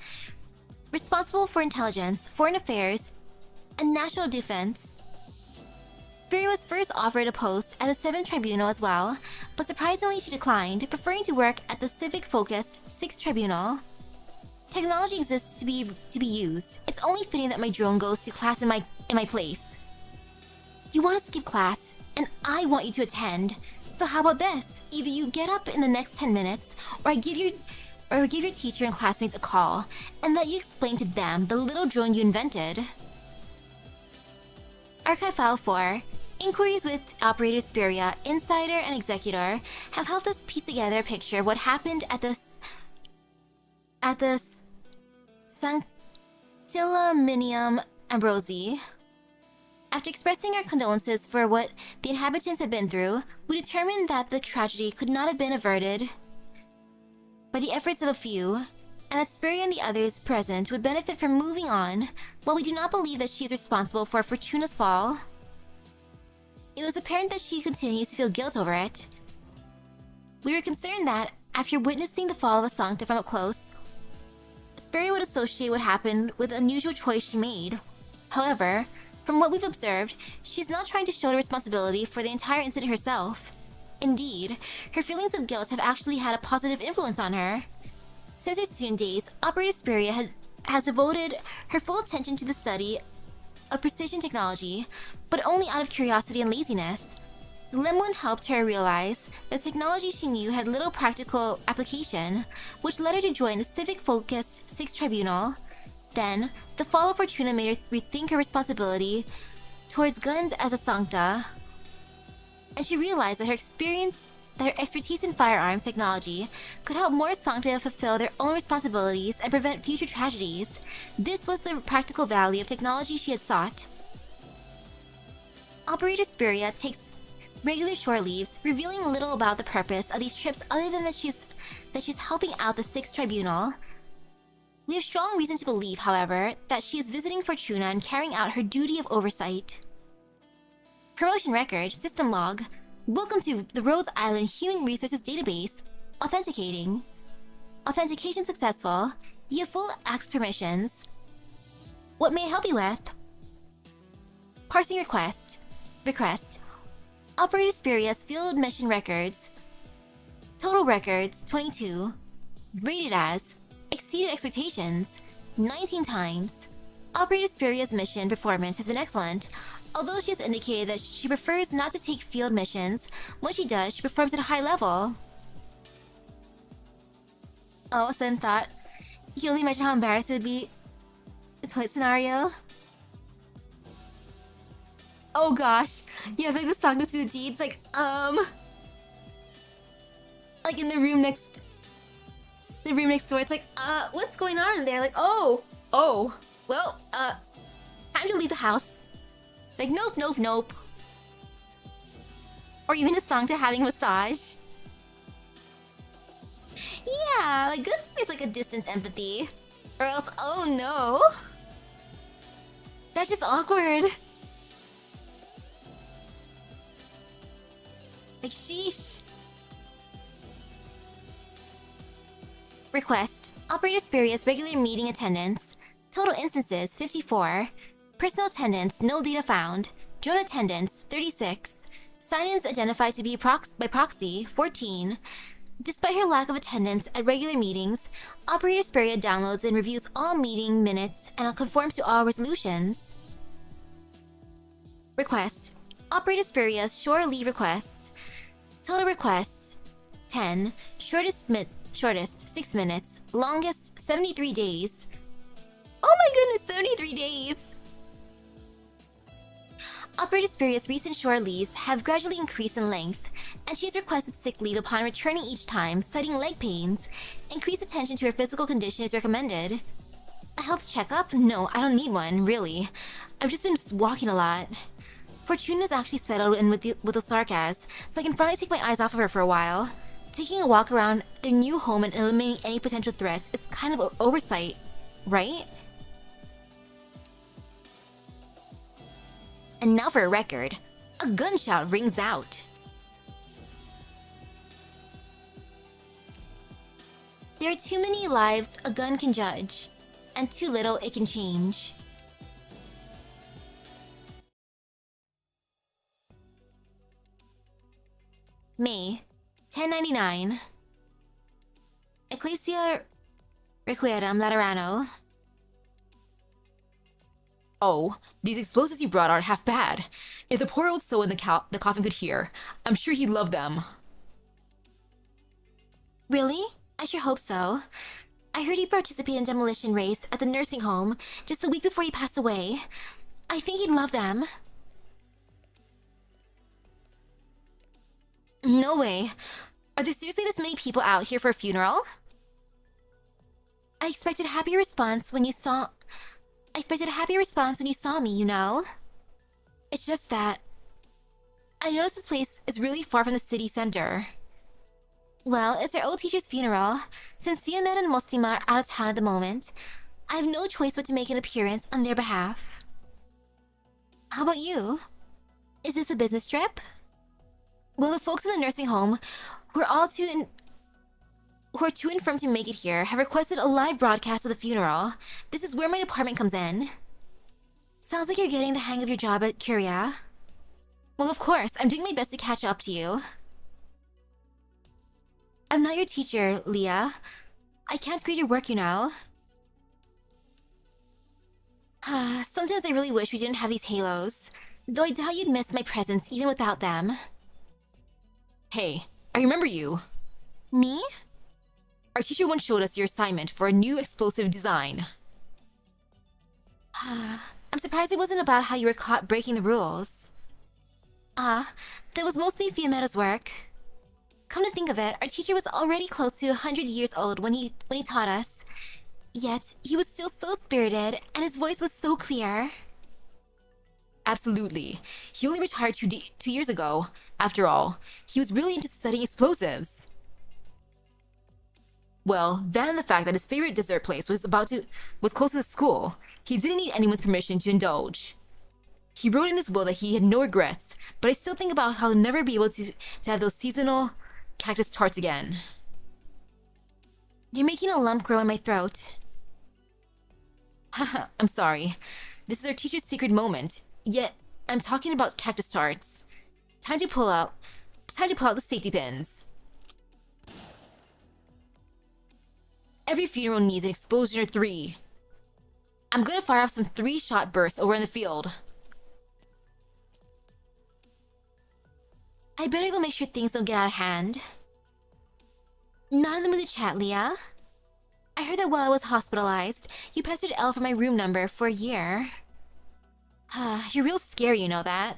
responsible for intelligence, foreign affairs, and national defense. Spuria was first offered a post at the 7th Tribunal as well, but surprisingly she declined, preferring to work at the civic-focused 6th Tribunal. Technology exists to be used. It's only fitting that my drone goes to class in my place. You want to skip class, and I want you to attend. So how about this? Either you get up in the next 10 minutes, or I give your teacher and classmates a call, and let you explain to them the little drone you invented. Archive File 4. Inquiries with Operator Spuria, Insider, and Executor have helped us piece together a picture of what happened at the Sanctillaminium Ambrosi. After expressing our condolences for what the inhabitants had been through, we determined that the tragedy could not have been averted by the efforts of a few, and that Spuria and the others present would benefit from moving on, while we do not believe that she is responsible for Fortuna's fall. It was apparent that she continues to feel guilt over it. We were concerned that, after witnessing the fall of a Sancta from up close, Spuria would associate what happened with the unusual choice she made. However, from what we've observed, she's not trying to shoulder responsibility for the entire incident herself. Indeed, her feelings of guilt have actually had a positive influence on her. Since her student days, Operator Spuria has devoted her full attention to the study of precision technology, but only out of curiosity and laziness. Lemon helped her realize that technology she knew had little practical application, which led her to join the civic-focused Sixth Tribunal. Then, the fall of Fortuna made her rethink her responsibility towards guns as a sancta, and she realized that her expertise in firearms technology could help more sancta fulfill their own responsibilities and prevent future tragedies. This was the practical value of technology she had sought. Operator Spuria takes regular shore leaves, revealing little about the purpose of these trips other than that she's helping out the Sixth Tribunal. We have strong reason to believe, however, that she is visiting Fortuna and carrying out her duty of oversight. Promotion record, system log. Welcome to the Rhodes Island Human Resources Database. Authenticating. Authentication successful. You have full access permissions. What may I help you with? Parsing request. Request. Operator Spuria's field mission records. Total records, 22. Rated as exceeded expectations, 19 times. Operator Spuria's mission performance has been excellent, although she has indicated that she prefers not to take field missions. When she does, she performs at a high level. Oh, Sun thought, you can only imagine how embarrassed it would be. The toilet scenario. Oh gosh, yeah, like the song goes through the deeds, like in the room next door, it's like, what's going on in there? Like, oh, well, time to leave the house. Like, nope. Or even a song to having a massage. Yeah, like, good thing there's like a distance empathy. Or else, oh no. That's just awkward. Like, sheesh. Request. Operator Spuria's regular meeting attendance. Total instances, 54. Personal attendance, no data found. Drone attendance, 36. Sign-ins identified to be by proxy, 14. Despite her lack of attendance at regular meetings, Operator Spuria downloads and reviews all meeting minutes and conforms to all resolutions. Request. Operator Spuria's shore leave requests. Total requests, 10. Shortest, 6 minutes. Longest, 73 days. Oh my goodness, 73 days! Operator Spuria's recent shore leaves have gradually increased in length, and she has requested sick leave upon returning each time, citing leg pains. Increased attention to her physical condition is recommended. A health checkup? No, I don't need one, really. I've just been walking a lot. Fortuna's actually settled in with the Sarkaz, so I can finally take my eyes off of her for a while. Taking a walk around their new home and eliminating any potential threats is kind of an oversight, right? And now for a record. A gunshot rings out. There are too many lives a gun can judge, and too little it can change. May 1099. Ecclesia Requiem Laterano. Oh, these explosives you brought aren't half bad. If the poor old soul in the coffin could hear, I'm sure he'd love them. Really? I sure hope so. I heard he participated in demolition race at the nursing home just a week before he passed away. I think he'd love them. No way. Are there seriously this many people out here for a funeral? I expected a happy response when you saw me, you know? It's just that I noticed this place is really far from the city center. Well, it's their old teacher's funeral. Since Fiammetta and Mostima are out of town at the moment, I have no choice but to make an appearance on their behalf. How about you? Is this a business trip? Well, the folks in the nursing home, who are too infirm to make it here, have requested a live broadcast of the funeral. This is where my department comes in. Sounds like you're getting the hang of your job at Curia. Well, of course, I'm doing my best to catch up to you. I'm not your teacher, Leah. I can't grade your work, you know. Sometimes I really wish we didn't have these halos, though I doubt you'd miss my presence even without them. Hey, I remember you. Me? Our teacher once showed us your assignment for a new explosive design. I'm surprised it wasn't about how you were caught breaking the rules. That was mostly Fiammetta's work. Come to think of it, our teacher was already close to 100 years old when he taught us. Yet, he was still so spirited, and his voice was so clear. Absolutely. He only retired 2 years ago. After all, he was really into studying explosives. Well, that and the fact that his favorite dessert place was close to the school, he didn't need anyone's permission to indulge. He wrote in his will that he had no regrets, but I still think about how he'll never be able to have those seasonal cactus tarts again. You're making a lump grow in my throat. Haha, I'm sorry. This is our teacher's secret moment. Yet, I'm talking about cactus tarts. Time to pull out the safety pins. Every funeral needs an explosion or 3. I'm gonna fire off some 3-shot bursts over in the field. I better go make sure things don't get out of hand. Not in the mood to chat, Leah. I heard that while I was hospitalized, you pestered Elle for my room number for a year. You're real scary, you know that.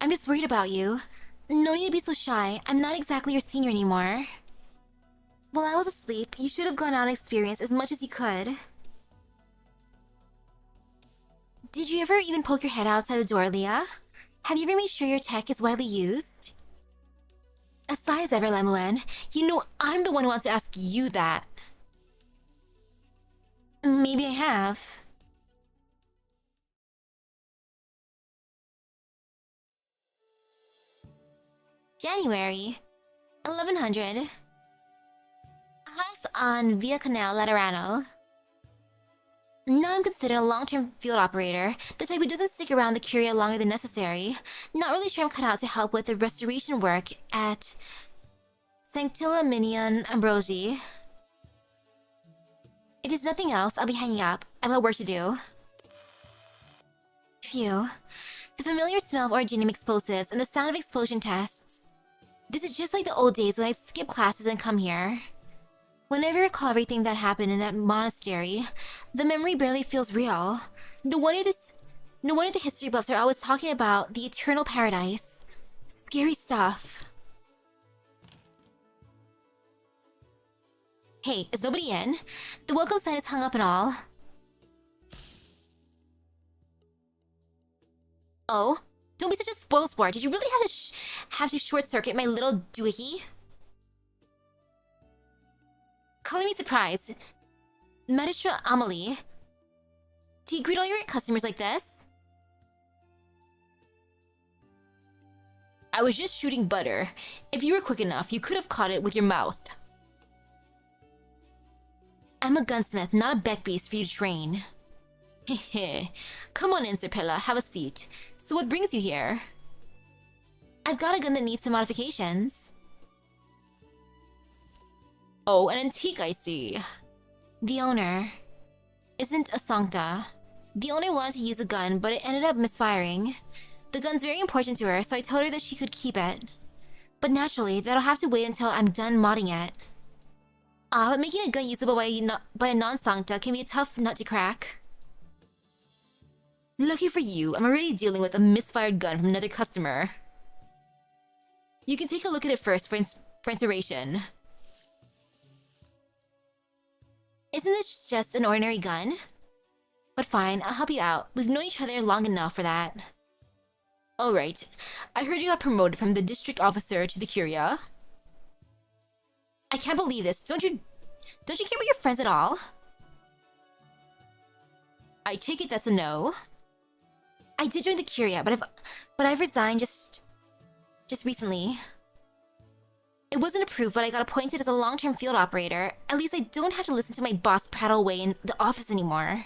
I'm just worried about you. No need to be so shy. I'm not exactly your senior anymore. While I was asleep, you should have gone out and experienced as much as you could. Did you ever even poke your head outside the door, Leah? Have you ever made sure your tech is widely used? As sly as ever, Lemoen, you know I'm the one who wants to ask you that. Maybe I have. January 1100. House on Via Canal Laterano. Now I'm considered a long-term field operator, the type who doesn't stick around the Curia longer than necessary. Not really sure I'm cut out to help with the restoration work at Sanctilla Minion Ambrosi. If there's nothing else, I'll be hanging up. I've got work to do. Phew. The familiar smell of originium explosives and the sound of explosion tests. This is just like the old days when I'd skip classes and come here. Whenever I recall everything that happened in that monastery, the memory barely feels real. No wonder the history buffs are always talking about the eternal paradise. Scary stuff. Hey, is nobody in? The welcome sign is hung up and all. Oh? Don't be such a spoilsport. Did you really have to short-circuit my little doohickey? Calling me surprised. Magistra Amelie. Do you greet all your customers like this? I was just shooting butter. If you were quick enough, you could have caught it with your mouth. I'm a gunsmith, not a beck-beast for you to train. Hehe. Come on in, Sir Pella. Have a seat. So what brings you here? I've got a gun that needs some modifications. Oh, an antique, I see. The owner isn't a Sancta. The owner wanted to use a gun, but it ended up misfiring. The gun's very important to her, so I told her that she could keep it. But naturally, that'll have to wait until I'm done modding it. But making a gun usable by a non-Sancta can be a tough nut to crack. Lucky for you, I'm already dealing with a misfired gun from another customer. You can take a look at it first for inspiration. Isn't this just an ordinary gun? But fine, I'll help you out. We've known each other long enough for that. Alright. I heard you got promoted from the district officer to the Curia. I can't believe this. Don't you care about your friends at all? I take it that's a no. I did join the Curia, but I've resigned just recently. It wasn't approved, but I got appointed as a long-term field operator. At least I don't have to listen to my boss prattle away in the office anymore.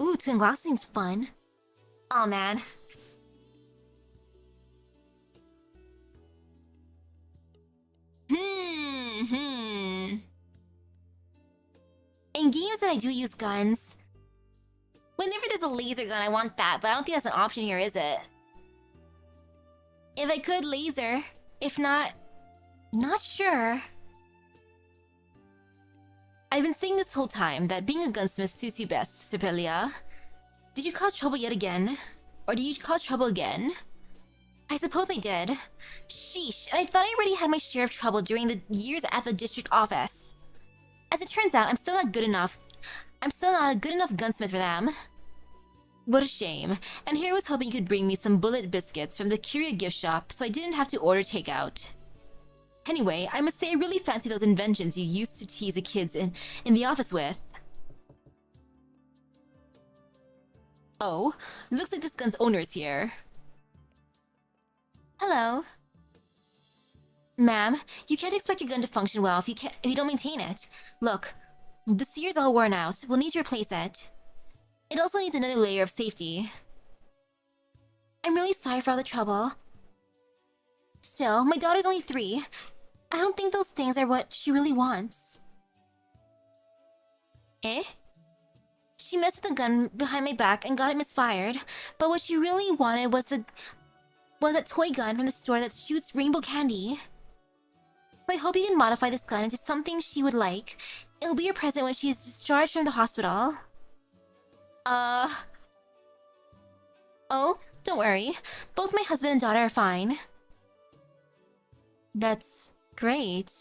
Ooh, twin glass seems fun. Aw, man. In games that I do use guns, whenever there's a a laser gun, I want that, but I don't think that's an option here, is it? If I could, laser. If not... Not sure. I've been saying this whole time that being a gunsmith suits you best, Spuria. Did you cause trouble yet again? Or did you cause trouble again? I suppose I did. Sheesh, and I thought I already had my share of trouble during the years at the district office. As it turns out, I'm still not a good enough gunsmith for them. What a shame. And here I was hoping you could bring me some bullet biscuits from the Curia gift shop so I didn't have to order takeout. Anyway, I must say I really fancy those inventions you used to tease the kids in the office with. Oh, looks like this gun's owner is here. Hello. Ma'am, you can't expect your gun to function well if you don't maintain it. Look, the sear's all worn out. We'll need to replace it. It also needs another layer of safety. I'm really sorry for all the trouble. Still, my daughter's only 3. I don't think those things are what she really wants. Eh? She messed with the gun behind my back and got it misfired, but what she really wanted was that toy gun from the store that shoots rainbow candy. So I hope you can modify this gun into something she would like. It'll be her present when she is discharged from the hospital. Oh, don't worry. Both my husband and daughter are fine. That's great.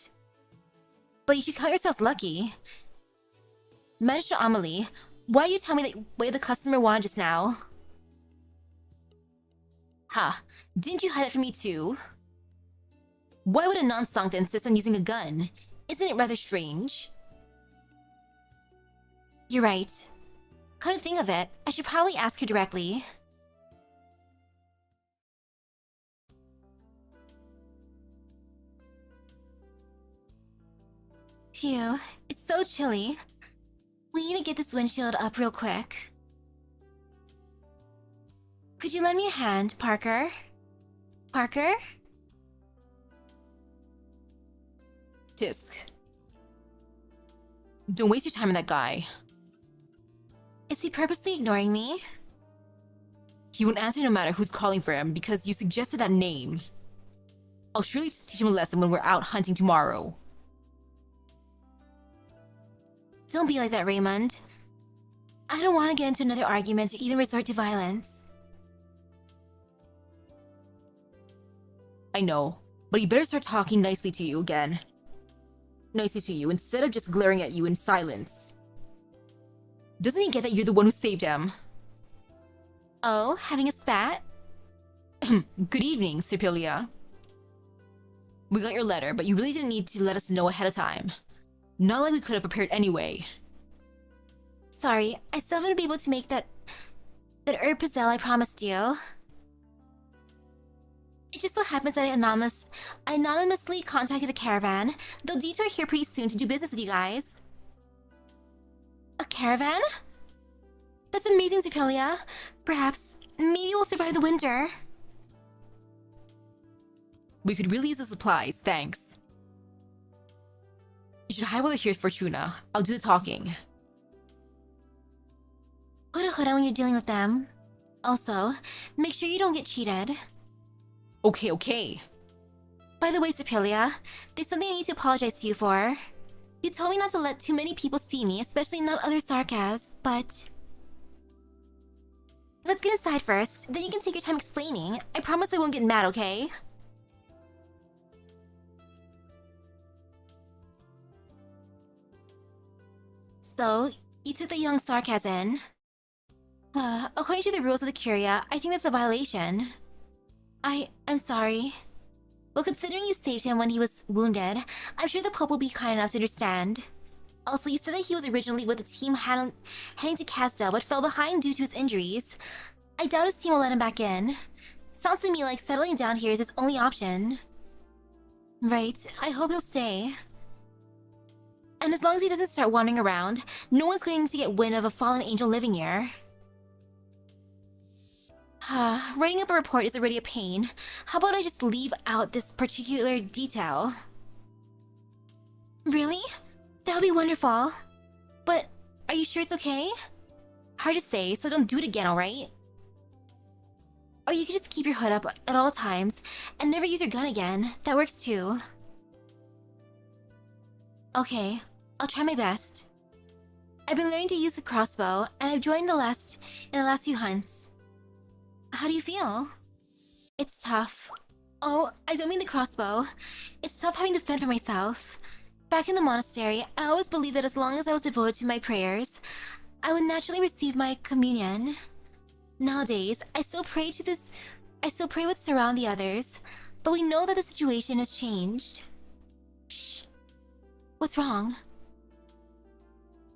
But you should count yourselves lucky. Magistrate Amelie, why did you tell me that way the customer wanted just now? Ha, didn't you hide that from me too? Why would a non-sancta insist on using a gun? Isn't it rather strange? You're right. Come to think of it, I should probably ask her directly. Phew, it's so chilly. We need to get this windshield up real quick. Could you lend me a hand, Parker? Parker? Tisk. Don't waste your time on that guy. Is he purposely ignoring me? He won't answer no matter who's calling for him because you suggested that name. I'll surely teach him a lesson when we're out hunting tomorrow. Don't be like that, Raymond. I don't want to get into another argument or even resort to violence. I know, but he better start talking nicely to you again. Nicely to you instead of just glaring at you in silence. Doesn't he get that you're the one who saved him? Oh, having a spat? Good evening, Spuria. We got your letter, but you really didn't need to let us know ahead of time. Not like we could have prepared anyway. Sorry, I still haven't been able to make that herb pizzelle I promised you. It just so happens that I anonymously contacted a caravan. They'll detour here pretty soon to do business with you guys. A caravan? That's amazing, Spuria. Perhaps, maybe we'll survive the winter. We could really use the supplies, thanks. You should hide while they're here, Fortuna. I'll do the talking. Put a hood on when you're dealing with them. Also, make sure you don't get cheated. Okay. By the way, Spuria, there's something I need to apologize to you for. You told me not to let too many people see me, especially not other Sarkas, but... Let's get inside first, then you can take your time explaining. I promise I won't get mad, okay? So, you took the young Sarkas in. According to the rules of the Curia, I think that's a violation. I'm sorry. Well, considering you saved him when he was wounded, I'm sure the Pope will be kind enough to understand. Also, you said that he was originally with the team heading to Casdell, but fell behind due to his injuries. I doubt his team will let him back in. Sounds to me like settling down here is his only option. Right, I hope he'll stay. And as long as he doesn't start wandering around, no one's going to get wind of a fallen angel living here. Writing up a report is already a pain. How about I just leave out this particular detail? Really? That would be wonderful. But are you sure it's okay? Hard to say, so don't do it again, alright? Or you could just keep your hood up at all times and never use your gun again. That works too. Okay, I'll try my best. I've been learning to use the crossbow, and I've joined in the last few hunts. How do you feel? It's tough. Oh, I don't mean the crossbow. It's tough having to fend for myself. Back in the monastery, I always believed that as long as I was devoted to my prayers, I would naturally receive my communion. Nowadays, I still pray with surround the others, but we know that the situation has changed. Shh. What's wrong?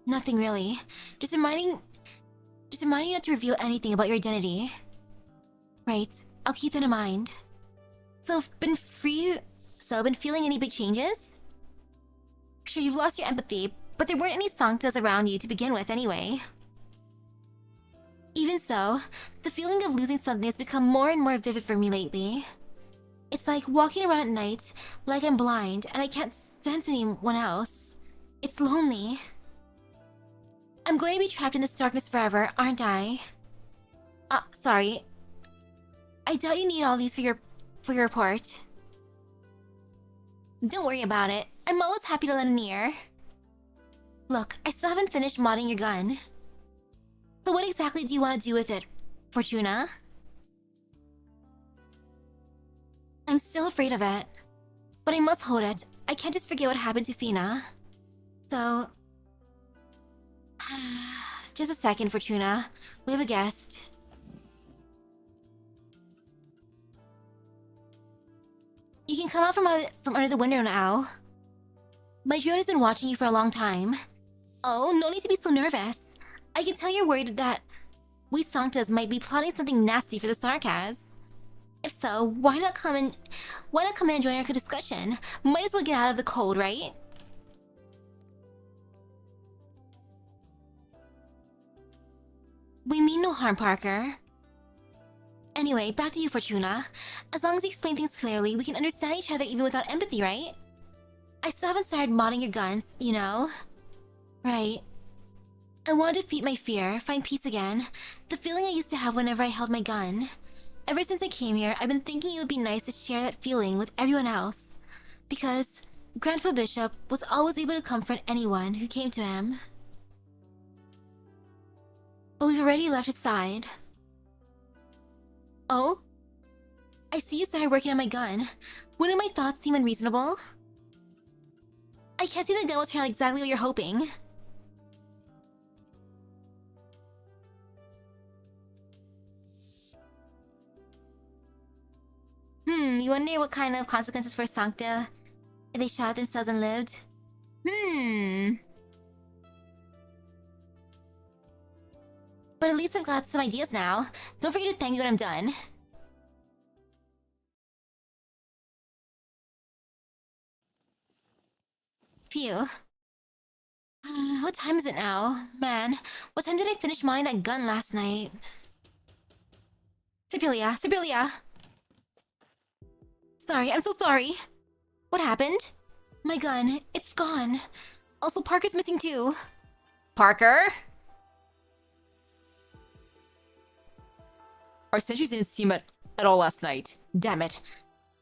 Nothing really. Just reminding you not to reveal anything about your identity. Right, I'll keep that in mind. So, been feeling any big changes? Sure, you've lost your empathy, but there weren't any sanctas around you to begin with anyway. Even so, the feeling of losing something has become more and more vivid for me lately. It's like walking around at night, like I'm blind, and I can't sense anyone else. It's lonely. I'm going to be trapped in this darkness forever, aren't I? Sorry. I doubt you need all these for your report. Don't worry about it. I'm always happy to lend an ear. Look, I still haven't finished modding your gun. So what exactly do you want to do with it, Fortuna? I'm still afraid of it. But I must hold it. I can't just forget what happened to Fina. So... just a second, Fortuna. We have a guest. You can come out from under the window now. My drone has been watching you for a long time. Oh, no need to be so nervous. I can tell you're worried that we Sanctas might be plotting something nasty for the Sarkas. If so, why not come in and join our discussion? Might as well get out of the cold, right? We mean no harm, Parker. Anyway, back to you, Fortuna. As long as you explain things clearly, we can understand each other even without empathy, right? I still haven't started modding your guns, you know? Right. I want to defeat my fear, find peace again. The feeling I used to have whenever I held my gun. Ever since I came here, I've been thinking it would be nice to share that feeling with everyone else. Because Grandpa Bishop was always able to comfort anyone who came to him. But we've already left his side. Oh? I see you started working on my gun. Wouldn't my thoughts seem unreasonable? I can't see the gun will turn out exactly what you're hoping. You wonder what kind of consequences for Sancta if they shot themselves and lived? But at least I've got some ideas now. Don't forget to thank me when I'm done. Phew. What time is it now? Man, what time did I finish modding that gun last night? Spuria! Sorry, I'm so sorry. What happened? My gun, it's gone. Also, Parker's missing too. Parker? Our sentries didn't see him at all last night. Damn it.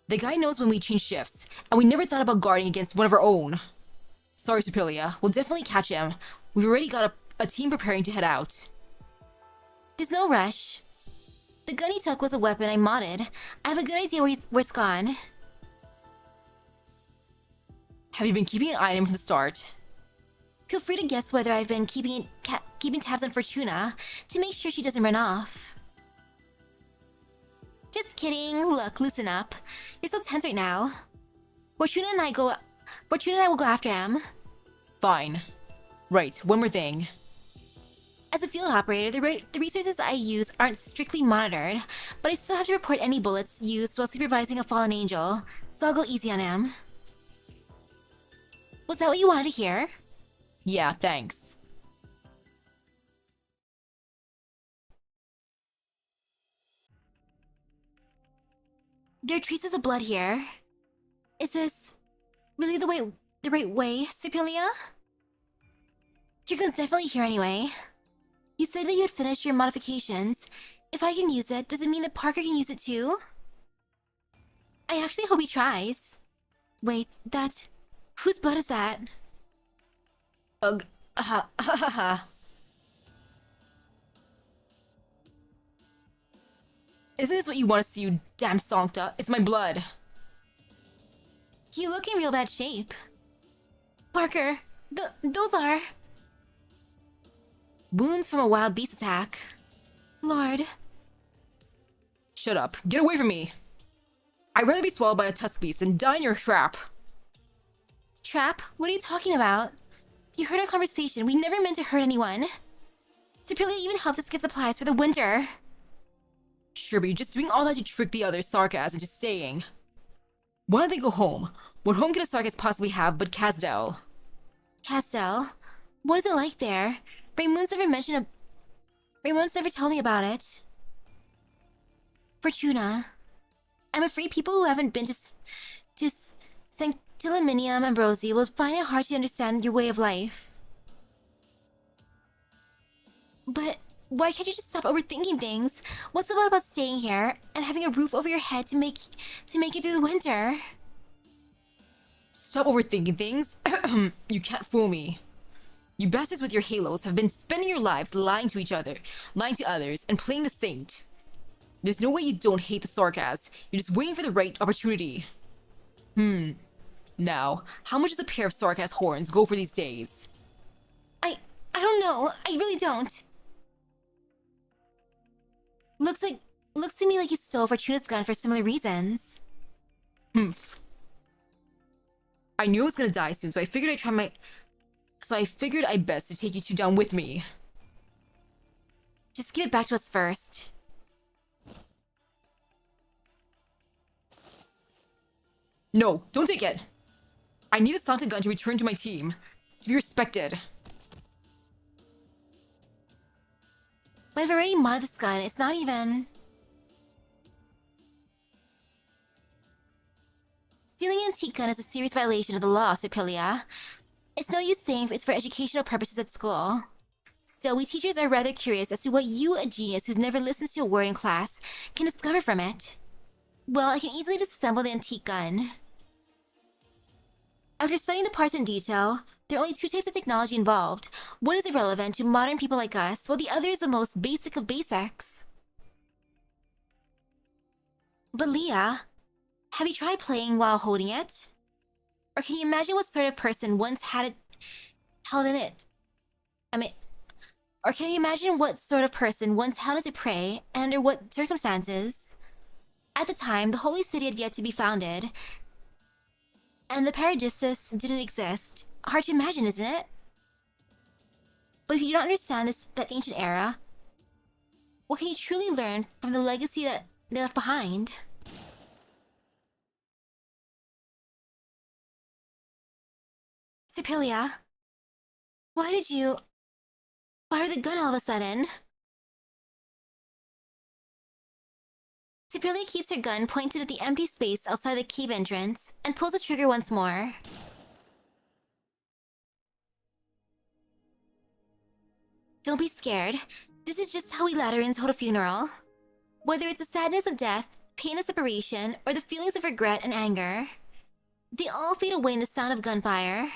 The guy knows when we change shifts, and we never thought about guarding against one of our own. Sorry, Spuria. We'll definitely catch him. We've already got a team preparing to head out. There's no rush. The gun he took was a weapon I modded. I have a good idea where it's gone. Have you been keeping an eye on him from the start? Feel free to guess whether I've been keeping tabs on Fortuna to make sure she doesn't run off. Just kidding. Look, loosen up. You're so tense right now. Fortuna and I will go after him. Fine. Right, one more thing. As a field operator, the resources I use aren't strictly monitored, but I still have to report any bullets used while supervising a fallen angel, so I'll go easy on him. Was that what you wanted to hear? Yeah, thanks. There are traces of blood here. Is this really the right way, Spuria? Your gun's definitely here anyway. You said that you had finished your modifications. If I can use it, does it mean that Parker can use it too? I actually hope he tries. Wait, that... Whose butt is that? Ugh. Ha ha ha ha. Isn't this what you want to see, you damn Sancta? It's my blood. You look in real bad shape. Parker, those are... wounds from a wild beast attack. Lord. Shut up. Get away from me. I'd rather be swallowed by a tusk beast than die in your trap. Trap? What are you talking about? You heard our conversation. We never meant to hurt anyone. Spuria even helped us get supplies for the winter. Sure, but you're just doing all that to trick the others, Sarkaz, into staying. Why don't they go home? What home can a Sarkaz possibly have but Casdell? Castel? What is it like there? Raymond's never told me about it. Fortuna. I'm afraid people who haven't been to Sanctimonium Ambrosi will find it hard to understand your way of life. But why can't you just stop overthinking things? What's the bad about staying here and having a roof over your head to make it through the winter? Stop overthinking things. You can't fool me. You bastards with your halos have been spending your lives lying to each other, lying to others, and playing the saint. There's no way you don't hate the Sarkaz. You're just waiting for the right opportunity. Now, how much does a pair of Sarkaz horns go for these days? I don't know. I really don't. Looks to me like you stole Fortuna's gun for similar reasons. Humph. I knew I was gonna die soon, so I figured I'd best to take you two down with me. Just give it back to us first. No, don't take it. I need a Santa gun to return to my team. To be respected. But I've already modded this gun. It's not even... Stealing an antique gun is a serious violation of the law, Spuria. It's no use saying it's for educational purposes at school. Still, we teachers are rather curious as to what you, a genius who's never listened to a word in class, can discover from it. Well, I can easily disassemble the antique gun. After studying the parts in detail, there are only two types of technology involved. One is irrelevant to modern people like us, while the other is the most basic of basics. But Leah, have you tried playing while holding it? Or can you imagine what sort of person once had it held in it? Or can you imagine what sort of person once held it to pray, and under what circumstances? At the time, the holy city had yet to be founded, and the Paradisus didn't exist. Hard to imagine, isn't it? But if you don't understand that ancient era, what can you truly learn from the legacy that they left behind? Spuria, why did you fire the gun all of a sudden? Spuria keeps her gun pointed at the empty space outside the cave entrance and pulls the trigger once more. Don't be scared. This is just how we Laterans hold a funeral. Whether it's the sadness of death, pain of separation, or the feelings of regret and anger, they all fade away in the sound of gunfire.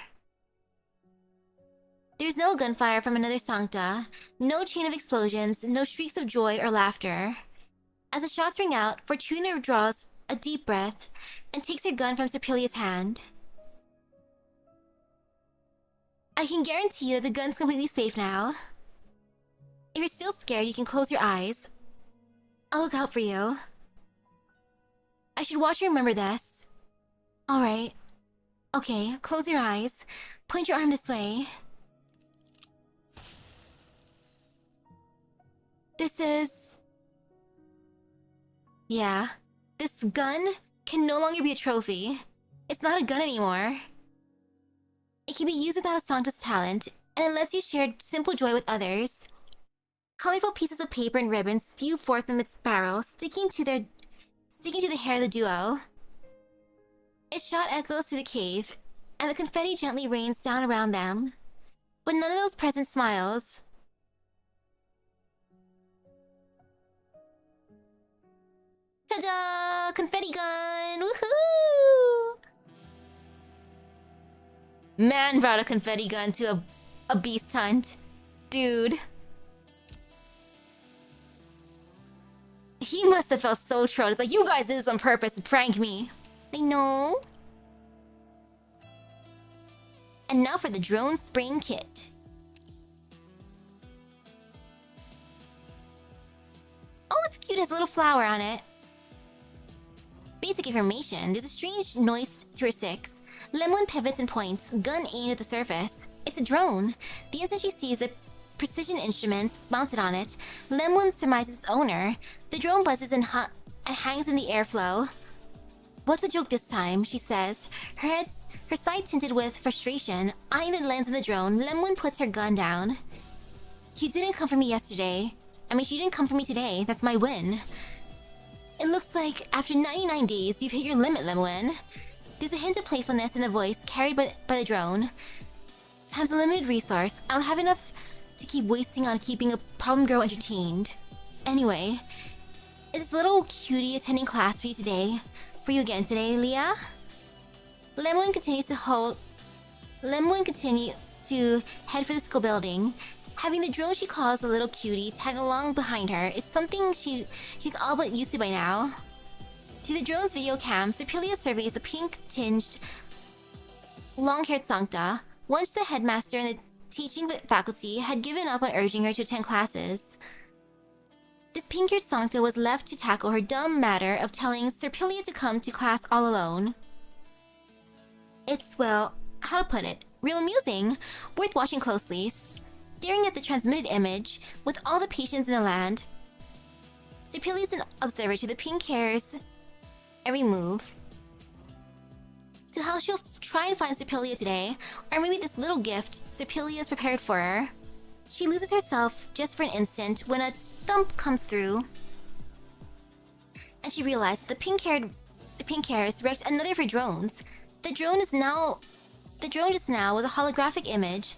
There's no gunfire from another Sancta, no chain of explosions, no shrieks of joy or laughter. As the shots ring out, Fortuna draws a deep breath and takes her gun from Spuria's hand. I can guarantee you that the gun's completely safe now. If you're still scared, you can close your eyes. I'll look out for you. I should watch you remember this. Alright. Okay, close your eyes. Point your arm this way. This is... Yeah. This gun can no longer be a trophy. It's not a gun anymore. It can be used without a Sancta's talent, and it lets you share simple joy with others. Colorful pieces of paper and ribbon spew forth from its barrel, sticking to the hair of the duo. Its shot echoes through the cave, and the confetti gently rains down around them. But none of those present smiles. Ta-da! Confetti gun! Woohoo! Man brought a confetti gun to a beast hunt. Dude. He must have felt so trolled. It's like, you guys did this on purpose to prank me. I know. And now for the drone spraying kit. Oh, it's cute. It has a little flower on it. Basic information. There's a strange noise to her 6. Lemon pivots and points, gun aimed at the surface. It's a drone. The instant she sees the precision instruments mounted on it, Lemon surmises its owner. The drone buzzes and hangs in the airflow. What's the joke this time? She says, her side tinted with frustration. Eyeing the lens of the drone, Lemon puts her gun down. You didn't come for me yesterday. I mean, she didn't come for me today. That's my win. It looks like after 99 days, you've hit your limit, Lemon. There's a hint of playfulness in the voice carried by the drone. Time's a limited resource. I don't have enough to keep wasting on keeping a problem girl entertained. Anyway, is this little cutie attending class for you today? For you again today, Leah? Lemon continues to head for the school building. Having the drone she calls the little cutie tag along behind her is something she's all but used to by now. To the drone's video cam, Spuria surveys the pink-tinged, long-haired Sancta. Once the headmaster and the teaching faculty had given up on urging her to attend classes, this pink-haired Sancta was left to tackle her dumb matter of telling Spuria to come to class all alone. It's, well, how to put it, real amusing, worth watching closely. Staring at the transmitted image, with all the patience in the land, Spuria's an observer to the pink hair's every move. To how she'll try and find Spuria today, or maybe this little gift Spuria's prepared for her. She loses herself just for an instant when a thump comes through, and she realizes the pink hairs wrecked another of her drones. The drone just now was a holographic image.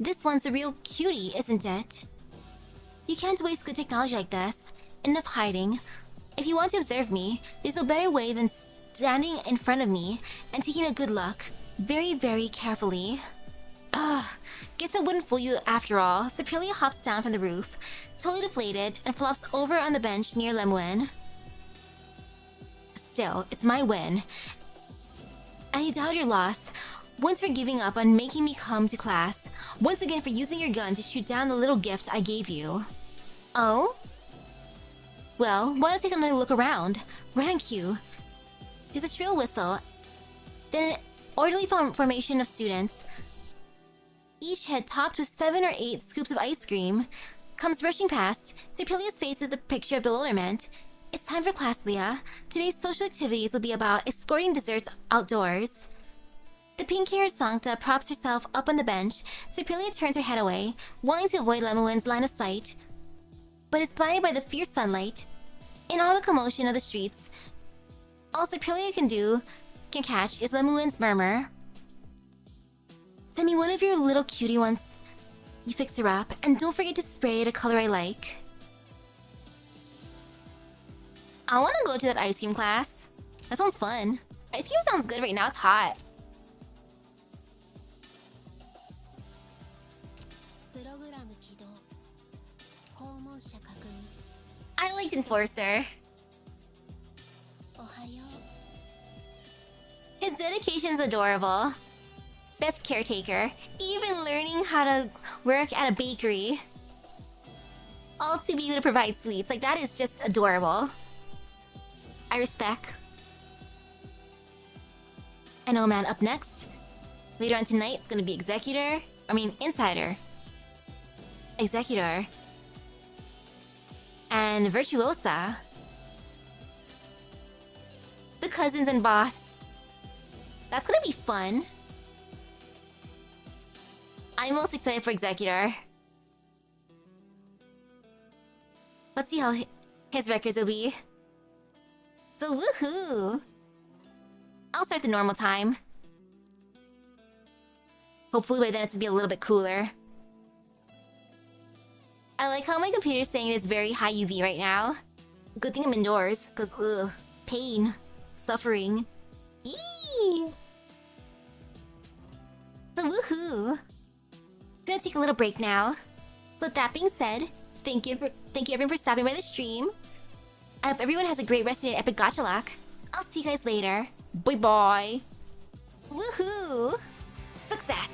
This one's the real cutie, isn't it? You can't waste good technology like this. Enough hiding. If you want to observe me, there's no better way than standing in front of me and taking a good look. Very, very carefully. Ugh, guess I wouldn't fool you after all. Spuria hops down from the roof, totally deflated, and flops over on the bench near Lemwin. Still, it's my win. And you doubt your loss. Once for giving up on making me come to class. Once again for using your gun to shoot down the little gift I gave you. Oh? Well, why don't I take another look around? Right on cue. There's a shrill whistle, then an orderly formation of students, each head topped with 7 or 8 scoops of ice cream, comes rushing past. Spuria's face is a picture of bewilderment. It's time for class, Leah. Today's social activities will be about escorting desserts outdoors. The pink-haired Sancta props herself up on the bench. Spuria turns her head away, wanting to avoid Lemwin's line of sight, but is blinded by the fierce sunlight. In all the commotion of the streets, all Spuria can catch is Lemwin's murmur. Send me one of your little cutie ones. You fix her up, and don't forget to spray it a color I like. I want to go to that ice cream class. That sounds fun. Ice cream sounds good right now. It's hot. I liked Enforcer. His dedication's adorable. Best caretaker, even learning how to work at a bakery. All to be able to provide sweets, like that is just adorable. I respect. And oh man, up next, later on tonight, it's gonna be Insider. Executor. And Virtuosa. The cousins and boss. That's gonna be fun. I'm most excited for Executor. Let's see how his records will be. So woohoo! I'll start the normal time. Hopefully by then it's gonna be a little bit cooler. I like how my computer's saying it's very high UV right now. Good thing I'm indoors, cause ugh, pain, suffering. Eee! So woohoo! Gonna take a little break now. With that being said, thank you everyone for stopping by the stream. I hope everyone has a great rest of your epic gacha lock. I'll see you guys later. Bye bye. Woohoo! Success!